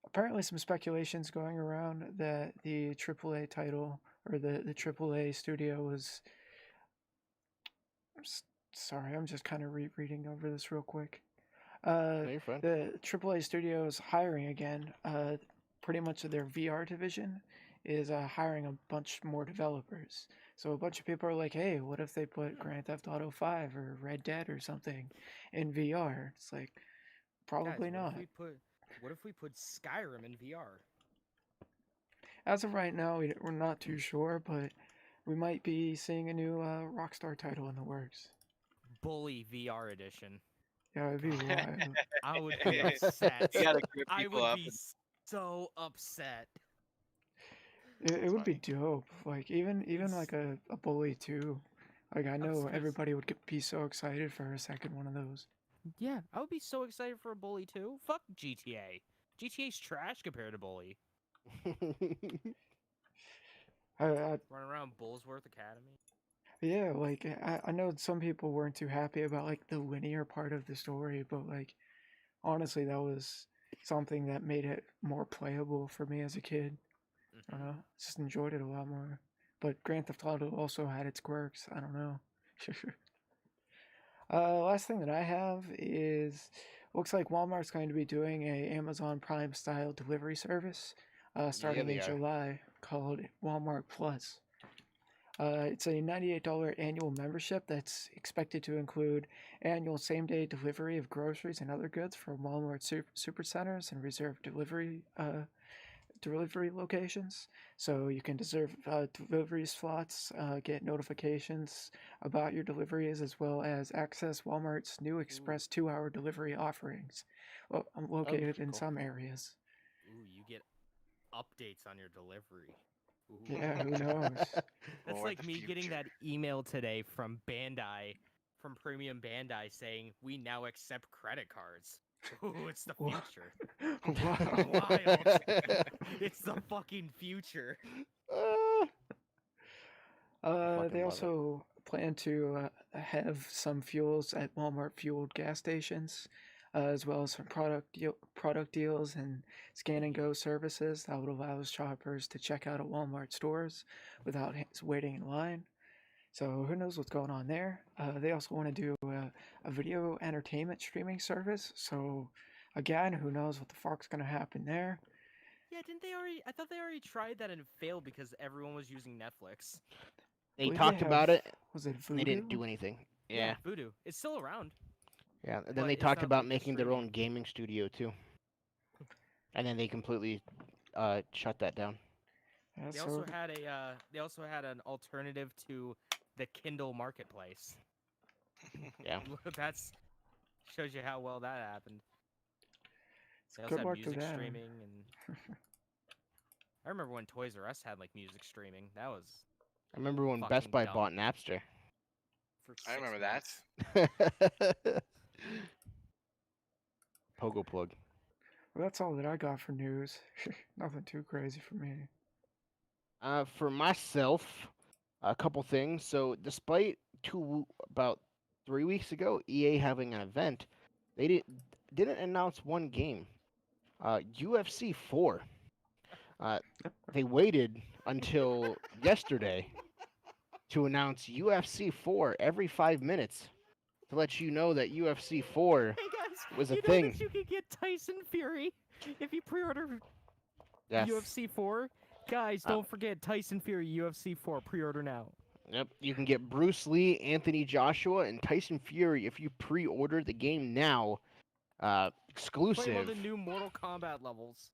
apparently some speculations going around that the AAA title or the AAA studio was. Sorry, I'm just kind of rereading over this real quick. No, you're fine. The AAA studio is hiring again. Pretty much their VR division is hiring a bunch more developers. So a bunch of people are like, "Hey, what if they put Grand Theft Auto 5 or Red Dead or something in VR?" It's like, probably Guys, not. what if we put Skyrim in VR? As of right now, we're not too sure, but we might be seeing a new Rockstar title in the works. Bully VR edition. Yeah, it'd be wild. I would be upset. You gotta grip I people would up. be so upset. It would be funny. dope. Like even It's- like a bully too. Like I know serious. everybody would be so excited for a second one of those. Yeah, I would be so excited for a Bully too. Fuck GTA. GTA's trash compared to Bully. I Run around Bullsworth Academy. yeah, like I know some people weren't too happy about like the linear part of the story, but like honestly, that was something that made it more playable for me as a kid. I don't know, just enjoyed it a lot more. But Grand Theft Auto also had its quirks. I don't know. Last thing that I have is looks like Walmart's going to be doing a Amazon Prime style delivery service starting they in are. July called Walmart Plus. It's a $98 annual membership that's expected to include annual same day delivery of groceries and other goods from Walmart supercenters and reserved delivery locations. So you can reserve delivery slots, get notifications about your deliveries, as well as access Walmart's new Express 2-hour delivery offerings, located in cool. some areas. Ooh, you get updates on your delivery. Ooh. Yeah, who knows? That's Or like the me getting that future. email today from Bandai, from Premium Bandai, saying we now accept credit cards. Ooh, it's the Wha- future. Wow. Wild. It's the fucking future. They fucking love it. also plan to have some fuels at Walmart fueled gas stations, as well as some product deals and scan and go services that would allow shoppers to check out at Walmart stores without waiting in line. So who knows what's going on there? They also want to do a video entertainment streaming service. So again, who knows what the fuck's gonna happen there? Yeah, didn't they already? I thought they already tried that and it failed because everyone was using Netflix. They Believe talked have, about it. was it And they didn't Voodoo? do anything. Yeah, Yeah. Voodoo. It's still around. Yeah. And then But they it's talked not, about like, making their streaming. own gaming studio too. And then they completely shut that down. Yeah, They so also had a they also had an alternative to the Kindle marketplace. Yeah. That's shows you how well that happened. They also good had luck to music them. streaming and I remember when Toys R Us had like music streaming. That was I remember when fucking Best Buy dumb. bought Napster. For I 6 remember months. Pogo plug. Well, that's all that I got for news. Nothing too crazy for me. For myself, a couple things. So, despite about 3 weeks ago, EA having an event, they didn't announce one game. UFC 4. They waited until yesterday to announce UFC 4 every 5 minutes to let you know that UFC 4 Hey guys, was a you know thing. that you could get Tyson Fury if you pre-order Yes. UFC 4? Guys, Uh, don't forget Tyson Fury UFC 4 pre-order now. Yep, you can get Bruce Lee, Anthony Joshua, and Tyson Fury if you pre-order the game now. Play them on Exclusive. the new Mortal Kombat levels.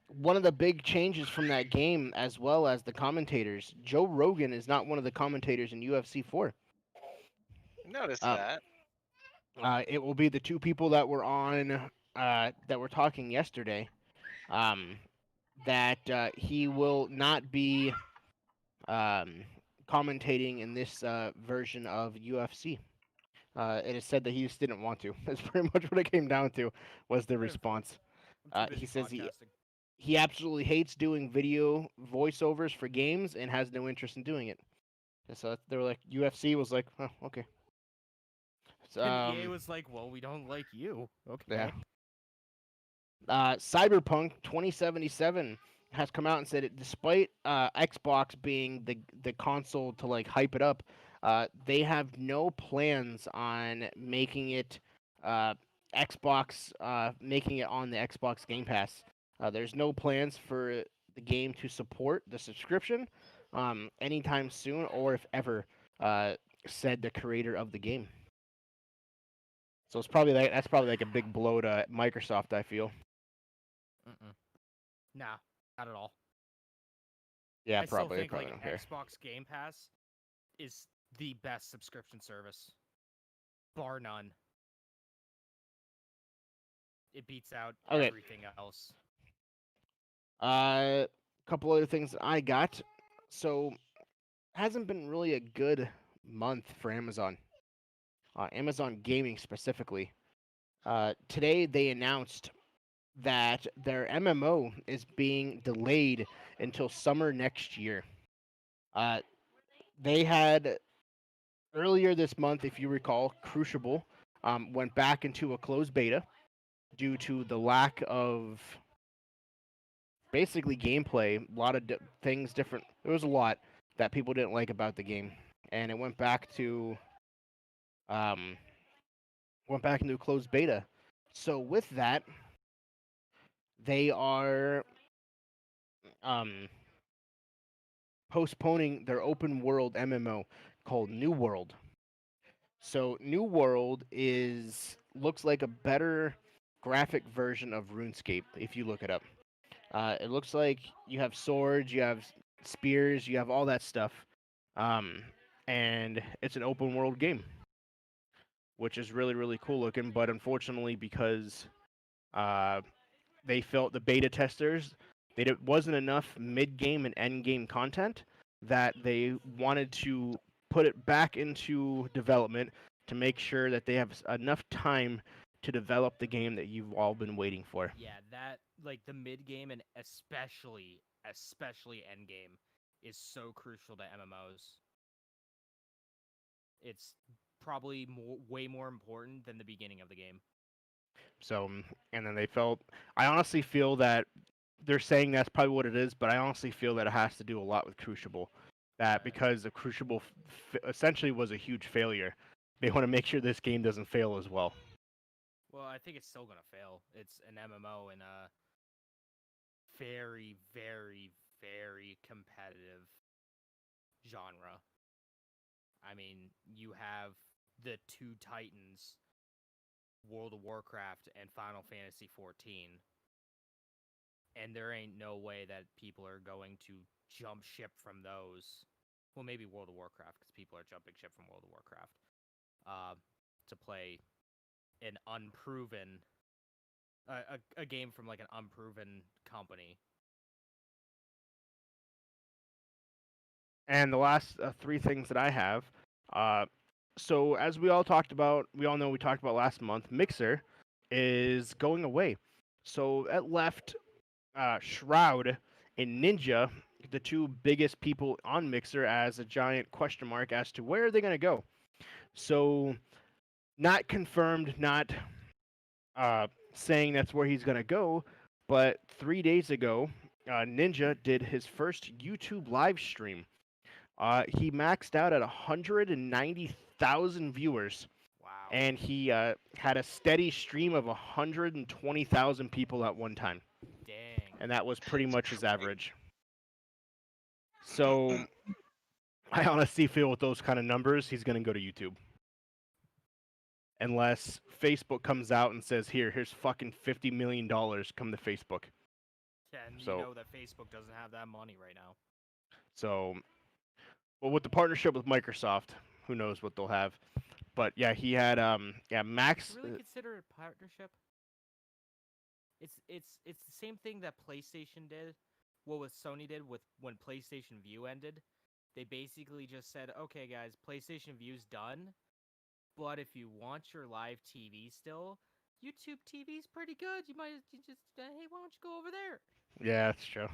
One of the big changes from that game, as well as the commentators, Joe Rogan is not one of the commentators in UFC 4. Noticed Uh, that. It will be the two people that were on, that were talking yesterday. That he will not be commentating in this version of UFC. It is said that he just didn't want to. That's pretty much what it came down to, was the response. I'm too He busy says podcasting. he absolutely hates doing video voiceovers for games and has no interest in doing it. And so they were like, UFC was like, oh, okay. So, And EA was like, well, we don't like you. Okay. yeah. Cyberpunk 2077 has come out and said it, despite Xbox being the console to like hype it up, they have no plans on making it Xbox making it on the Xbox Game Pass. There's no plans for the game to support the subscription anytime soon, or if ever, said the creator of the game. So it's probably that's probably like a big blow to Microsoft, I feel. Mm-mm. Nah, not at all. Yeah, I probably. still think Probably like don't care. Xbox Game Pass is the best subscription service, bar none. It beats out Okay. everything else. Couple other things I got. So, hasn't been really a good month for Amazon. Amazon Gaming specifically. Today they announced that their MMO is being delayed until summer next year. They had earlier this month, if you recall, Crucible went back into a closed beta due to the lack of basically gameplay. A lot of things different. There was a lot that people didn't like about the game, and it um, went back into a closed beta. So with that, they are um, postponing their open world MMO called New World. So New World looks like a better graphic version of RuneScape if you look it up. It looks like you have swords, you have spears, you have all that stuff, and it's an open world game, which is really really cool looking. But unfortunately, because they felt the beta testers wasn't enough mid-game and end-game content that they wanted to put it back into development to make sure that they have enough time to develop the game that you've all been waiting for. Yeah, that like the mid game and especially end game is so crucial to MMOs. It's probably way more important than the beginning of the game. So, and then they felt, I honestly feel that they're saying that's probably what it is, but I honestly feel that it has to do a lot with Crucible. That because the Crucible essentially was a huge failure, they want to make sure this game doesn't fail as well. Well, I think it's still gonna fail. It's an MMO in a very, very, very competitive genre. I mean, you have the two titans, World of Warcraft and Final Fantasy 14, and there ain't no way that people are going to jump ship from those. Well, maybe World of Warcraft, because people are jumping ship from World of Warcraft to play an unproven a game from like an unproven company. And the last three things that I have. So as we all talked about, we all know we talked about last month, Mixer is going away. So that left Shroud and Ninja, the two biggest people on Mixer, as a giant question mark as to where are they going to go. So not confirmed, not saying that's where he's going to go, but 3 days ago, Ninja did his first YouTube live stream. He maxed out at 190,000 viewers. Wow. And he had a steady stream of 120,000 people at one time. Dang. And that was pretty much his average. So I honestly feel with those kind of numbers, he's going to go to YouTube. Unless Facebook comes out and says, here's fucking $50 million, come to Facebook. Yeah, and So, you know that Facebook doesn't have that money right now. So, well, with the partnership with Microsoft, who knows what they'll have. But yeah, he had Max. Really consider it a partnership? It's the same thing that PlayStation did. What Sony did with when PlayStation View ended. They basically just said, "Okay, guys, PlayStation View's done, but if you want your live TV still, YouTube TV's pretty good. You just hey, why don't you go over there?" Yeah, that's true.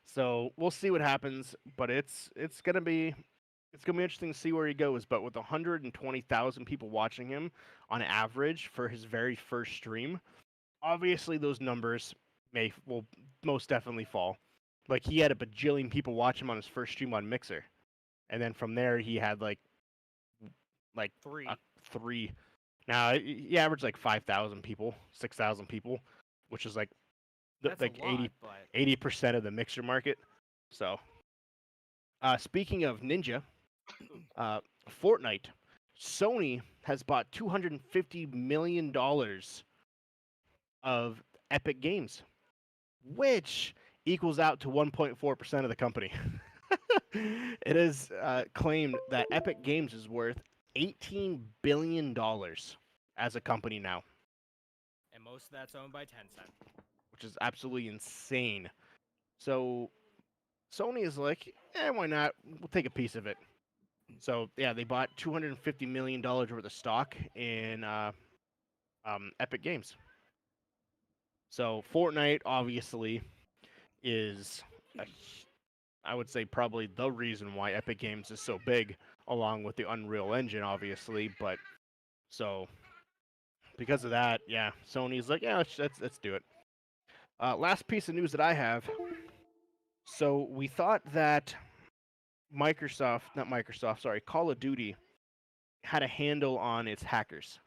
So we'll see what happens, but it's gonna be interesting to see where he goes. But with 120,000 people watching him on average for his very first stream, obviously those numbers will most definitely fall. Like he had a bajillion people watch him on his first stream on Mixer, and then from there he had like three. Now he averaged like 5,000 people, 6,000 people, which is like That's like a lot, 80% of the Mixer market. So, speaking of Ninja, Fortnite, Sony has bought $250 million of Epic Games, which equals out to 1.4% of the company. It is claimed that Epic Games is worth $18 billion as a company now. And most of that's owned by Tencent. Which is absolutely insane. So Sony is like, why not? We'll take a piece of it. So yeah, they bought $250 million worth of stock in Epic Games. So Fortnite obviously is, I would say, probably the reason why Epic Games is so big, along with the Unreal Engine, obviously. But so because of that, yeah, Sony's like, yeah, let's do it. Last piece of news that I have. So we thought that Call of Duty had a handle on its hackers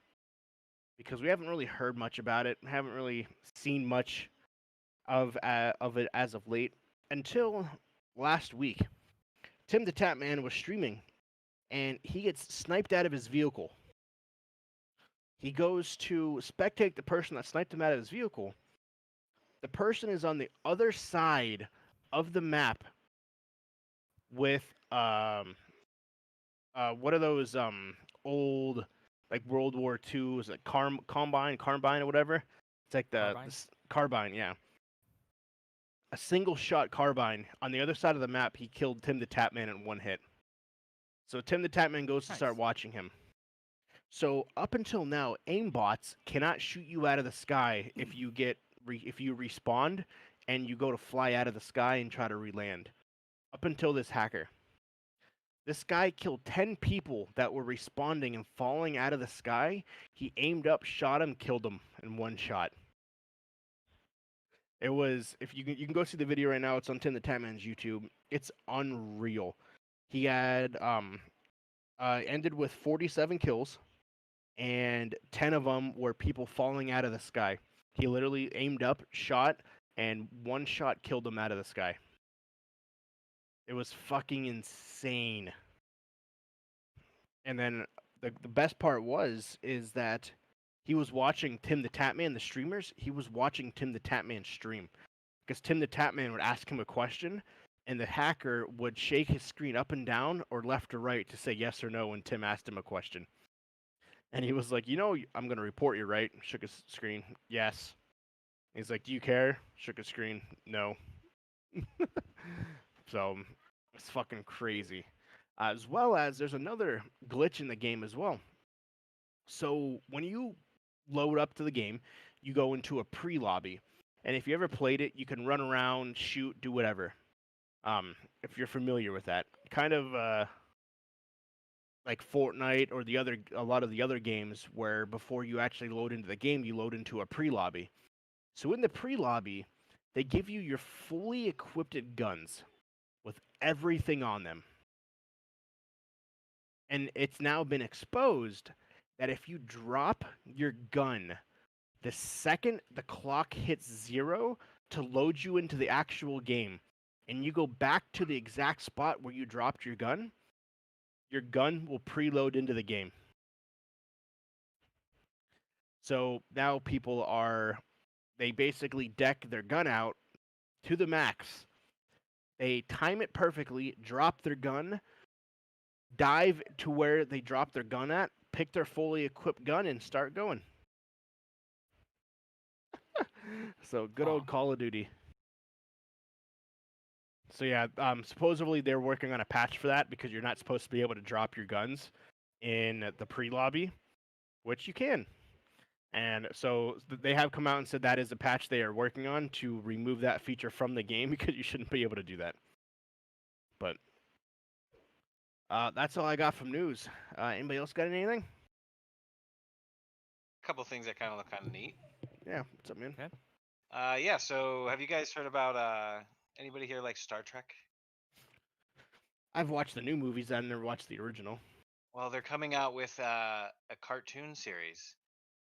because we haven't really heard much about it, haven't really seen much of it as of late until last week. Tim the Tatman was streaming and he gets sniped out of his vehicle. He goes to spectate the person that sniped him out of his vehicle. The person is on the other side of the map with what are those old like World War II? Is it Carbine or whatever? It's like the Carbine, yeah. a single shot carbine on the other side of the map. He killed Tim the Tatman in one hit. So Tim the Tatman goes to start Nice. watching him. So up until now, aimbots cannot shoot you out of the sky if you if you respawn and you go to fly out of the sky and try to reland. Up until this hacker, this guy killed 10 people that were responding and falling out of the sky. He aimed up, shot him, killed him in one shot. It was, if you can go see the video right now. It's on Tim the Tatman's YouTube. It's unreal. He had ended with 47 kills, and 10 of them were people falling out of the sky. He literally aimed up, shot, and one shot killed them out of the sky. It was fucking insane. And then the best part is that he was watching Tim the Tatman, the streamers. He was watching Tim the Tatman stream, because Tim the Tatman would ask him a question, and the hacker would shake his screen up and down or left or right to say yes or no when Tim asked him a question. And he was like, I'm going to report you, right? Shook his screen. Yes. He's like, do you care? Shook his screen. No. So it's fucking crazy. As well as there's another glitch in the game as well. So when you load up to the game, you go into a pre-lobby. And if you ever played it, you can run around, shoot, do whatever. If you're familiar with that. Kind of like Fortnite or a lot of the other games where before you actually load into the game, you load into a pre-lobby. So in the pre-lobby, they give you your fully equipped guns with everything on them. And it's now been exposed that if you drop your gun the second the clock hits 0 to load you into the actual game, and you go back to the exact spot where you dropped your gun will preload into the game. So now they basically deck their gun out to the max. They time it perfectly, drop their gun, dive to where they drop their gun at, pick their fully equipped gun, and start going. So good old Call of Duty. So yeah, supposedly they're working on a patch for that, because you're not supposed to be able to drop your guns in the pre-lobby, which you can. And so they have come out and said that is a patch they are working on to remove that feature from the game, because you shouldn't be able to do that. But that's all I got from news. Anybody else got anything? A couple things that kind of look kind of neat. Yeah, what's up, man? Okay. Yeah. So have you guys heard about anybody here like Star Trek? I've watched the new movies. I've never watched the original. Well, they're coming out with a cartoon series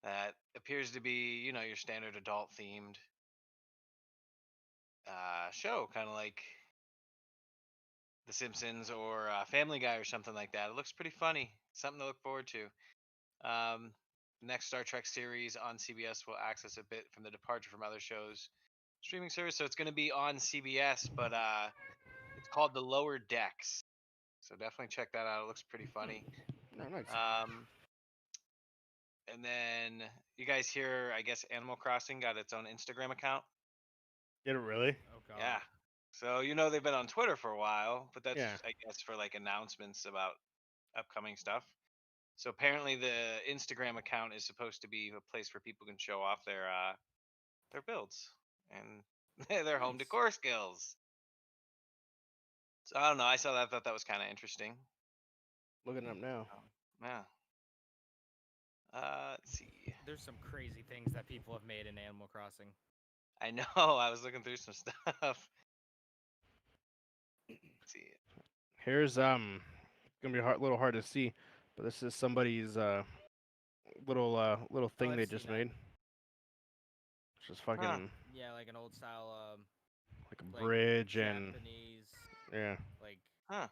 that appears to be, your standard adult themed show, kind of like The Simpsons or Family Guy or something like that. It looks pretty funny. Something to look forward to. Next Star Trek series on CBS will access a bit from the departure from other shows streaming service. So it's going to be on CBS, but it's called The Lower Decks. So definitely check that out. It looks pretty funny. No, nice. And then you guys hear, I guess Animal Crossing got its own Instagram account. Did it really? Oh god. Yeah. So they've been on Twitter for a while, but that's Yeah. I guess for like announcements about upcoming stuff. So apparently the Instagram account is supposed to be a place where people can show off their builds and their home Nice. decor skills. So I don't know. I saw that, thought that was kind of interesting. Looking it up now. Yeah. Let's see. There's some crazy things that people have made in Animal Crossing. I know. I was looking through some stuff. Let's see. Here's gonna be a little hard to see, but this is somebody's little thing I've they seen just that. made. It's just fucking Yeah, like an old style like a like bridge and Japanese yeah. like Huh.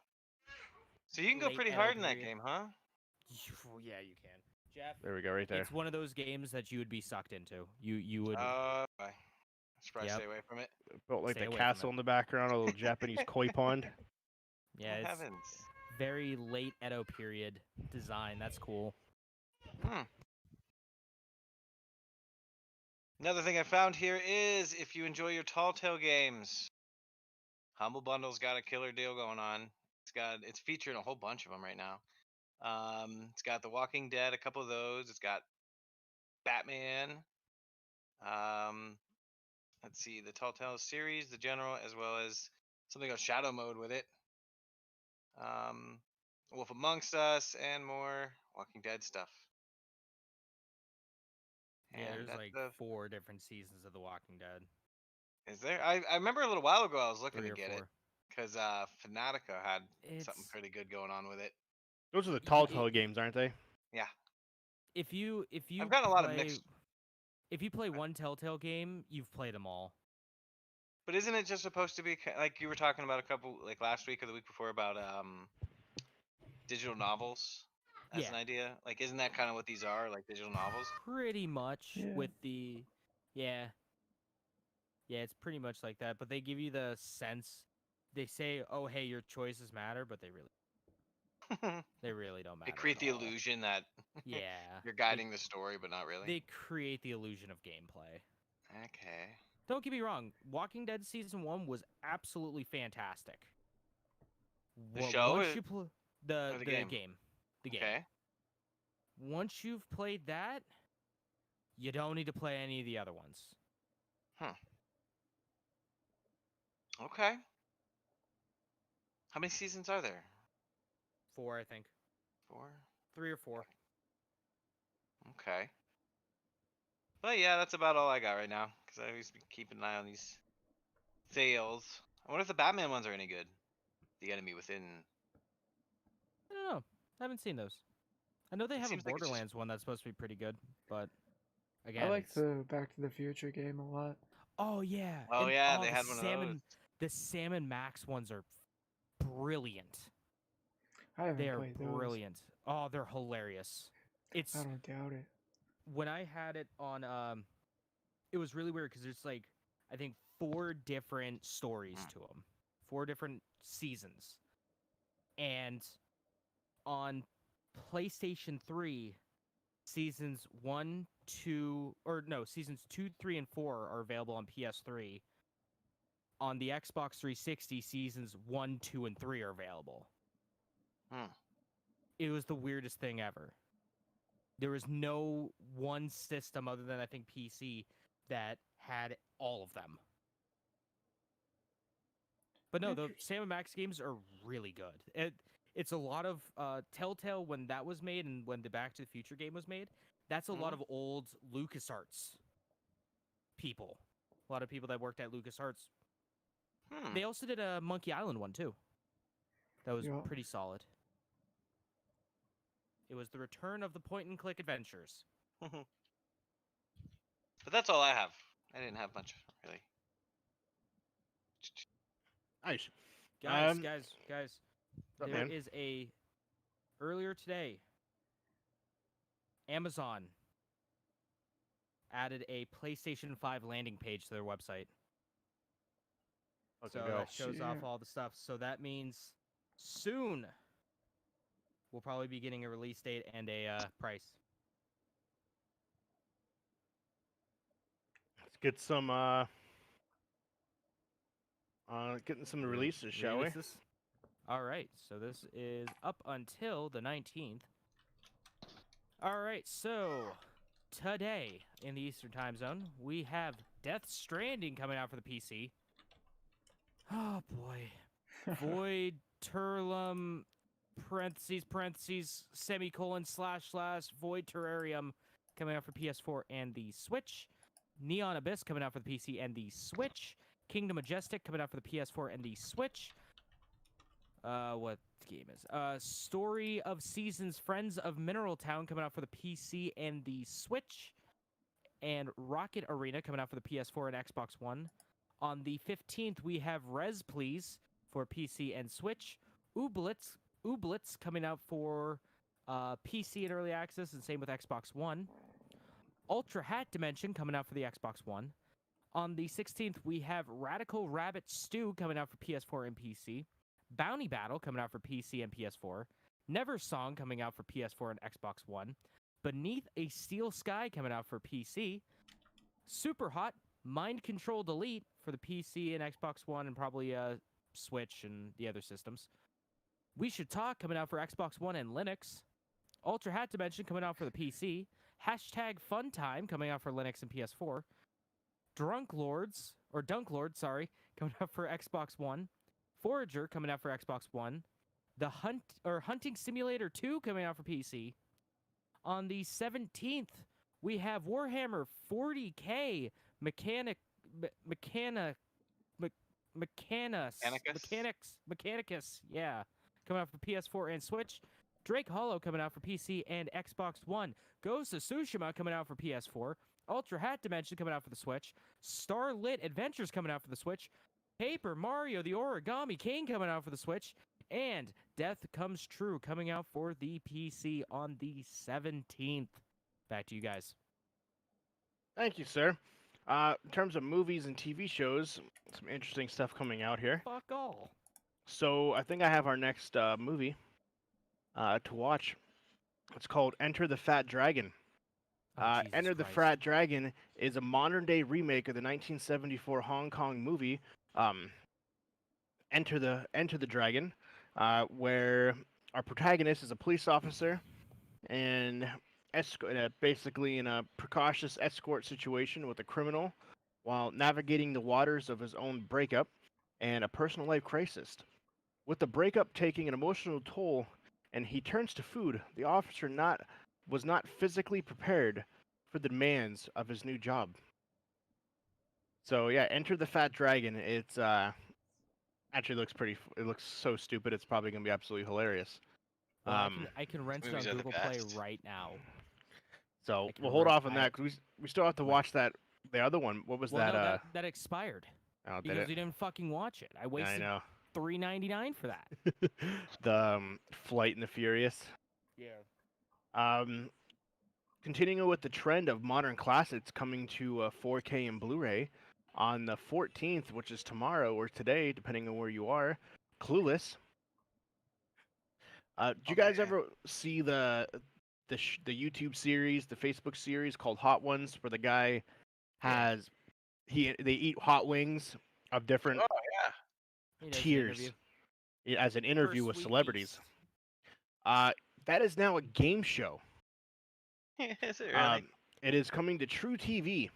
So you can go late pretty Edo hard in that period. game, huh? Yeah, you can. Jeff, There we go, right there. it's one of those games that you would be sucked into. You would I should probably Yep. stay away from it. Built like Stay the away from castle it. in the background, a little Japanese koi pond. Yeah, Oh, it's heavens. very late Edo period design. That's cool. Hmm. Another thing I found here is if you enjoy your Tall Tale games, Humble Bundle's got a killer deal going on. It's featuring a whole bunch of them right now. It's got The Walking Dead, a couple of those. It's got Batman. Let's see, the Tall Tale series, the general, as well as something on Shadow Mode with it. Wolf Amongst Us, and more Walking Dead stuff. Yeah, And there's that's like 4 different seasons of The Walking Dead. Is there? I remember a little while ago I was looking 3 to or get 4. it because Fanatica had something It's pretty good going on with it. Those are the it- Telltale games, aren't they? Yeah, if you I've gotten a lot of play mixed. if you play one Telltale game, you've played them all. But isn't it just supposed to be like you were talking about a couple like last week or the week before about digital novels as Yeah. an idea? Like, isn't that kind of what these are, like digital novels? Pretty much Yeah. with the yeah. Yeah, it's pretty much like that, but they give you the sense they say, "Oh, hey, your choices matter," but they really don't matter. They create at the all. illusion that Yeah. you're guiding the story, but not really. They create the illusion of gameplay. Okay. Don't get me wrong, Walking Dead season 1 was absolutely fantastic. The show Once is- you play or the the game? game. The game. Okay. Once you've played that, you don't need to play any of the other ones. Okay. How many seasons are there? 4, I think. 4. 3 or 4. Okay. But yeah, that's about all I got right now because I always be keeping an eye on these sales. I wonder if the Batman ones are any good. The Enemy Within. I don't know. I haven't seen those. I know they It have a seems like it's just- Borderlands one that's supposed to be pretty good, but I again, like it's... the Back to the Future game a lot. Oh yeah. Oh and, yeah, they the had one of those. The Sam and Max ones are brilliant. I haven't They are played those. brilliant. Oh, they're hilarious. It's I don't doubt it. when I had it on it was really weird because there's like I think 4 different stories to them, 4 different seasons, and on PlayStation 3, seasons 1, 2, or no, seasons 2, 3, and 4 are available on PS3. On the Xbox 360, seasons 1, 2, and 3 are available. It was the weirdest thing ever. There was no one system other than I think PC that had all of them. But no, the Interesting. Sam and Max games are really good. It's a lot of Telltale when that was made and when the Back to the Future game was made. That's a lot of old LucasArts people. A lot of people that worked at LucasArts. They also did a Monkey Island one too. That was Yeah. pretty solid. It was the return of the point-and-click adventures. But that's all I have. I didn't have much really. Nice. Guys, What's up, there man? is a earlier today Amazon added a PlayStation 5 landing page to their website. Okay, So go. that shows off Yeah. all the stuff. So that means soon we'll probably be getting a release date and a price. Let's get some getting some releases, shall we? Releases? All right. So this is up until the 19th. All right. So today in the Eastern Time Zone, we have Death Stranding coming out for the PC. Oh boy. Void Turlum parentheses semicolon / Void Terrarium coming out for PS4 and the Switch. Neon Abyss coming out for the PC and the Switch. Kingdom Majestic coming out for the PS4 and the Switch. What game is? Story of Seasons Friends of Mineral Town coming out for the PC and the Switch. And Rocket Arena coming out for the PS4 and Xbox One. On the 15th, we have Res Please for PC and Switch. Ooblets coming out for PC and Early Access, and same with Xbox One. Ultra Hat Dimension coming out for the Xbox One. On the 16th, we have Radical Rabbit Stew coming out for PS4 and PC. Bounty Battle coming out for PC and PS4. Never Song coming out for PS4 and Xbox One. Beneath a Steel Sky coming out for PC. Super hot, Mind Control Delete for the PC and Xbox One and probably Switch and the other systems. We Should Talk coming out for Xbox One and Linux. Ultra Hat Dimension coming out for the PC. Hashtag Fun Time coming out for Linux and PS4. Dunk Lords, sorry, coming out for Xbox One. Forager coming out for Xbox One. The Hunting Simulator 2 coming out for PC. On the 17th, we have Warhammer 40K Mechanicus, yeah, coming out for PS4 and Switch. Drake Hollow coming out for PC and Xbox One. Ghost of Tsushima coming out for PS4. Ultra Hat Dimension coming out for the Switch. Starlit Adventures coming out for the Switch. Paper Mario the Origami King coming out for the Switch. And Death Comes True coming out for the PC on the 17th. Back to you guys. Thank you, sir. In terms of movies and TV shows, some interesting stuff coming out here. Fuck all. So I think I have our next movie to watch. It's called Enter the Fat Dragon. Oh, Jesus Enter the Christ. Fat Dragon is a modern-day remake of the 1974 Hong Kong movie Enter the Dragon, where our protagonist is a police officer and basically in a precautious escort situation with a criminal while navigating the waters of his own breakup and a personal life crisis. With the breakup taking an emotional toll and he turns to food, the officer was not physically prepared for the demands of his new job. So yeah, Enter the Fat Dragon. It's actually it looks so stupid. It's probably gonna be absolutely hilarious. Well, I can rent it on movies are the Google Play best. right now. So I can we'll hold off on I- that because we still have to watch the other one. What was Well, that? no, that expired Oh, did because it? we didn't fucking watch it. I Yeah, I wasted know. $3.99 for that. The Flight and the Furious. Yeah. Continuing with the trend of modern classics coming to 4K and Blu-ray on the 14th, which is tomorrow or today, depending on where you are. Clueless. Did you guys man. ever see the YouTube series, the Facebook series called Hot Ones, where the guy has they eat hot wings of different Oh yeah. He does the tiers interview. as an interview with Sweet celebrities. Beast. That is now a game show. Is it really? It is coming to True TV,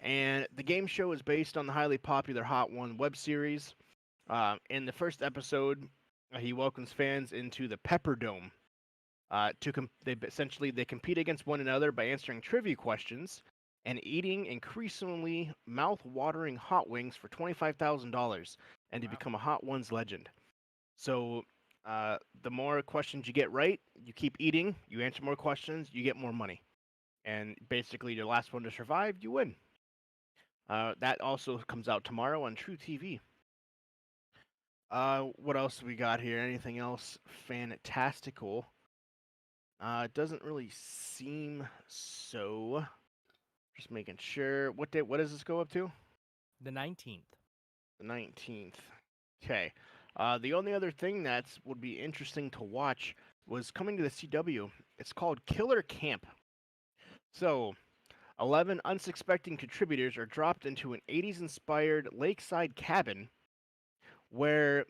and the game show is based on the highly popular Hot One web series. In the first episode, he welcomes fans into the Pepper Dome. They compete against one another by answering trivia questions and eating increasingly mouth-watering hot wings for $25,000, and to Wow. become a Hot Ones legend. So, the more questions you get right, you keep eating. You answer more questions, you get more money, and basically, the last one to survive, you win. That also comes out tomorrow on True TV. What else we got here? Anything else fantastical? It doesn't really seem so. Just making sure. What does this go up to? The 19th. The 19th. Okay. The only other thing that would be interesting to watch was coming to the CW. It's called Killer Camp. So, 11 unsuspecting contributors are dropped into an 80s-inspired lakeside cabin where,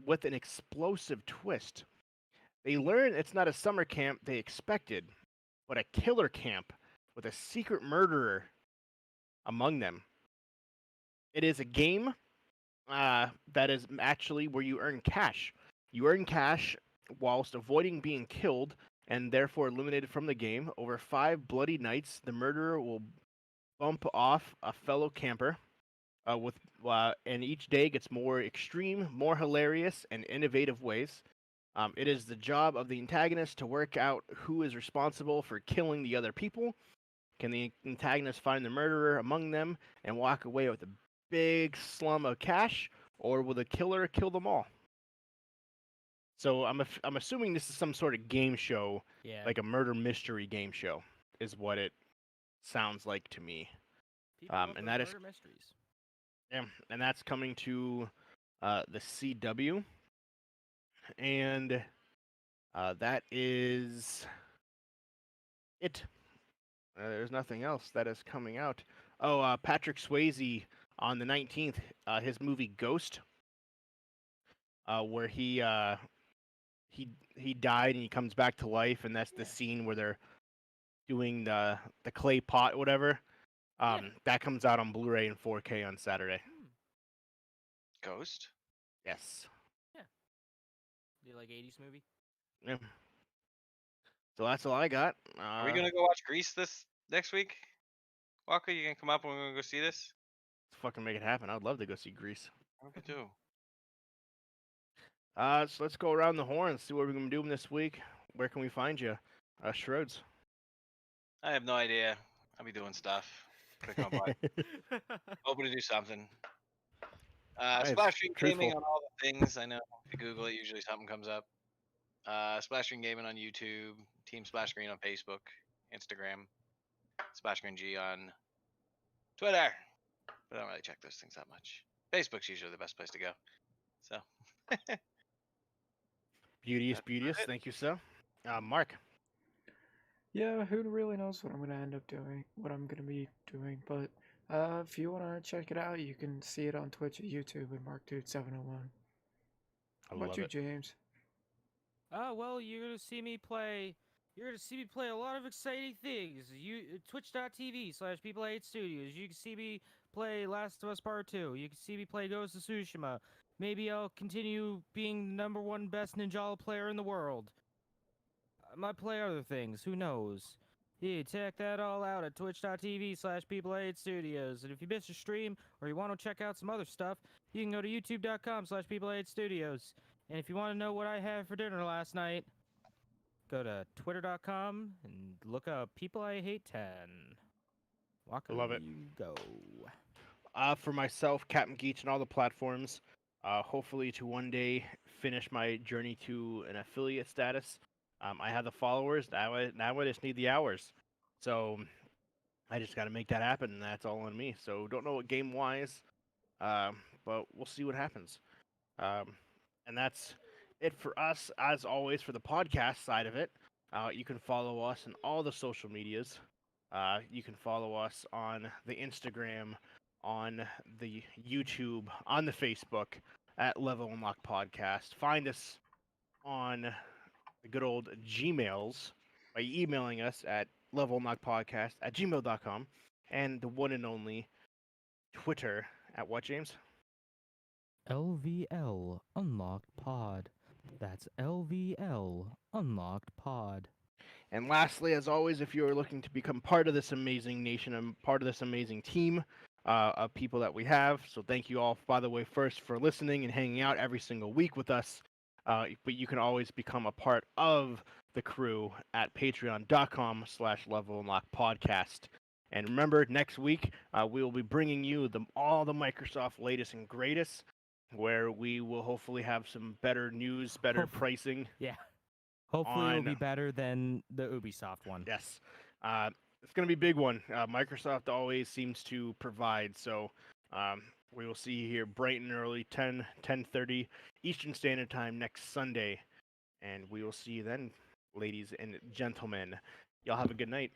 with an explosive twist, they learn it's not a summer camp they expected, but a killer camp with a secret murderer among them. It is a game that is actually where you earn cash. You earn cash whilst avoiding being killed and therefore eliminated from the game. Over 5 bloody nights, the murderer will bump off a fellow camper, and each day gets more extreme, more hilarious, and innovative ways. It is the job of the antagonist to work out who is responsible for killing the other people. Can the antagonist find the murderer among them and walk away with a big slum of cash, or will the killer kill them all? So I'm assuming this is some sort of game show, Yeah. like a murder mystery game show, is what it sounds like to me. People love and those that is- murder mysteries. Yeah, and that's coming to the CW, and that is it. There's nothing else that is coming out. Oh, Patrick Swayze on the 19th, his movie Ghost, where he died and he comes back to life, and that's the Yeah. scene where they're doing the clay pot, whatever. Yeah. That comes out on Blu-ray and 4K on Saturday. Ghost. Yes. Do you like 80s movie? Yeah. So that's all I got. Are we gonna go watch Grease this next week? Walker, you gonna come up and we're gonna go see this? Let's fucking make it happen. I would love to go see Grease. I do. So let's go around the horn and see what we're gonna be doing this week. Where can we find you, Shrodes? I have no idea. I'll be doing stuff. Click on button. Hoping to do something. Nice. Splash Screen Gaming Truthful. on all the things. I know if you Google it, usually something comes up. Splash Screen Gaming on YouTube. Team Splash Screen on Facebook, Instagram. Splash Screen G on Twitter. But I don't really check those things that much. Facebook's usually the best place to go. So. Beauteous, That's beauteous. it. Thank you, sir. Mark. Yeah, who really knows what I'm gonna end up doing, what I'm gonna be doing, but if you wanna check it out, you can see it on Twitch or YouTube at MarkDude701. I What about love you, it. James? Oh well, you're gonna see me play. You're gonna see me play a lot of exciting things. Twitch.tv/People Hate Studios. You can see me play Last of Us Part 2. You can see me play Ghost of Tsushima. Maybe I'll continue being the #1 best Ninjala player in the world. I might play other things. Who knows? Yeah, check that all out at twitch.tv/People Hate Studios. And if you missed a stream or you want to check out some other stuff, you can go to youtube.com/People Hate Studios. And if you want to know what I had for dinner last night, go to twitter.com and look up People I Hate 10. Walker, I love it. you go. For myself, Captain Geach, and all the platforms. Hopefully, to one day finish my journey to an affiliate status. I have the followers. Now I just need the hours. So I just got to make that happen, and that's all on me. So don't know what game wise, but we'll see what happens. And that's it for us, as always, for the podcast side of it. You can follow us on all the social medias. You can follow us on the Instagram, on the YouTube, on the Facebook at Level Unlock Podcast. Find us on the good old Gmails by emailing us at levelunlockpodcast@gmail.com, and the one and only Twitter at what, James? LVL Unlocked Pod. That's LVL Unlocked Pod. And lastly, as always, if you are looking to become part of this amazing nation and part of this amazing team of people that we have, so thank you all, by the way, first for listening and hanging out every single week with us. But you can always become a part of the crew at patreon.com/Level Unlock Podcast. And remember, next week we will be bringing you all the Microsoft latest and greatest, where we will hopefully have some better news, better pricing. Yeah. Hopefully it'll On- be better than the Ubisoft one. Yes. It's going to be a big one. Microsoft always seems to provide. So we will see you here bright and early, 10:30 Eastern Standard Time next Sunday. And we will see you then, ladies and gentlemen. Y'all have a good night.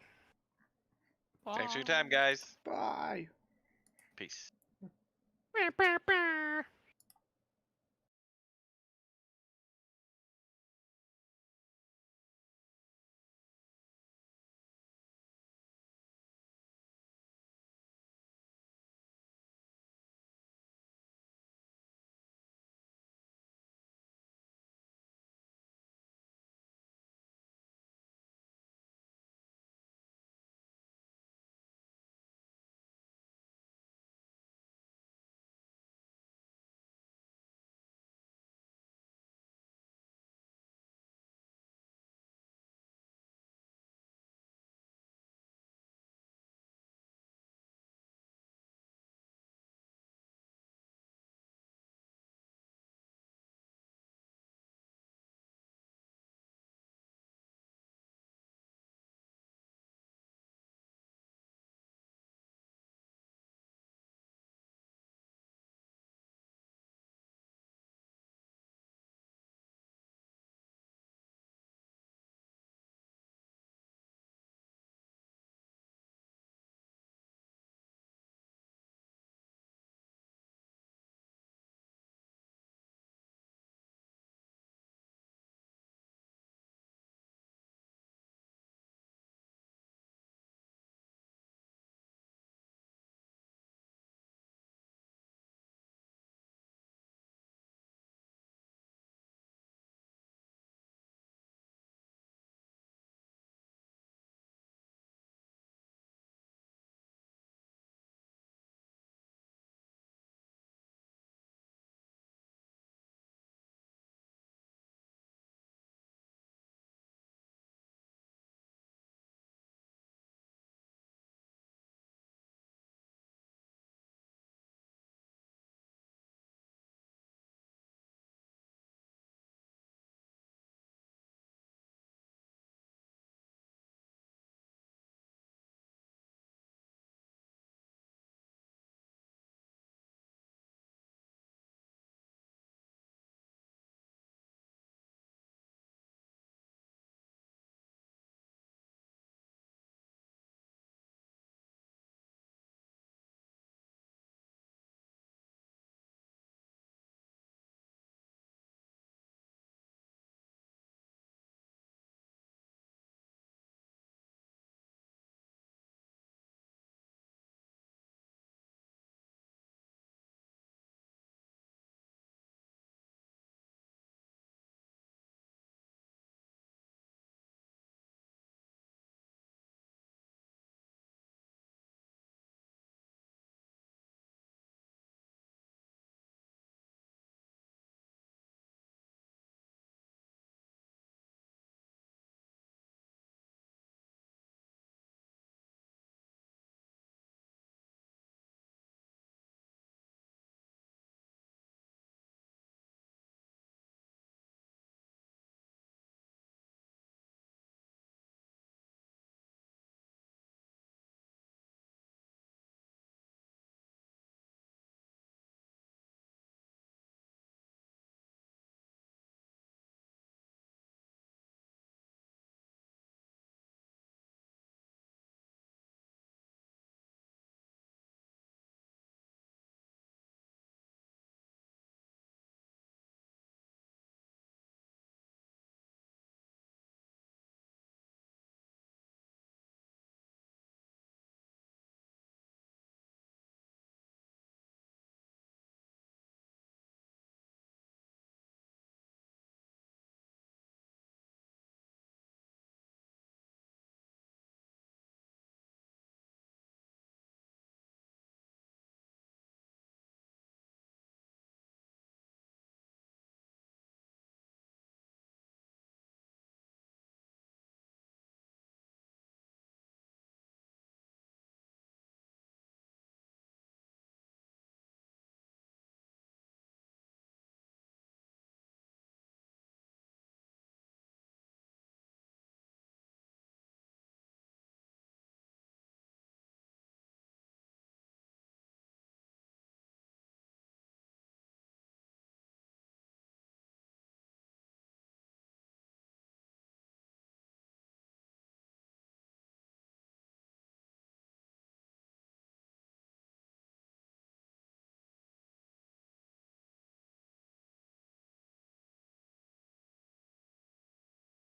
Thanks for your time, guys. Bye. Peace.